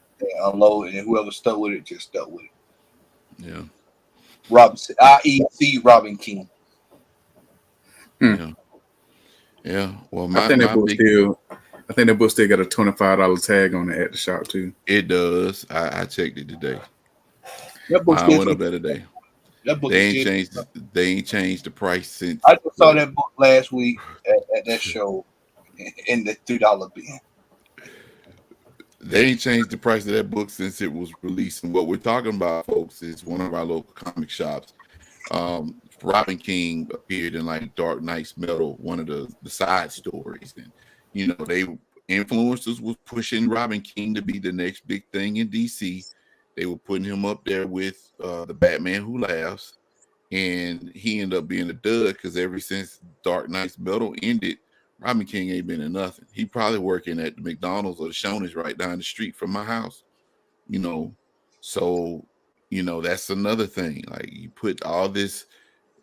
unload it, and whoever stuck with it just stuck with it. Yeah. Robinson, IEC Robin King. Yeah. Yeah. Well, I think that book still got a $25 tag on it at the shop too. It does. I checked it today. That book I went up there today. That book They ain't changed the price since. I just saw that book last week at that show in the $3 bin. They ain't changed the price of that book since it was released. And what we're talking about, folks, is one of our local comic shops. Robin King appeared in like Dark Knight's Metal, one of the side stories. And, you know, they influencers was pushing Robin King to be the next big thing in DC. They were putting him up there with the Batman Who Laughs. And he ended up being a dud because ever since Dark Knight's Metal ended, Robin King ain't been in nothing. He probably working at the McDonald's or the Shoney's right down the street from my house, you know. So, you know, that's another thing. Like, you put all this,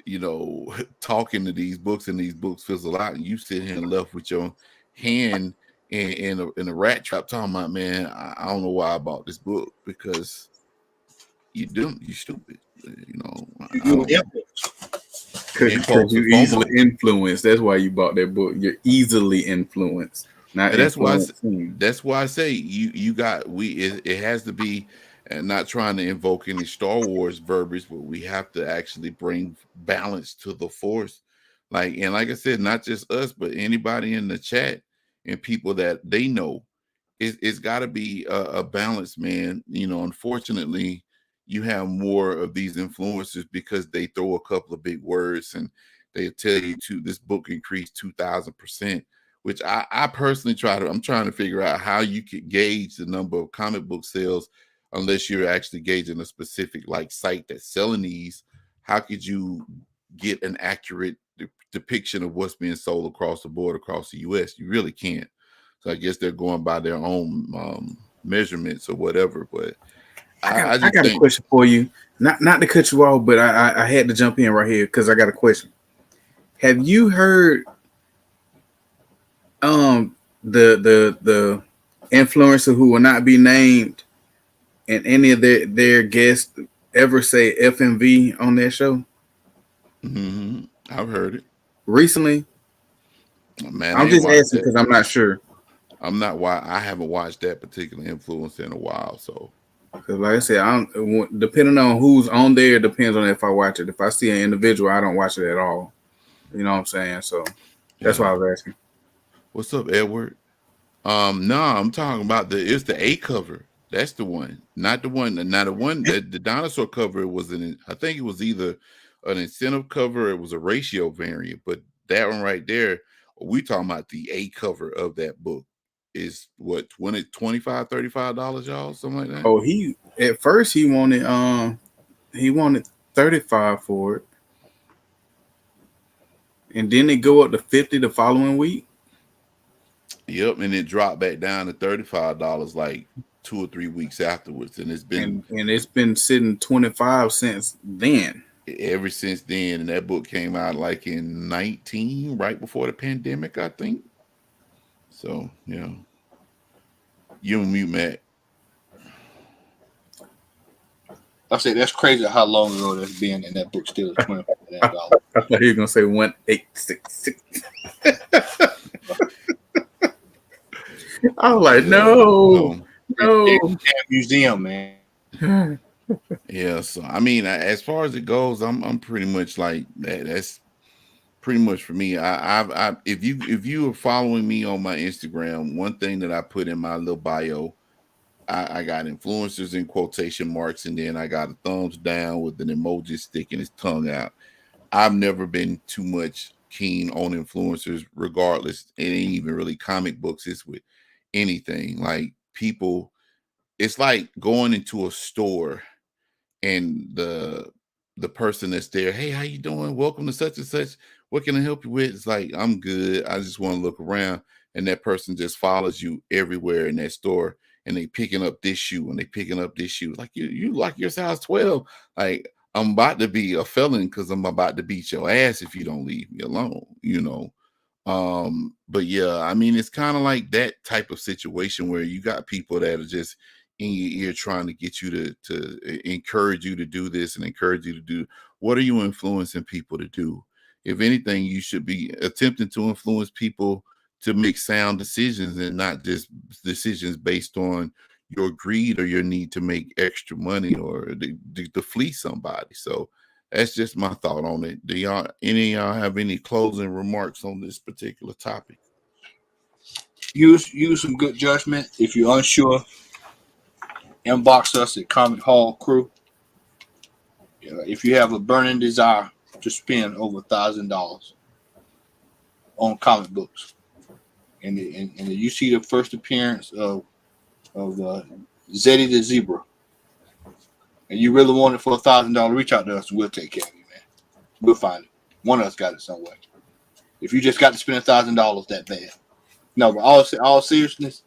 you know, talking to these books, and these books fizzle out, and you sit here and left with your hand in a rat trap talking about, man, I don't know why I bought this book, because you stupid, you know. Because you easily influenced. That's why you bought that book. You're easily influenced. Not that's why I say it has to be, and not trying to invoke any Star Wars verbiage, but we have to actually bring balance to the force. Like I said, not just us, but anybody in the chat and people that they know. It's got to be a balance, man. You know, unfortunately, you have more of these influencers because they throw a couple of big words and they tell you this book increased 2,000%, which I personally I'm trying to figure out how you could gauge the number of comic book sales unless you're actually gauging a specific like site that's selling these. How could you get an accurate depiction of what's being sold across the board across the US? You really can't. So I guess they're going by their own measurements or whatever. But I got a question for you. Not to cut you off, but I had to jump in right here because I got a question. Have you heard the influencer who will not be named and any of their guests ever say FMV on their show? Mm-hmm. I've heard it recently. Man, I'm just asking because I'm not sure. I haven't watched that particular influencer in a while. So, because like I said, depending on who's on there, depends on if I watch it. If I see an individual, I don't watch it at all. You know what I'm saying? So that's why I was asking. What's up, Edward? No, I'm talking about it's the A cover. That's the one, not the one. Not the one that the dinosaur cover was I think it was either an incentive cover, or it was a ratio variant. But that one right there, we talking about the A cover of that book is what, $25, $35, y'all, something like that. Oh, at first he wanted $35 for it, and then it go up to $50 the following week. Yep, and it dropped back down to $35 like 2 or 3 weeks afterwards, and it's been sitting 25 since then. Ever since then, and that book came out like in 19, right before the pandemic, I think. So, you know, you and mute, Matt. I say that's crazy how long ago that's been, and that book still is $25. I thought you were gonna say 1866. I was like, no. Museum, man. Yeah, so I mean, as far as it goes, I'm pretty much like that. That's pretty much for me. If you are following me on my Instagram, one thing that I put in my little bio, I got influencers in quotation marks, and then I got a thumbs down with an emoji sticking his tongue out. I've never been too much keen on influencers, regardless. It ain't even really comic books. It's with anything. Like people, it's like going into a store and the person that's there, hey, how you doing? Welcome to such and such. What can I help you with? It's like, I'm good. I just want to look around. And that person just follows you everywhere in that store, and they picking up this shoe and they picking up this shoe. Like you like your size 12. Like, I'm about to be a felon because I'm about to beat your ass if you don't leave me alone, But yeah, I mean, it's kind of like that type of situation where you got people that are just in your ear trying to get you to encourage you to do this and encourage you to do. What are you influencing people to do? If anything, you should be attempting to influence people to make sound decisions and not just decisions based on your greed or your need to make extra money or to fleece somebody. So that's just my thought on it. Do any of y'all have any closing remarks on this particular topic? Use some good judgment. If you're unsure, inbox us at Comic Hall Crew. If you have a burning desire to spend over $1,000 on comic books, and you see the first appearance of Zeddy the Zebra, and you really want it for $1,000, reach out to us. We'll take care of you, man. We'll find it. One of us got it somewhere. If you just got to spend $1,000 that bad. No, but all seriousness,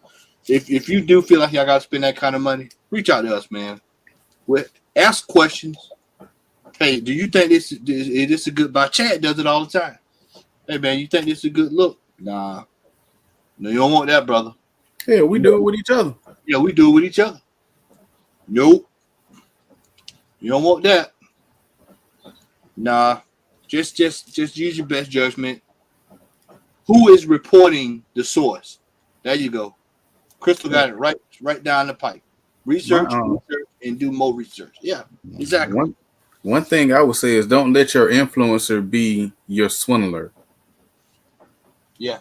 if you do feel like y'all got to spend that kind of money, reach out to us, man. Ask questions. Hey, do you think this is a good buy? Chad does it all the time. Hey, man, you think this is a good look? Nah. No, you don't want that, brother. Yeah, we do it with each other. Yeah, we do it with each other. Nope. You don't want that. Nah. Just use your best judgment. Who is reporting the source? There you go. Crystal got it right down the pipe. Research, and do more research. Yeah, exactly. One thing I would say is don't let your influencer be your swindler. Yeah.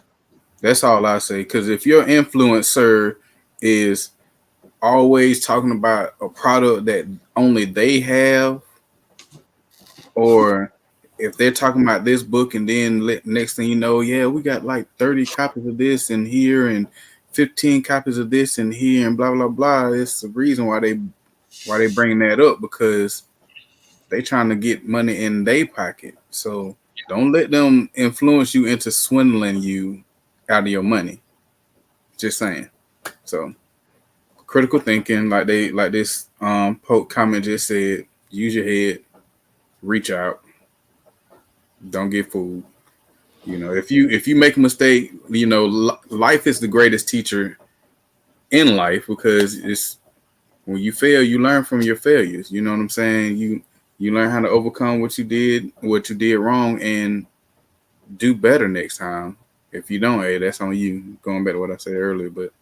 That's all I say. Because if your influencer is always talking about a product that only they have, or if they're talking about this book and then next thing you know, yeah, we got like 30 copies of this in here and 15 copies of this in here and blah, blah, blah. It's the reason why they bring that up, because they trying to get money in their pocket. So don't let them influence you into swindling you out of your money. Just saying. So critical thinking, like this Poke comment just said, use your head, reach out, don't get fooled. If you make a mistake, life is the greatest teacher in life, because it's when you fail, you learn from your failures. You know what I'm saying? You learn how to overcome what you did wrong and do better next time. If you don't, hey, that's on you. Going back to what I said earlier, but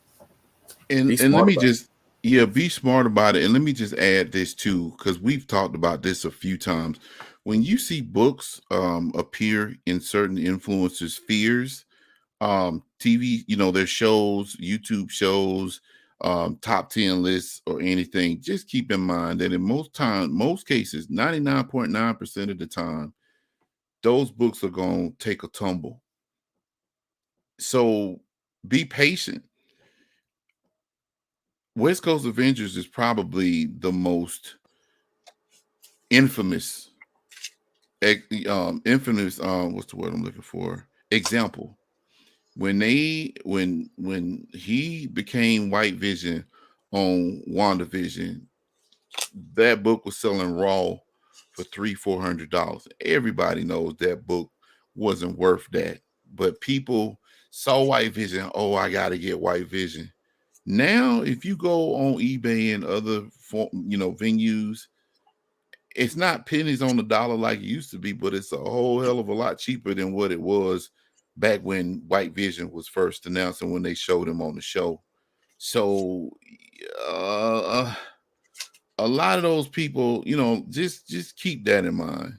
let me just be smart about it. And let me just add this too, because we've talked about this a few times. When you see books appear in certain influencers' spheres, TV, their shows, YouTube shows, top 10 lists or anything, just keep in mind that in most cases, 99.9% of the time, those books are going to take a tumble. So be patient. West Coast Avengers is probably the most infamous what's the word I'm looking for? Example. When he became White Vision on WandaVision, that book was selling raw for $300-400. Everybody knows that book wasn't worth that, but people saw White Vision. Oh, I got to get White Vision. Now, if you go on eBay and other venues, it's not pennies on the dollar like it used to be, but it's a whole hell of a lot cheaper than what it was back when White Vision was first announced and when they showed him on the show. So a lot of those people, just keep that in mind.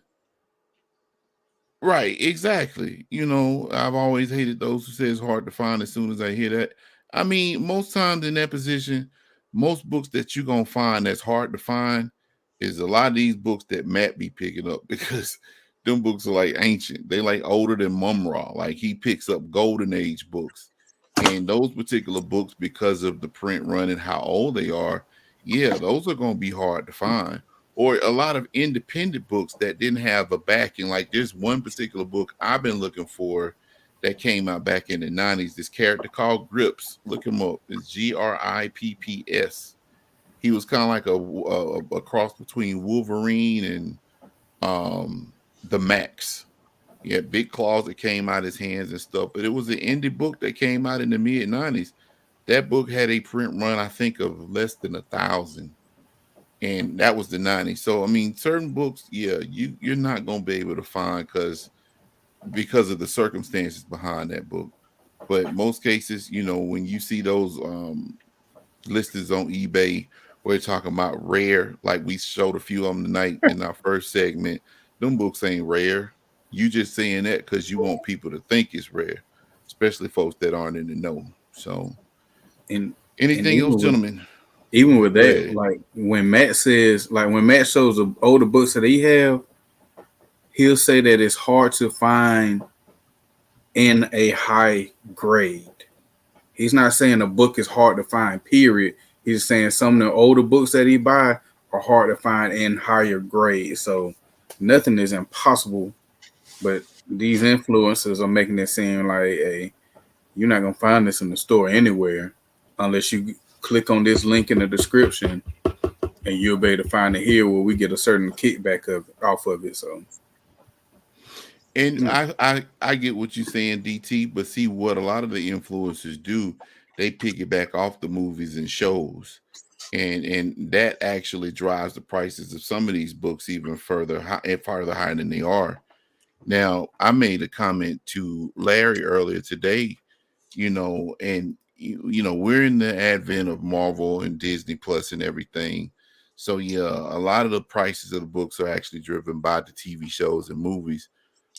Right, exactly. I've always hated those who say it's hard to find as soon as I hear that. I mean, most times in that position, most books that you're going to find that's hard to find is a lot of these books that Matt be picking up, because them books are like ancient. They like older than Mumra. Like he picks up golden age books. And those particular books, because of the print run and how old they are, yeah, those are going to be hard to find. Or a lot of independent books that didn't have a backing. Like there's one particular book I've been looking for that came out back in the 90s. This character called Grips. Look him up. It's Gripps. He was kind of like a cross between Wolverine and the Max. He had big claws that came out his hands and stuff, but it was an indie book that came out in the mid 90s. That book had a print run, I think, of less than 1,000, and that was the 90s. So, I mean, certain books, yeah, you're not gonna be able to find because of the circumstances behind that book. But most cases, you know, when you see those listings on eBay where they're talking about rare, like we showed a few of them tonight in our first segment, them books ain't rare. You just saying that because you want people to think it's rare, especially folks that aren't in the know. So, and anything else, gentlemen? Even with that, like when Matt shows the older books that he have, he'll say that it's hard to find in a high grade. He's not saying a book is hard to find, period. He's saying some of the older books that he buy are hard to find in higher grades. So nothing is impossible. But these influencers are making it seem like, hey, you're not going to find this in the store anywhere unless you click on this link in the description and you'll be able to find it here where we get a certain kickback off of it. So, and I get what you're saying, DT, but see what a lot of the influencers do, they piggyback off the movies and shows. And that actually drives the prices of some of these books even farther higher than they are. Now, I made a comment to Larry earlier today, you know, and, you know, we're in the advent of Marvel and Disney Plus and everything. So, yeah, a lot of the prices of the books are actually driven by the TV shows and movies.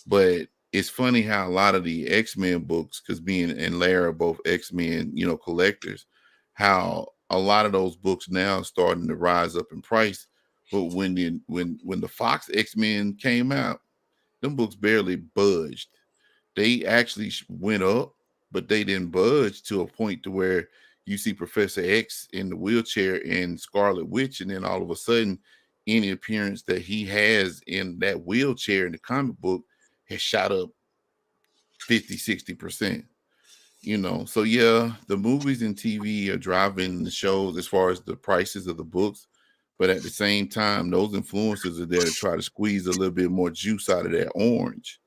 But it's funny how a lot of the X-Men books, because me and Larry are both X-Men, you know, collectors, how a lot of those books now are starting to rise up in price. But when the Fox X-Men came out, them books barely budged. They actually went up, but they didn't budge to a point to where you see Professor X in the wheelchair and Scarlet Witch, and then all of a sudden, any appearance that he has in that wheelchair in the comic book has shot up 50-60%. You know, so yeah, the movies and TV are driving the shows as far as the prices of the books. But at the same time, those influencers are there to try to squeeze a little bit more juice out of that orange.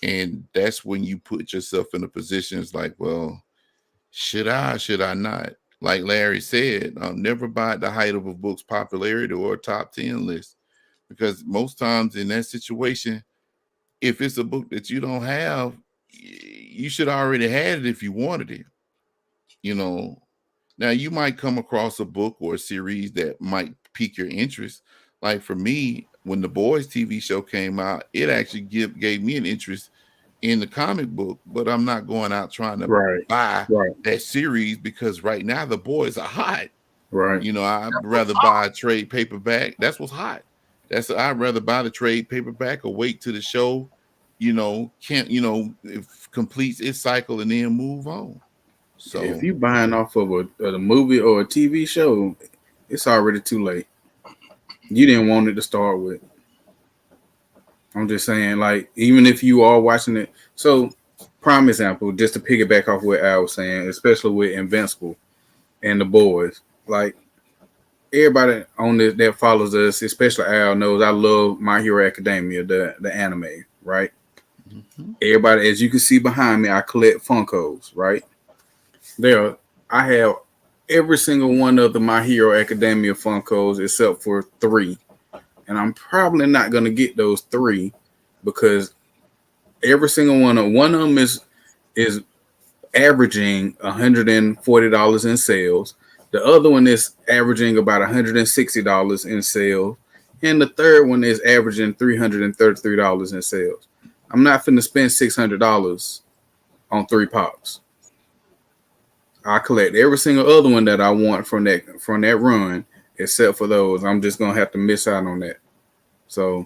And that's when you put yourself in a position, it's like, well, should I not? Like Larry said, never buy at the height of a book's popularity or a top 10 list. Because most times in that situation, if it's a book that you don't have, you should already had it if you wanted it. You know, now you might come across a book or a series that might pique your interest. Like for me, when the Boys TV show came out, it actually gave me an interest in the comic book, but I'm not going out trying to buy that series because right now the Boys are hot. Right. You know, I'd rather buy a trade paperback. That's what's hot. I'd rather buy the trade paperback or wait till the show, you know, if completes its cycle and then move on. So if you're buying off of a movie or a TV show, it's already too late. You didn't want it to start with. I'm just saying, like, even if you are watching it. So, prime example, just to piggyback off what Al was saying, especially with Invincible and the Boys. Like, everybody on this that follows us, especially Al, knows I love My Hero Academia, the anime, right? Mm-hmm. Everybody, as you can see behind me, I collect Funkos, right? I have every single one of the My Hero Academia Funkos except for 3. And I'm probably not going to get those 3 because every single one of them is averaging $140 in sales. The other one is averaging about $160 in sales. And the third one is averaging $333 in sales. I'm not finna spend $600 on 3 pops. I collect every single other one that I want from that run, except for those. I'm just gonna have to miss out on that. So,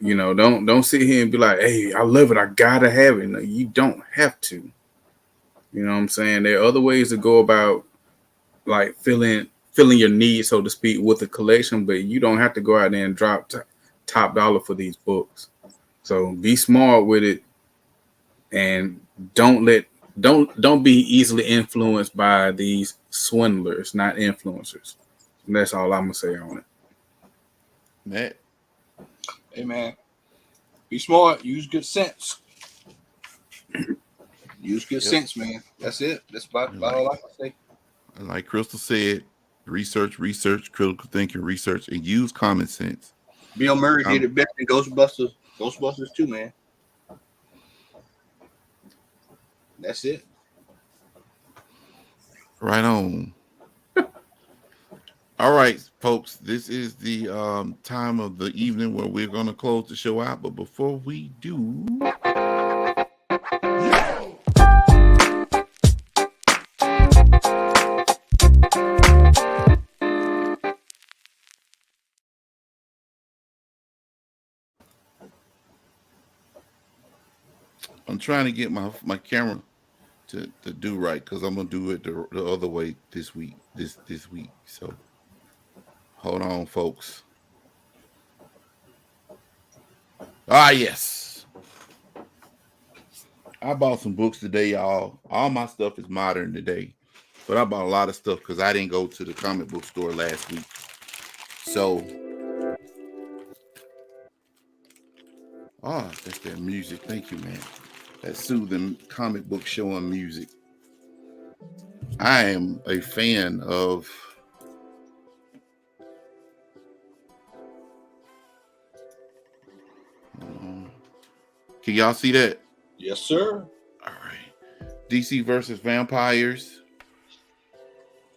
You know, don't sit here and be like, hey, I love it, I gotta have it. No, you don't have to. You know what I'm saying? There are other ways to go about like filling your needs, so to speak, with a collection, but you don't have to go out there and drop top dollar for these books. So be smart with it, and don't be easily influenced by these swindlers, not influencers. And that's all I'm gonna say on it. Matt. Hey man, be smart. Use good sense. Use good sense, man. That's it. That's about all I can say. Like Crystal said, research, critical thinking, research, and use common sense. Bill Murray did it better than Ghostbusters. Ghostbusters too, man. That's it. Right on. All right, folks. This is the time of the evening where we're going to close the show out. But before we do, I'm trying to get my camera to do right, because I'm gonna do it the other way this week. This week. So hold on, folks. Yes. I bought some books today, y'all. All my stuff is modern today, but I bought a lot of stuff because I didn't go to the comic book store last week. So, that's that music. Thank you, man. That soothing comic book showing music. I am a fan of can y'all see that? Yes, sir. All right. DC versus Vampires.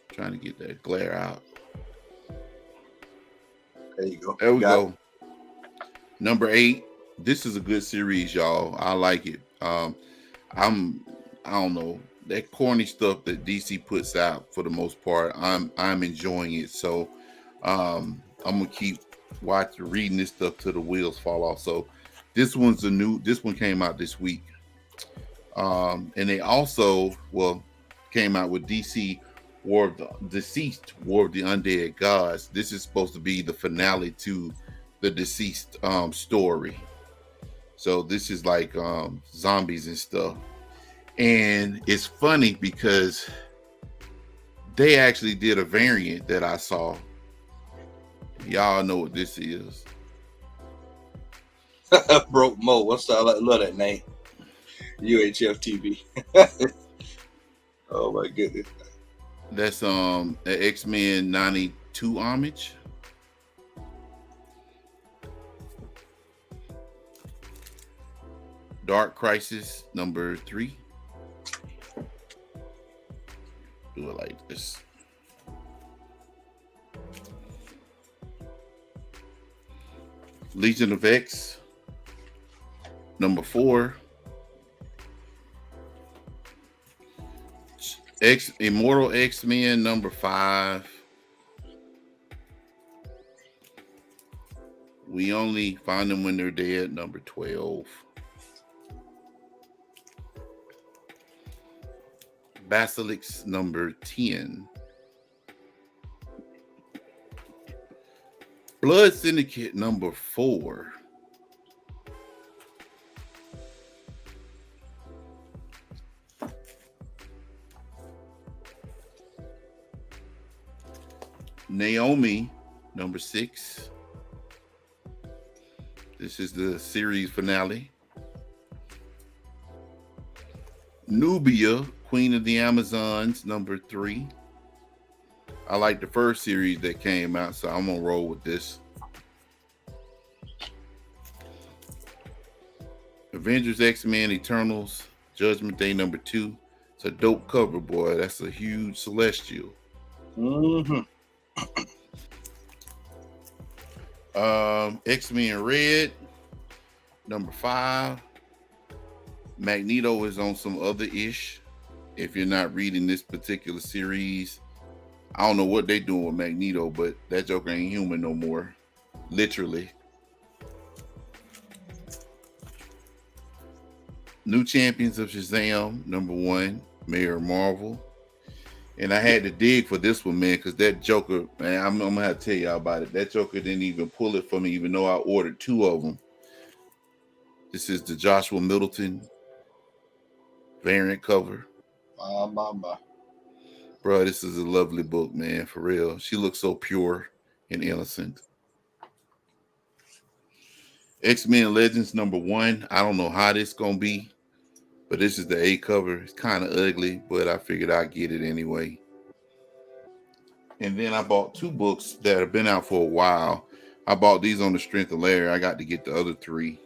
Trying to get that glare out. There you go. There we go. Number 8. This is a good series, y'all. I like it. I don't know, that corny stuff that DC puts out, for the most part, I'm enjoying it. So I'm gonna keep reading this stuff till the wheels fall off. So this one came out this week. And they also came out with DC War of the Deceased, War of the Undead Gods. This is supposed to be the finale to the Deceased story. So this is like zombies and stuff. And it's funny because they actually did a variant that I saw. Y'all know what this is. Broke Mo. What's that? I love that name. UHF TV. Oh my goodness. That's an X-Men 92 homage. Dark Crisis number 3. Do it like this. Legion of X number 4. Immortal X-Men number 5. We Only Find Them When They're Dead number 12. Basilisk number 10. Blood Syndicate number 4. Naomi number 6. This is the series finale. Nubia, Queen of the Amazons number 3. I like the first series that came out, so I'm gonna roll with this. Avengers X-Men Eternals Judgment Day number 2. It's a dope cover, boy. That's a huge Celestial. X-Men Red number 5. Magneto is on some other ish. If you're not reading this particular series, I don't know what they doing with Magneto, but that Joker ain't human no more. Literally. New Champions of Shazam, #1, Mayor Marvel. And I had to dig for this one, man, because that Joker, man, I'm gonna have to tell y'all about it. That Joker didn't even pull it for me, even though I ordered 2 of them. This is the Joshua Middleton variant cover. Bro, this is a lovely book, man, for real. She looks so pure and innocent. X-Men Legends #1. I don't know how this gonna be, but this is the A cover. It's kind of ugly, but I figured I'd get it anyway. And then I bought 2 books that have been out for a while. I bought these on the strength of Larry. I got to get the other 3.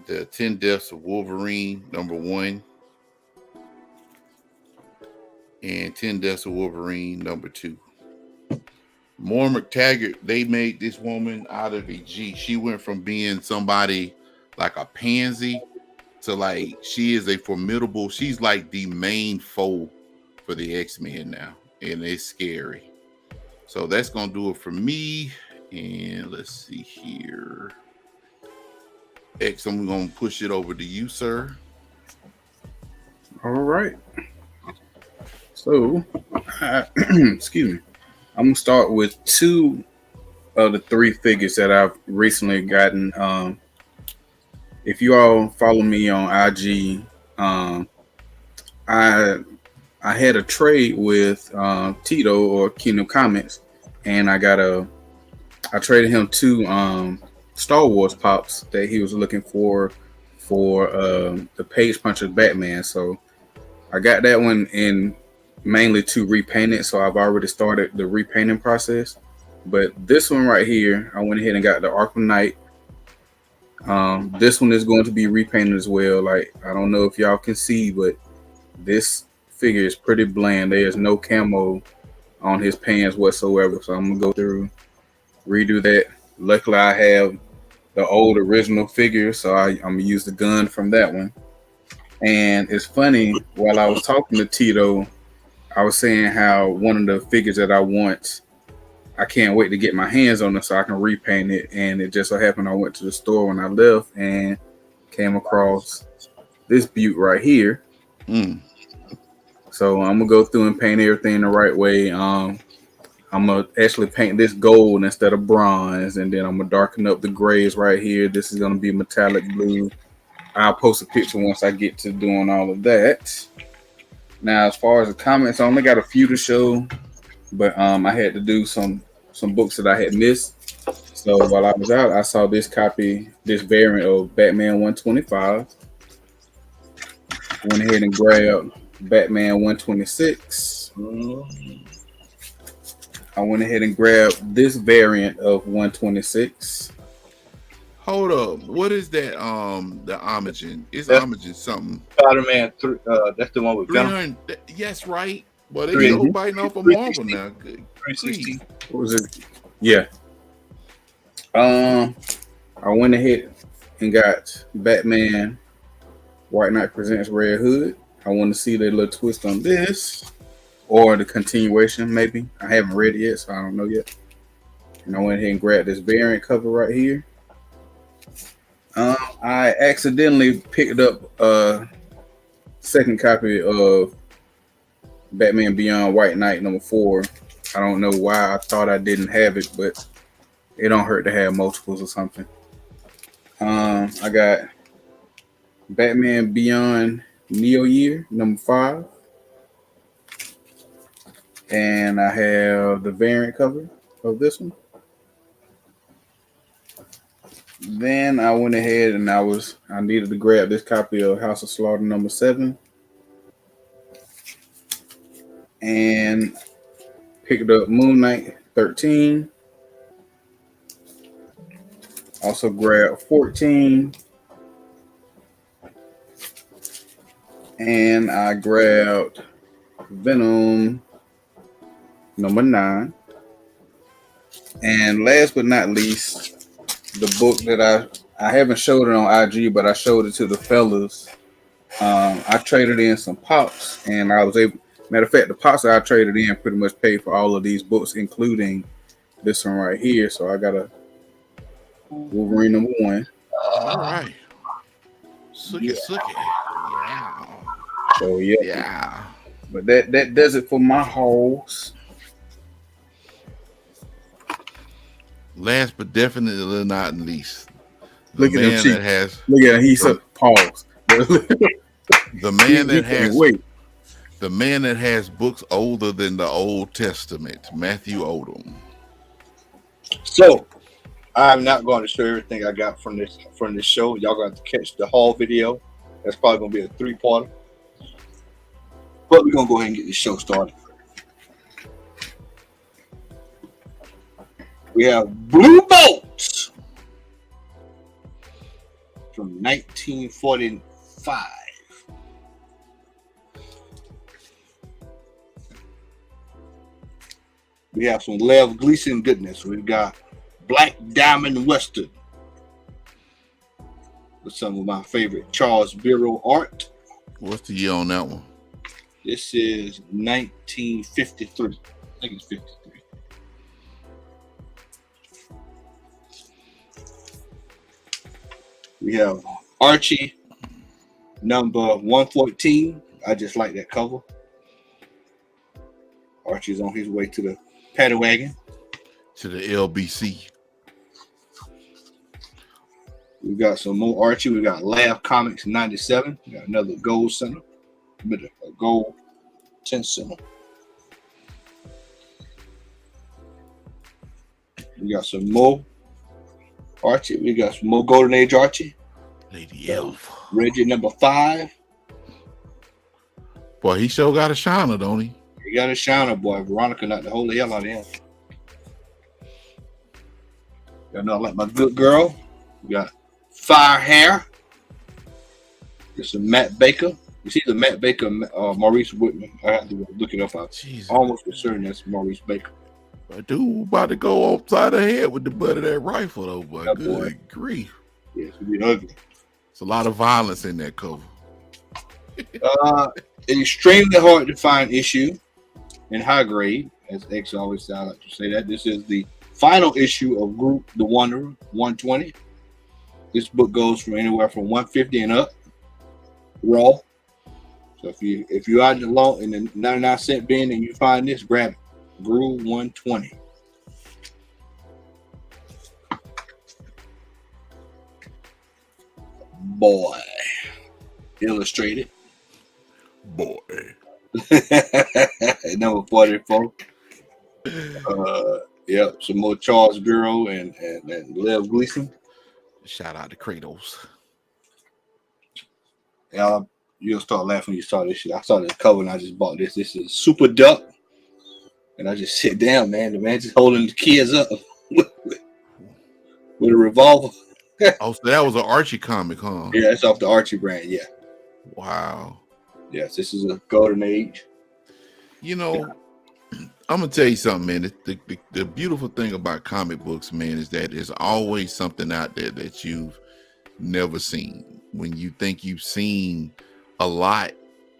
The 10 Deaths of Wolverine, #1. And 10 Deaths of Wolverine, #2. Moore McTaggart, they made this woman out of a G. She went from being somebody like a pansy to like, she is a formidable, she's like the main foe for the X-Men now. And it's scary. So that's going to do it for me. And let's see here. X, I'm going to push it over to you, sir. All right. So, excuse me. I'm going to start with 2 of the 3 figures that I've recently gotten. If you all follow me on IG, I had a trade with Tito or Kingdom Comics, and I traded him 2 Star Wars pops that he was looking for the Page Puncher Batman. So I got that one in mainly to repaint it. So I've already started the repainting process. But this one right here, I went ahead and got the Arkham Knight. This one is going to be repainted as well. Like, I don't know if y'all can see, but this figure is pretty bland. There's no camo on his pants whatsoever. So I'm gonna go through, redo that. Luckily, I have the old original figure, so I'm gonna use the gun from that one. And it's funny, while I was talking to Tito, I was saying how one of the figures that I want, I can't wait to get my hands on it so I can repaint it. And it just so happened I went to the store when I left and came across this beaut right here. So I'm gonna go through and paint everything the right way. I'm gonna actually paint this gold instead of bronze, and then I'm gonna darken up the grays right here. This is gonna be metallic blue. I'll post a picture once I get to doing all of that. Now, as far as the comments, I only got a few to show, but I had to do some books that I had missed. So while I was out, I saw this variant of Batman 125. Went ahead and grabbed Batman 126. I went ahead and grabbed this variant of 126. Hold up. What is that? The Omegon. It's Omegon something. Spider-Man 3. That's the one with Venom. Yes, right. Well, they go biting off a Marvel now. Good. 360. What was it? Yeah. I went ahead and got Batman White Knight Presents Red Hood. I want to see the little twist on this, or the continuation, maybe. I haven't read it yet, so I don't know yet. And I went ahead and grabbed this variant cover right here. I accidentally picked up a second copy of Batman Beyond White Knight #4. I don't know why I thought I didn't have it, but it don't hurt to have multiples or something. I got Batman Beyond Neo Year #5. And I have the variant cover of this one. Then I went ahead and I needed to grab this copy of House of Slaughter #7. And picked up Moon Knight 13. Also grabbed 14. And I grabbed Venom #9. And last but not least, the book that I haven't showed it on IG, but I showed it to the fellas. I traded in some pops, and I was able. Matter of fact, the pops that I traded in pretty much paid for all of these books, including this one right here. So I got a Wolverine #1. All right. Suki. Yeah. So yeah. Yeah. But that does it for my holes. Last but definitely not least, Look at him cheek. Look at him. He's up. Pause. The man that has books older than the Old Testament, Matthew Odom. So I'm not going to show everything I got from this show. Y'all got to catch the haul video. That's probably going to be a 3-parter. But we're going to go ahead and get the show started. We have Blue Boats from 1945. We have some Lev Gleason goodness. We've got Black Diamond Western with some of my favorite Charles Bureau art. What's the year on that one? This is 1953. I think it's 53. We have Archie number 114. I just like that cover. Archie's on his way to the paddy wagon. To the LBC. We got some more Archie. We got Laugh Comics 97. We got another gold center. A gold 10 center. We got some more Archie. We got some more Golden Age Archie. Lady Elf. Reggie number 5. Boy, he sure got a shiner, don't he? He got a shiner, boy. Veronica knocked the holy hell out of him. Y'all know I like my good girl. We got Fire Hair. There's some Matt Baker. You see the Matt Baker, Maurice Whitman. I had to look it up. I'm almost certain that's Maurice Baker. But dude about to go upside the head with the butt of that rifle, though, boy. Yeah, good grief. Yeah, it's gonna be ugly. It's a lot of violence in that cover. An extremely hard to find issue in high grade, as X always I like to say that. This is the final issue of Group the Wanderer 120. This book goes from anywhere from 150 and up, raw. So if you're out in the 99-cent bin and you find this, grab it. Group 120. Boy, illustrated. Boy. Number 44. Yep, some more Charles Bureau and Lev Gleason. Shout out to Kratos. Yeah, you'll start laughing when you saw this shit. I saw this cover and I just bought this. This is Super Duck. And I just sit down, man. The man just holding the kids up with a revolver. Oh, so that was an Archie comic, huh? Yeah, it's off the Archie brand, yeah. Wow. Yes, this is a golden age. You know, I'm gonna tell you something, man. The beautiful thing about comic books, man, is that there's always something out there that you've never seen. When you think you've seen a lot,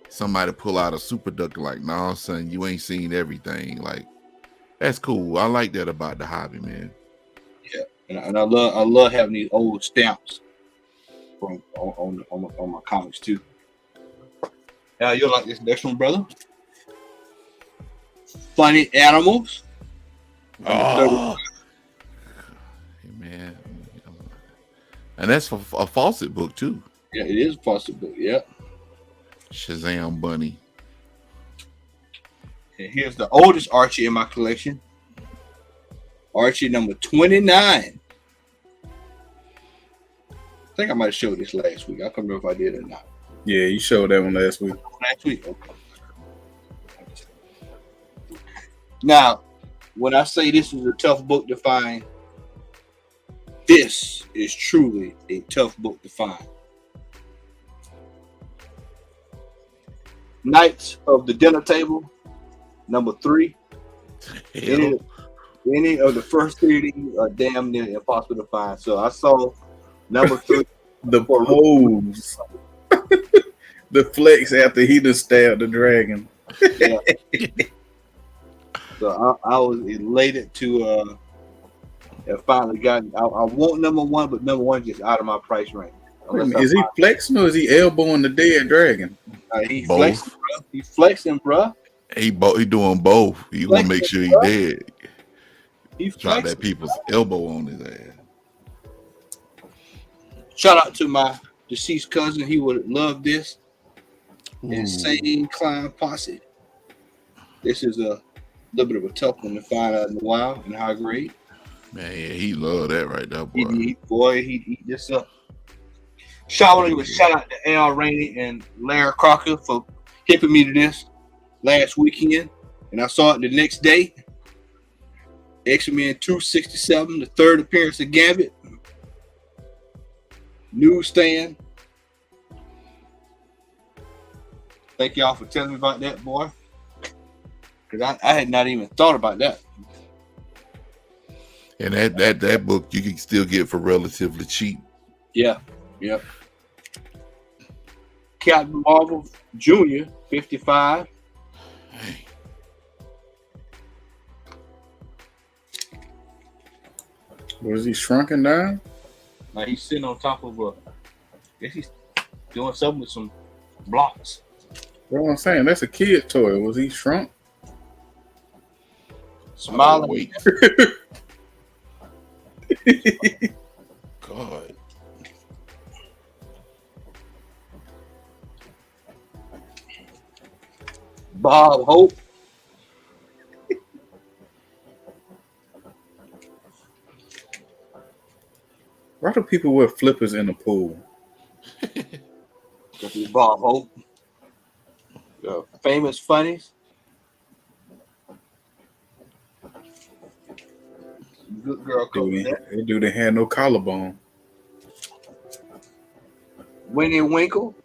somebody pull out a Super Duck, like, nah, son, you ain't seen everything. Like, that's cool. I like that about the hobby, man. Yeah, and I love having these old stamps from on my comics too. Now you'll like this next one, brother. Funny Animals. Oh, hey, man. And that's for a Fawcett book too. Yeah, it is a Fawcett book. Yeah. Shazam Bunny. And here's the oldest Archie in my collection. Archie number 29. I think I might have showed this last week. I can't remember if I did or not. Yeah, you showed that one last week. Last week, okay. Now, when I say this is a tough book to find, this is truly a tough book to find. Knights of the Dinner Table, number 3. Any of the first 3 of these are damn near impossible to find. So I saw number 3. The pose. The flex after he just stabbed the dragon. Yeah. So I was elated to have finally gotten. I want number 1, but number 1 just out of my price range. Is he flexing or is he elbowing the dead dragon? He Both. flexing, bro. He flexing, bro. He doing both. He want to make sure he dead. He Drop that people's elbow on his ass. Shout out to my deceased cousin. He would love this. Insane Clown Posse. This is a little bit of a tough one to find out in a while in high grade. Man, yeah, he love that right there, boy. He'd eat this up. Shout out to Al Rainey and Larry Crocker for hipping me to this last weekend, and I saw it the next day. X-Men 267, the third appearance of Gambit. Newsstand. Thank y'all for telling me about that, boy. Because I had not even thought about that. And that book you can still get for relatively cheap. Yeah. Captain Marvel Jr., 55. Hey. Was he shrunken down? Now he's sitting on top of I guess he's doing something with some blocks. That's what I'm saying. That's a kid toy. Was he shrunk? Smiling. Wait. God. Bob Hope. Why do people wear flippers in the pool? Bob Hope. Famous Funnies. Good girl cover there. They do. They had no collarbone. Winnie Winkle.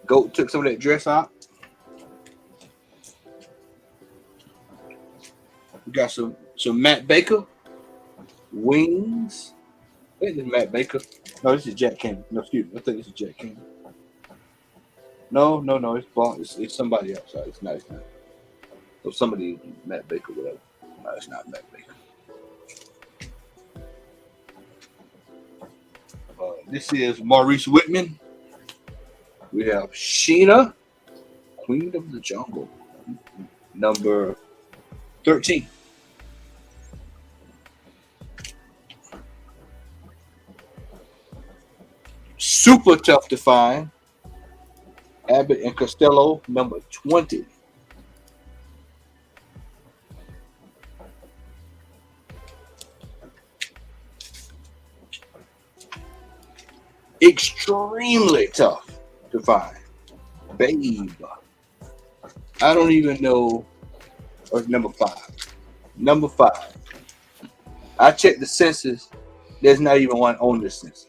Goat took some of that dress out. We got some Matt Baker. Wings. I think this is Matt Baker. No, this is Jack Cannon. No, excuse me. I think this is Jack Cannon. No. It's somebody else. It's not. So somebody, Matt Baker, whatever. No, it's not Matt Baker. This is Maurice Whitman. We have Sheena, Queen of the Jungle, number 13. Super tough to find. Abbott and Costello, number 20. Extremely tough to find. Babe. I don't even know. Or number 5. Number 5. I checked the census. There's not even one on the census.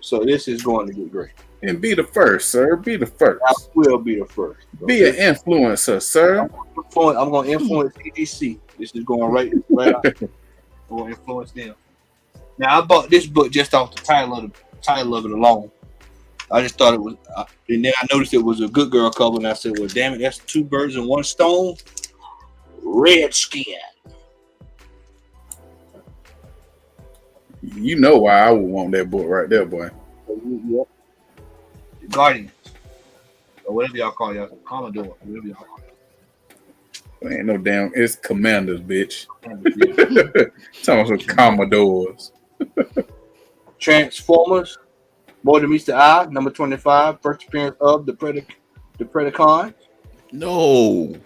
So this is going to get great. And be the first, sir. Be the first. I will be the first. Be an influencer, sir. I'm going to influence EGC. This is going right out. I'm going to influence them. Now, I bought this book just off the title of it alone. I just thought it was, and then I noticed it was a good girl cover, and I said, well, damn it, that's 2 birds and 1 stone. Redskin. You know why I would want that book right there, boy. Yep. Guardians. Or whatever y'all call y'all. Commodore. Whatever y'all call y'all. Ain't no damn, it's Commanders, bitch. Talking about some Commodores. Transformers. Boy That Meets the Eye, number 25. First appearance of the Predacon. No.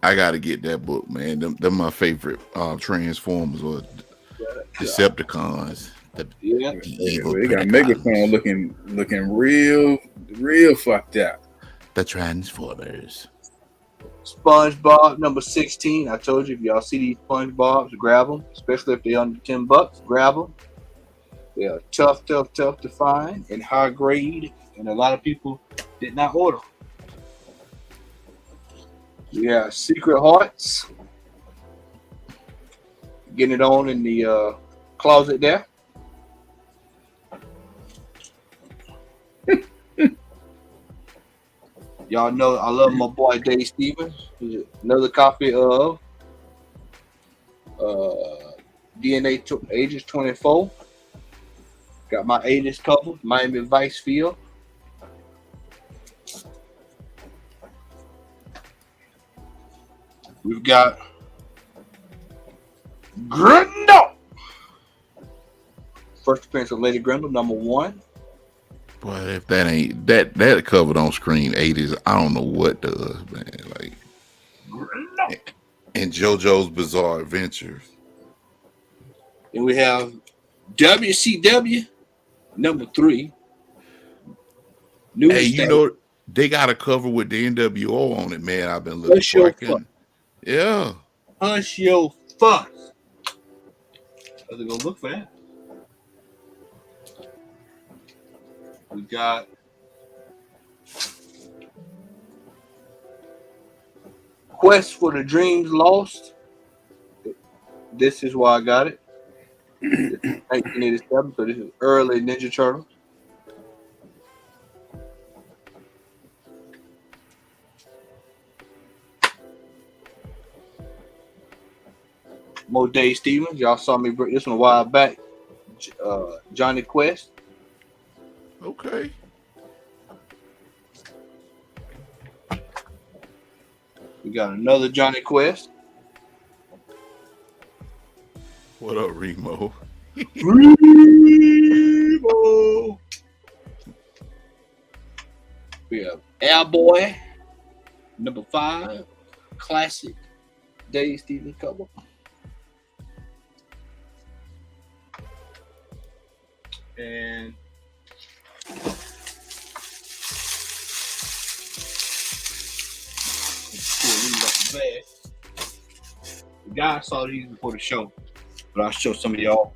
I gotta get that book, man. They're my favorite Transformers or Decepticons. The evil they got Megatron looking real fucked out. The Transformers. SpongeBob, number 16. I told you, if y'all see these SpongeBobs, grab them. Especially if they're under $10, grab them. They are tough to find and high grade, and a lot of people did not order. We have Secret Hearts. Getting it on in the closet there. Y'all know I love my boy Dave Stevens. Another copy of the DNA ages 24. Got my 80s cover, Miami Vice Field. We've got Grindle. First appearance of Lady Grindle, number 1. But if that ain't that cover don't scream 80s, I don't know what does, man. Like and JoJo's Bizarre Adventures. Then we have WCW number 3. Hey, you know they got a cover with the NWO on it, man. I've been looking for. Yeah. Hush your fuss. I was gonna look for that. We got Quest for the Dreams Lost. This is why I got it. 1987, so this is early Ninja Turtle. Mo Dave Stevens, y'all saw me bring this one a while back. Johnny Quest. Okay. We got another Johnny Quest. What up, Remo? Remo. We have Airboy, number 5, classic Dave Stevens cover. And the guy saw these before the show, but I'll show some of y'all.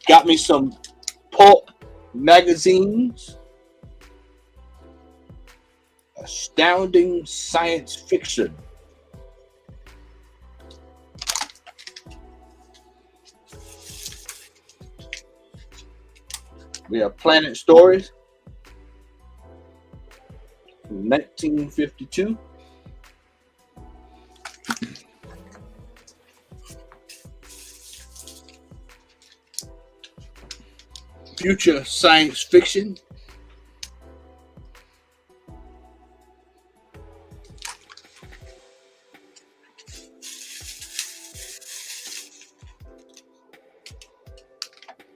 Got me some pulp magazines. Astounding Science Fiction. We have Planet Stories from 1952. Future Science Fiction.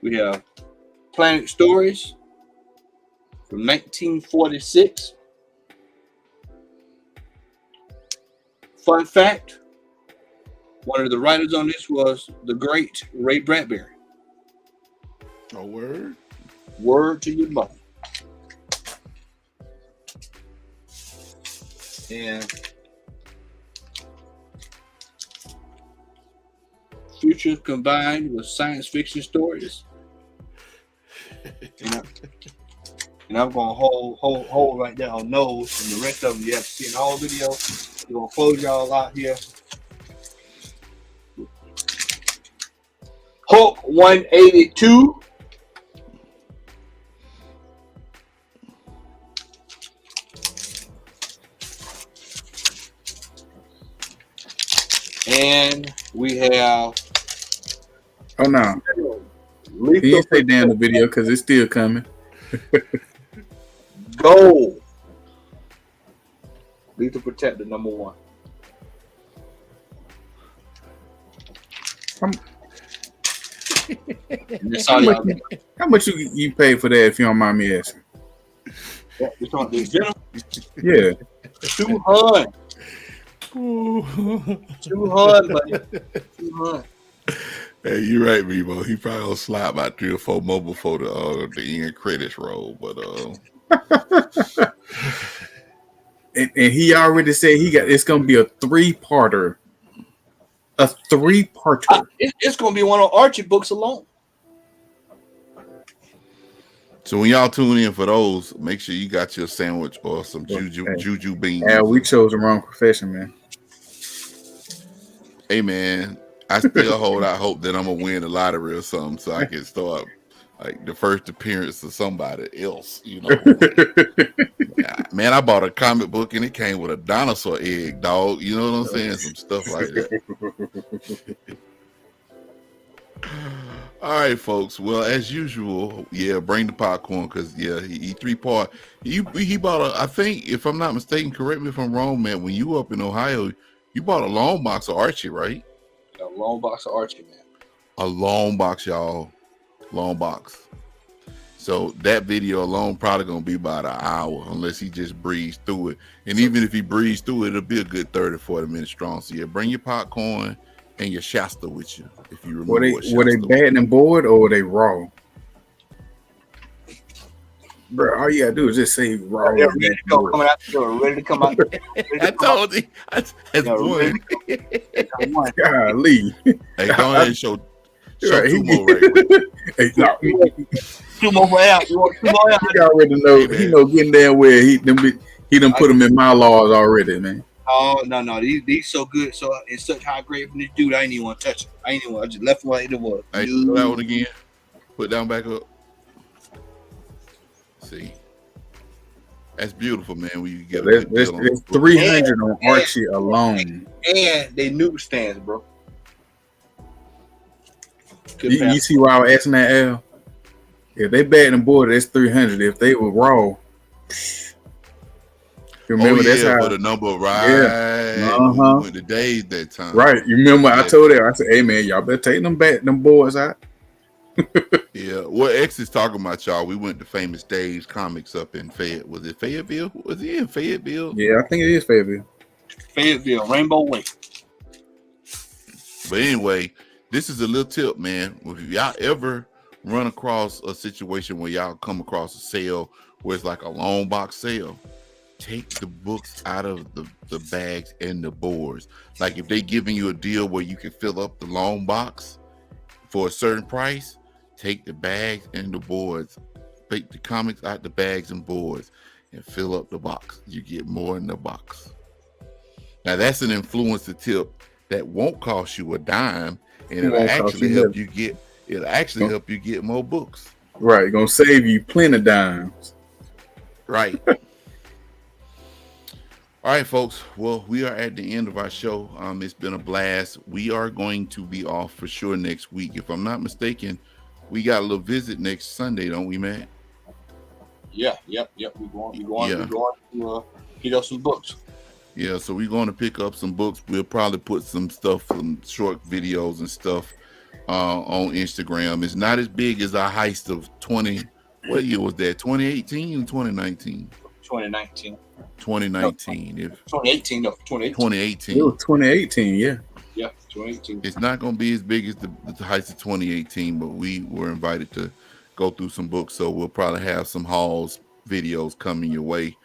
We have Planet Stories from 1946. Fun fact, one of the writers on this was the great Ray Bradbury. A word? Word to your mother. And future combined with science fiction stories. And I'm gonna hold right there on those, and the rest of them you have to see in the whole video. We're gonna close y'all out here. Hulk 182. And we have. Oh no! You didn't stay down the video because it's still coming. Gold. Lethal Protector number 1. How much you pay for that, if you don't mind me asking? Yeah, you talking this general? Yeah. 200. 200, buddy. 200. Hey, you're right, Remo. He probably gonna slide about 3 or 4 more before the end credits roll. But and he already said it's gonna be a 3-parter. A 3-parter. It's gonna be one of Archie books alone. so when y'all tune in for those, make sure you got your sandwich or some juju beans. Yeah, we chose the wrong profession, man. Hey, man, I still hold out hope that I'm gonna win the lottery or something, so I can start like the first appearance of somebody else. You know, man, I bought a comic book and it came with a dinosaur egg, dog. You know what I'm saying? Some stuff like that. All right, folks. Well, as usual, yeah, bring the popcorn because yeah, he 3-part. He bought a. I think if I'm not mistaken, correct me if I'm wrong, man. When you were up in Ohio, you bought a long box of Archie, right? A long box of Archie, man. A long box, y'all. Long box. So that video alone probably gonna be about an hour unless he just breezed through it. And even if he breezed through it, it'll be a good 30, 40 minutes strong. So yeah, bring your popcorn and your Shasta with you. If you remember were they batting and board or were they raw? Bro, all you gotta do is just say raw. They're ready to go. Coming out. They're ready to come out. I told you. That's one. Golly. Hey, go ahead and show Right. two more right quick. Hey, no. 2 more for out. You want 2 more out? He already know. He know getting there where he done put them in my laws already, man. Oh no, these so good. So in such high grade from this dude, I ain't even want to touch it. I just left them like it was. Hey, do that one again. Put down back up. See, that's beautiful, man. When you get there's 300 on Archie alone, and they newsstands, bro. You see why I was asking that, Al? If they batting and board, that's 300. If they were raw, you remember that's how for the number of rides. Yeah. We went to days that time. Right. You remember I told her, I said, hey man, y'all better take them boards out. Yeah. What X is talking about, y'all? We went to Famous Dave's Comics up in Fayetteville. Was it Fayetteville? Was he in Fayetteville? Yeah, I think it is Fayetteville. Fayetteville, Rainbow Way. But anyway, this is a little tip, man. If y'all ever run across a situation where y'all come across a sale where it's like a long box sale, take the books out of the bags and the boards. Like if they giving you a deal where you can fill up the long box for a certain price, take the bags and the boards, take the comics out the bags and boards and fill up the box. You get more in the box. Now that's an influencer tip that won't cost you a dime, and it'll actually help you get. It'll actually help you get more books. Right, gonna save you plenty of dimes. Right. All right, folks. Well, we are at the end of our show. It's been a blast. We are going to be off for sure next week. If I'm not mistaken, we got a little visit next Sunday, don't we, Matt? Yeah. Yep. We're going to pick up some books. Yeah, so we're going to pick up some books. We'll probably put some stuff, some short videos and stuff on Instagram. It's not as big as our heist of 20. What year was that? 2018 or 2019? 2019. 2019. No, 2018. No, 2018. It was 2018. Yeah. Yeah, 2018. It's not going to be as big as the heist of 2018, but we were invited to go through some books, so we'll probably have some hauls, videos coming your way.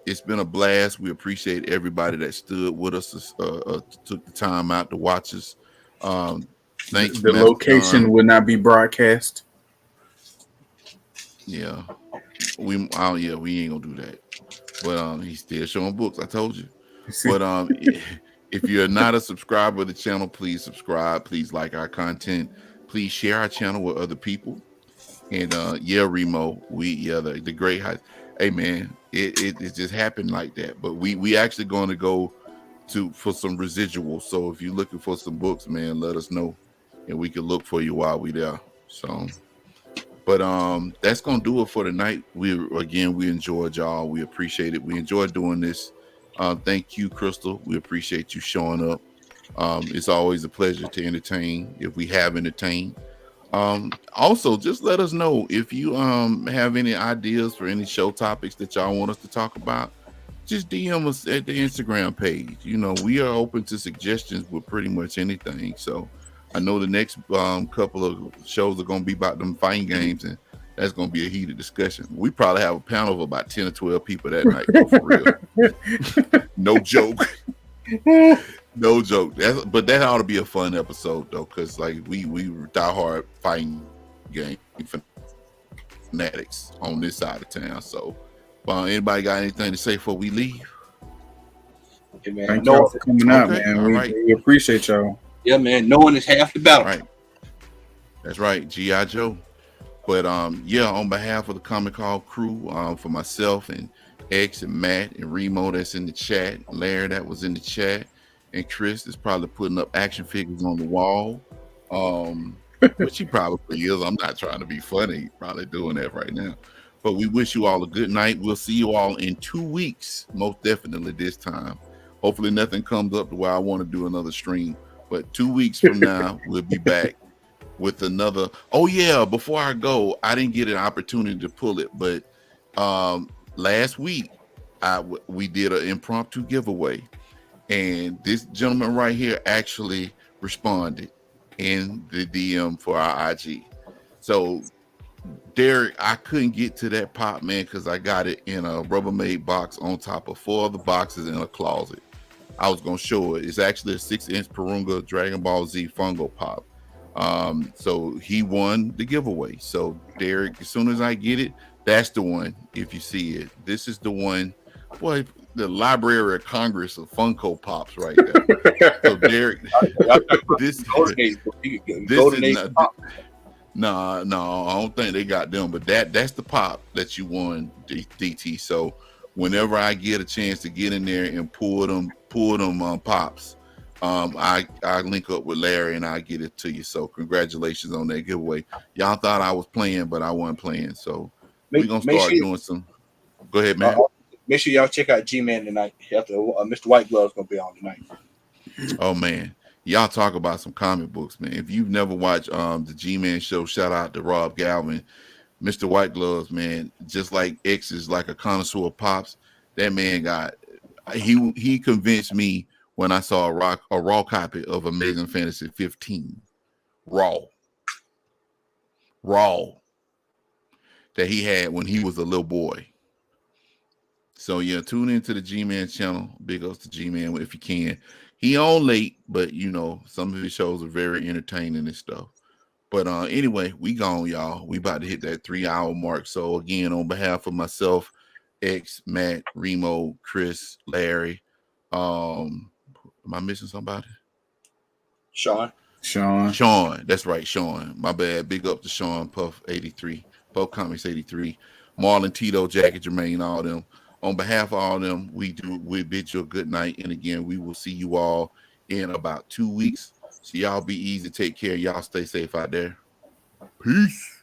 It's been a blast. We appreciate everybody that stood with us, took the time out to watch us. Thanks. The location will not be broadcast. Yeah, we ain't gonna do that. But he's still showing books. I told you. But if you're not a subscriber of the channel, please subscribe. Please like our content. Please share our channel with other people. And Remo, the great heist. Hey man, it just happened like that. But we actually going to go for some residuals. So if you're looking for some books, man, let us know, and we can look for you while we there. So, but that's gonna do it for tonight. We enjoyed y'all. We appreciate it. We enjoyed doing this. Thank you, Crystal. We appreciate you showing up. It's always a pleasure to entertain if we have entertained. Also, just let us know if you have any ideas for any show topics that y'all want us to talk about. Just DM us at the Instagram page. You know, we are open to suggestions with pretty much anything. So I know the next couple of shows are going to be about them fighting games, and that's going to be a heated discussion. We probably have a panel of about 10 or 12 people that night, though, for real. No joke. No joke. But that ought to be a fun episode, though, because like we diehard fighting game fanatics on this side of town. So, anybody got anything to say before we leave? Hey, man. Thank y'all for coming out, man. We appreciate y'all. Yeah, man. No one is half the battle. Right. That's right, G.I. Joe. But on behalf of the Comic Hall crew, for myself and X and Matt and Remo that's in the chat, Larry that was in the chat, and Chris is probably putting up action figures on the wall. Which he probably is. I'm not trying to be funny, probably doing that right now. But we wish you all a good night. We'll see you all in 2 weeks, most definitely this time. Hopefully nothing comes up to where I want to do another stream. But 2 weeks from now, we'll be back with another. Oh yeah, before I go, I didn't get an opportunity to pull it, but last week we did an impromptu giveaway, and this gentleman right here actually responded in the DM for our IG. So Derek, I couldn't get to that pop, man, because I got it in a Rubbermaid box on top of 4 other boxes in a closet. I was gonna show it. It's actually a 6-inch Purunga Dragon Ball Z Fungo Pop. So he won the giveaway. So Derek, as soon as I get it, that's the one. If you see it, this is the one. Boy, the Library of Congress of Funko Pops right there. So Derek, this is not. No, I don't think they got them, but that's the pop that you won, DT. So whenever I get a chance to get in there and pull them pops, I link up with Larry and I get it to you. So congratulations on that giveaway. Y'all thought I was playing, but I wasn't playing. So we're gonna start doing some. Go ahead, man. Make sure y'all check out G-Man tonight. Mr. White Glove's gonna be on tonight. Oh man, y'all talk about some comic books, man. If you've never watched the G-Man show, shout out to Rob Galvin, Mr. White Gloves, man. Just like X is like a connoisseur of pops, that man he convinced me when I saw a raw copy of Amazing Fantasy 15, raw, that he had when he was a little boy. So yeah, tune into the G-Man channel. Big ups to G-Man if you can. He on late, but you know, some of his shows are very entertaining and stuff. But anyway, we gone, y'all. We about to hit that 3-hour mark. So again, on behalf of myself, X, Matt, Remo, Chris, Larry, am I missing somebody? Sean. That's right, Sean. My bad. Big up to Sean, Puff 83, Puff Comics 83, Marlon, Tito, Jackie, Jermaine, all them. On behalf of all of them, we bid you a good night. And again, we will see you all in about 2 weeks. So y'all be easy. Take care. Y'all stay safe out there. Peace.